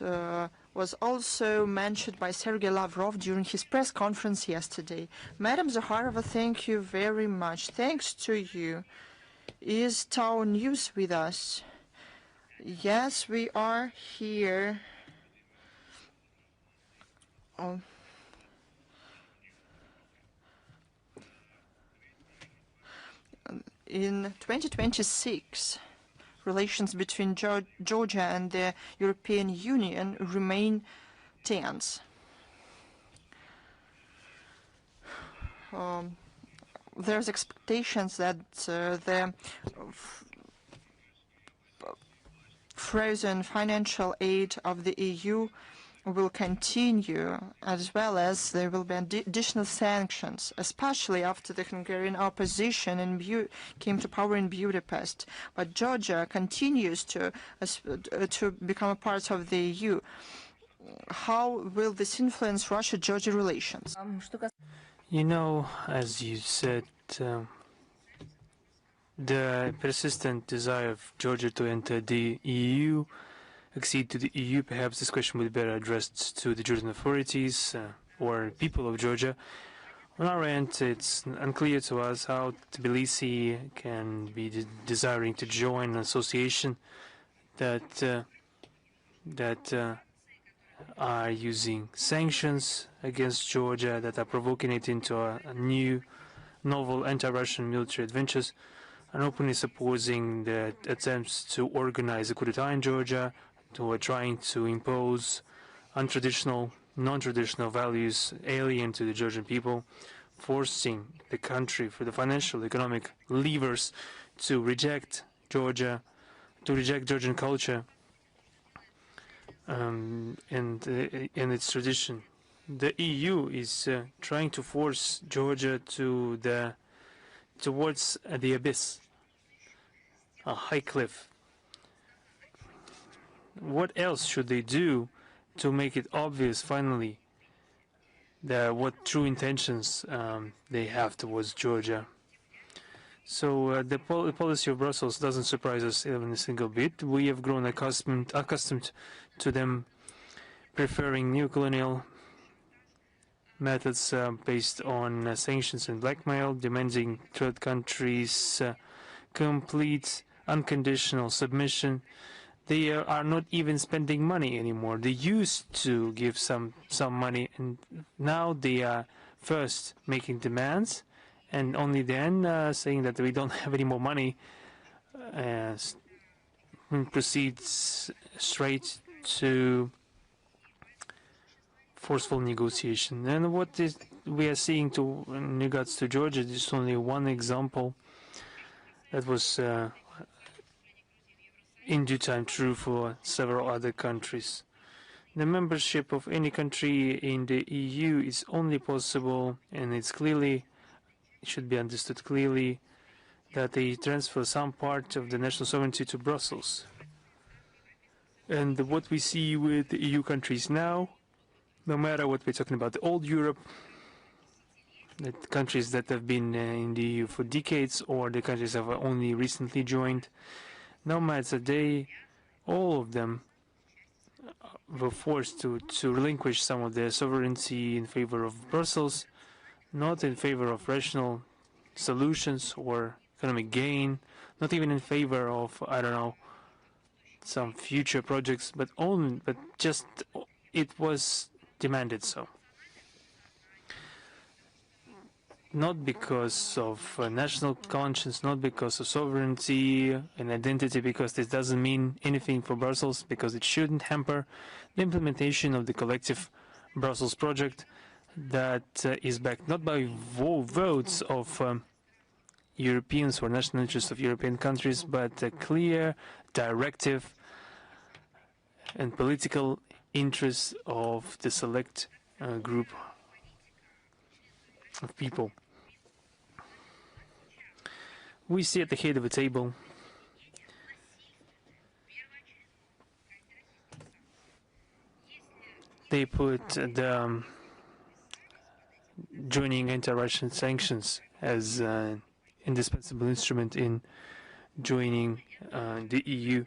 was also mentioned by Sergei Lavrov during his press conference yesterday. Madam Zakharova, thank you very much. Thanks to you. Is Tao News with us? Yes, we are here. In 2026, relations between Georgia and the European Union remain tense. There's expectations that the frozen financial aid of the EU will continue, as well as there will be additional sanctions, especially after the Hungarian opposition came to power in Budapest. But Georgia continues to become a part of the EU. How will this influence Russia-Georgia relations? You know, as you said, the persistent desire of Georgia to enter the EU, accede to the EU, perhaps this question would be better addressed to the Georgian authorities or people of Georgia. On our end, it's unclear to us how Tbilisi can be desiring to join an association that are using sanctions against Georgia, that are provoking it into a new, novel anti-Russian military adventures, and openly supposing the attempts to organize a coup d'etat in Georgia, who are trying to impose untraditional, non-traditional values alien to the Georgian people, forcing the country for the financial, economic levers to reject Georgia, to reject Georgian culture and its tradition. The EU is trying to force Georgia towards the abyss, a high cliff. What else should they do to make it obvious, finally, what true intentions they have towards Georgia? So the policy of Brussels doesn't surprise us even a single bit. We have grown accustomed to them preferring neocolonial methods based on sanctions and blackmail, demanding third countries complete unconditional submission. They are not even spending money anymore. They used to give some money, and now they are first making demands, and only then saying that we don't have any more money, and proceeds straight to forceful negotiation. And what we are seeing in regards to Georgia is only one example that was in due time true for several other countries. The membership of any country in the EU is only possible, and it should be understood clearly, that they transfer some part of the national sovereignty to Brussels. And what we see with the EU countries now, no matter what we're talking about, the old Europe, the countries that have been in the EU for decades, or the countries that have only recently joined, no matter all of them were forced to relinquish some of their sovereignty in favor of Brussels, not in favor of rational solutions or economic gain, not even in favor of, I don't know, some future projects, but just it was demanded so. Not because of national conscience, not because of sovereignty and identity, because this doesn't mean anything for Brussels, because it shouldn't hamper the implementation of the collective Brussels project that is backed not by votes of Europeans or national interests of European countries, but a clear directive and political interests of the select group of people. We see at the head of a table they put the joining anti-Russian sanctions as an indispensable instrument in joining the EU.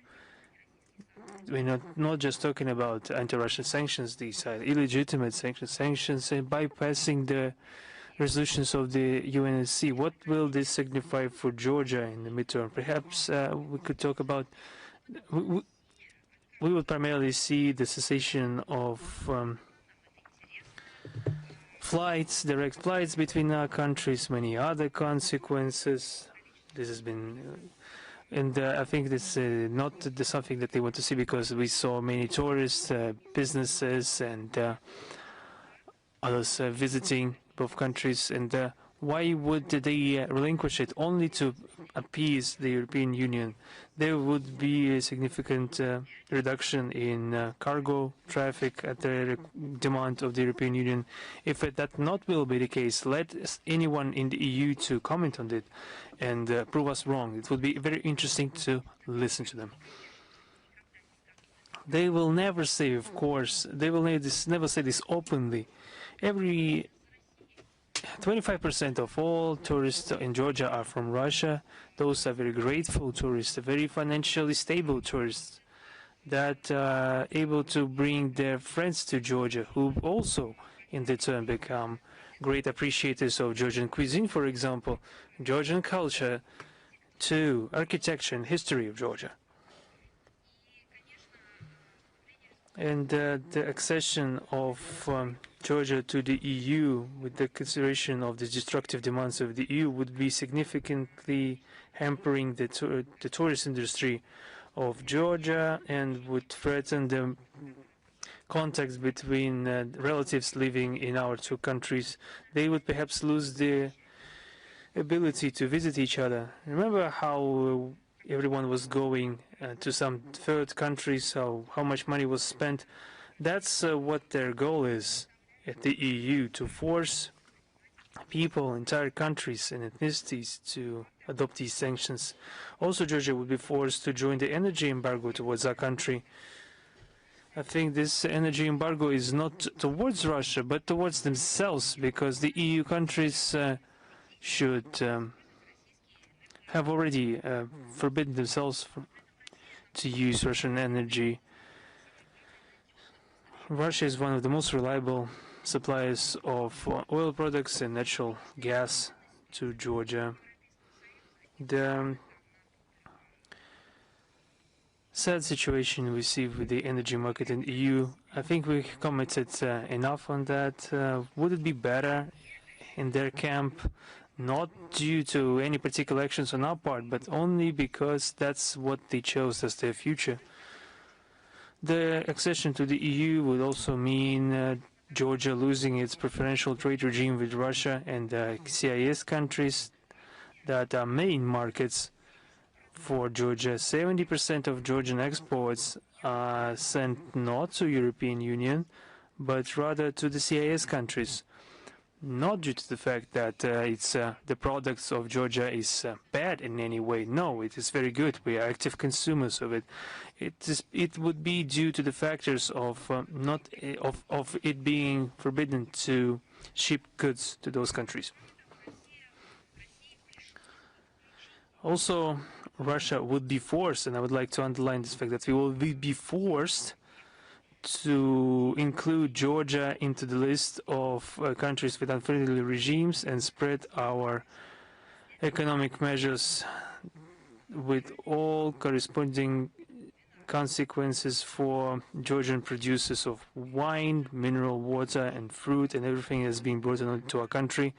We're not just talking about anti-Russian sanctions, these are illegitimate sanctions bypassing the resolutions of the UNSC. What will this signify for Georgia in the midterm? Perhaps we could talk about, we would primarily see the cessation of flights, direct flights between our countries, many other consequences. This has been, and I think this is not something that they want to see, because we saw many tourists, businesses, and others visiting both countries. And why would they relinquish it only to appease the European Union? There would be a significant reduction in cargo traffic at the demand of the European Union. If that not will be the case, let anyone in the EU to comment on it and prove us wrong. It would be very interesting to listen to them. They will never say, of course, they will never say this openly. Every 25% of all tourists in Georgia are from Russia. Those are very grateful tourists, very financially stable tourists that are able to bring their friends to Georgia, who also in their turn become great appreciators of Georgian cuisine, for example, Georgian culture, to architecture and history of Georgia. And the accession of Georgia to the EU, with the consideration of the destructive demands of the EU, would be significantly hampering the tourist industry of Georgia and would threaten the contacts between relatives living in our two countries. They would perhaps lose the ability to visit each other. Remember how everyone was going to some third countries, how much money was spent? That's what their goal is at the EU, to force people, entire countries and ethnicities to adopt these sanctions. Also, Georgia would be forced to join the energy embargo towards our country. I think this energy embargo is not towards Russia, but towards themselves, because the EU countries should have already forbidden themselves to use Russian energy. Russia is one of the most reliable suppliers of oil products and natural gas to Georgia. The sad situation we see with the energy market in the EU, I think we commented enough on that. Would it be better in their camp, not due to any particular actions on our part, but only because that's what they chose as their future? The accession to the EU would also mean Georgia losing its preferential trade regime with Russia and CIS countries that are main markets for Georgia. 70% of Georgian exports are sent not to European Union, but rather to the CIS countries. Not due to the fact that the products of Georgia is bad in any way. No, it is very good. We are active consumers of it. It would be due to the factors of of it being forbidden to ship goods to those countries. Also, Russia would be forced, and I would like to underline this fact, that we will be forced to include Georgia into the list of countries with unfriendly regimes and spread our economic measures with all corresponding consequences for Georgian producers of wine, mineral water and fruit, and everything that's being brought into our country.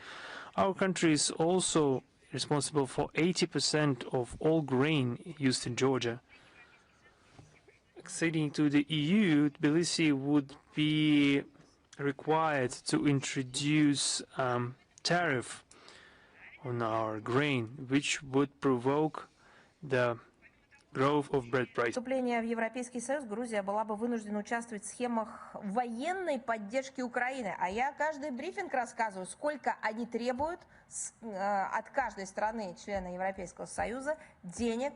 Our country is also responsible for 80% of all grain used in Georgia. Acceding to the EU, Tbilisi would be required to introduce tariff on our grain, which would provoke the growth of bread price. Вступление в Европейский Союз Грузия была бы вынуждена участвовать в схемах военной поддержки Украины. А я каждый брифинг рассказываю, сколько они требуют от каждой страны, члена Европейского Союза, денег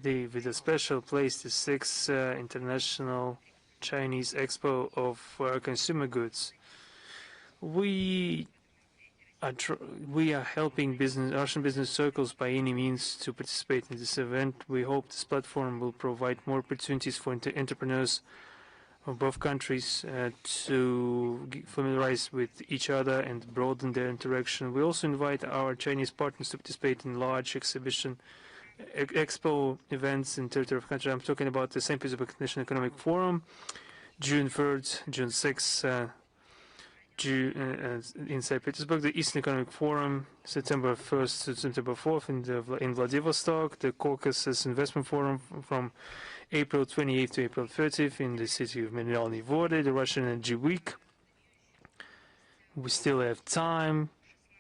with a special place, the 6th International Chinese Expo of Consumer Goods. We are helping Russian business circles by any means to participate in this event. We hope this platform will provide more opportunities for entrepreneurs of both countries to familiarize with each other and broaden their interaction. We also invite our Chinese partners to participate in large expo events in territory of the country. I'm talking about the St. Petersburg International Economic Forum, June 3rd, June 6th, in St. Petersburg, the Eastern Economic Forum, September 1st to September 4th in Vladivostok, the Caucasus Investment Forum from April 28th to April 30th in the city of Mineralny Vody, the Russian Energy Week. We still have time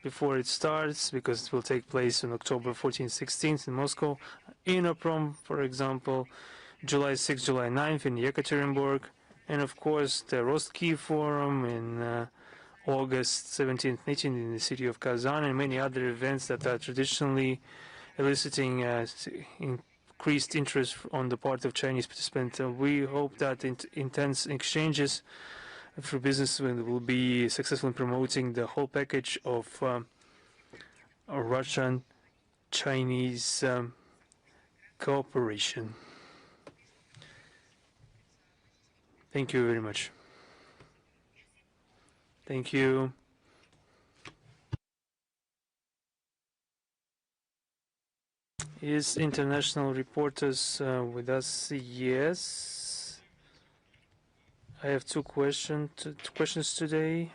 before it starts because it will take place on October 14th, 16th in Moscow. Inoprom, for example, July 6th, July 9th in Yekaterinburg, and of course the Rostki Forum in August 17th, 18th in the city of Kazan, and many other events that are traditionally eliciting increased interest on the part of Chinese participants. We hope that intense exchanges for business will be successful in promoting the whole package of Russian-Chinese cooperation. Thank you very much. Thank you. Is international reporters with us? Yes. I have two questions today.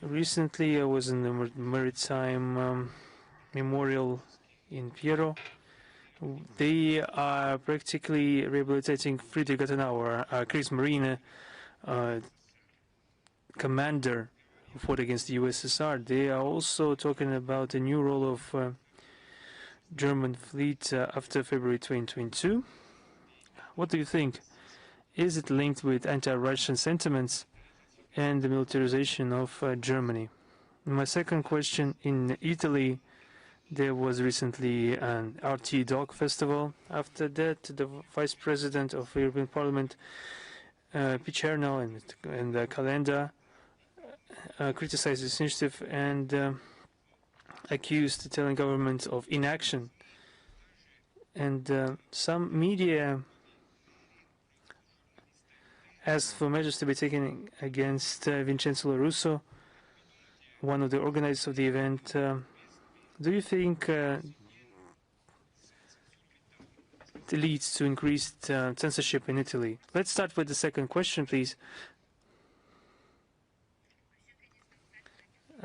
Recently, I was in the Maritime Memorial in Piero. They are practically rehabilitating Friedrich Gattenauer, Kriegsmarine commander who fought against the USSR. They are also talking about the new role of German fleet after February 2022. What do you think? Is it linked with anti-Russian sentiments and the militarization of Germany? My second question, in Italy, there was recently an RT Dog Festival. After that, the Vice President of the European Parliament, Picerno and Calenda, criticized this initiative and accused the Italian government of inaction. And some media asked for measures to be taken against Vincenzo Russo, one of the organizers of the event. Do you think it leads to increased censorship in Italy? Let's start with the second question, please.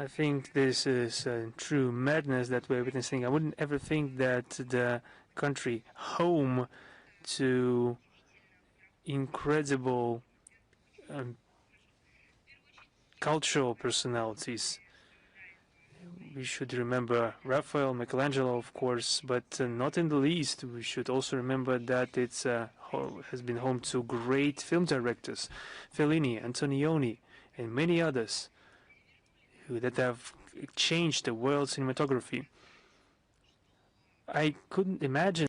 I think this is true madness that we're witnessing. I wouldn't ever think that the country home to incredible cultural personalities. We should remember Raphael, Michelangelo, of course, but not in the least. We should also remember that it has been home to great film directors, Fellini, Antonioni, and many others that have changed the world cinematography. I couldn't imagine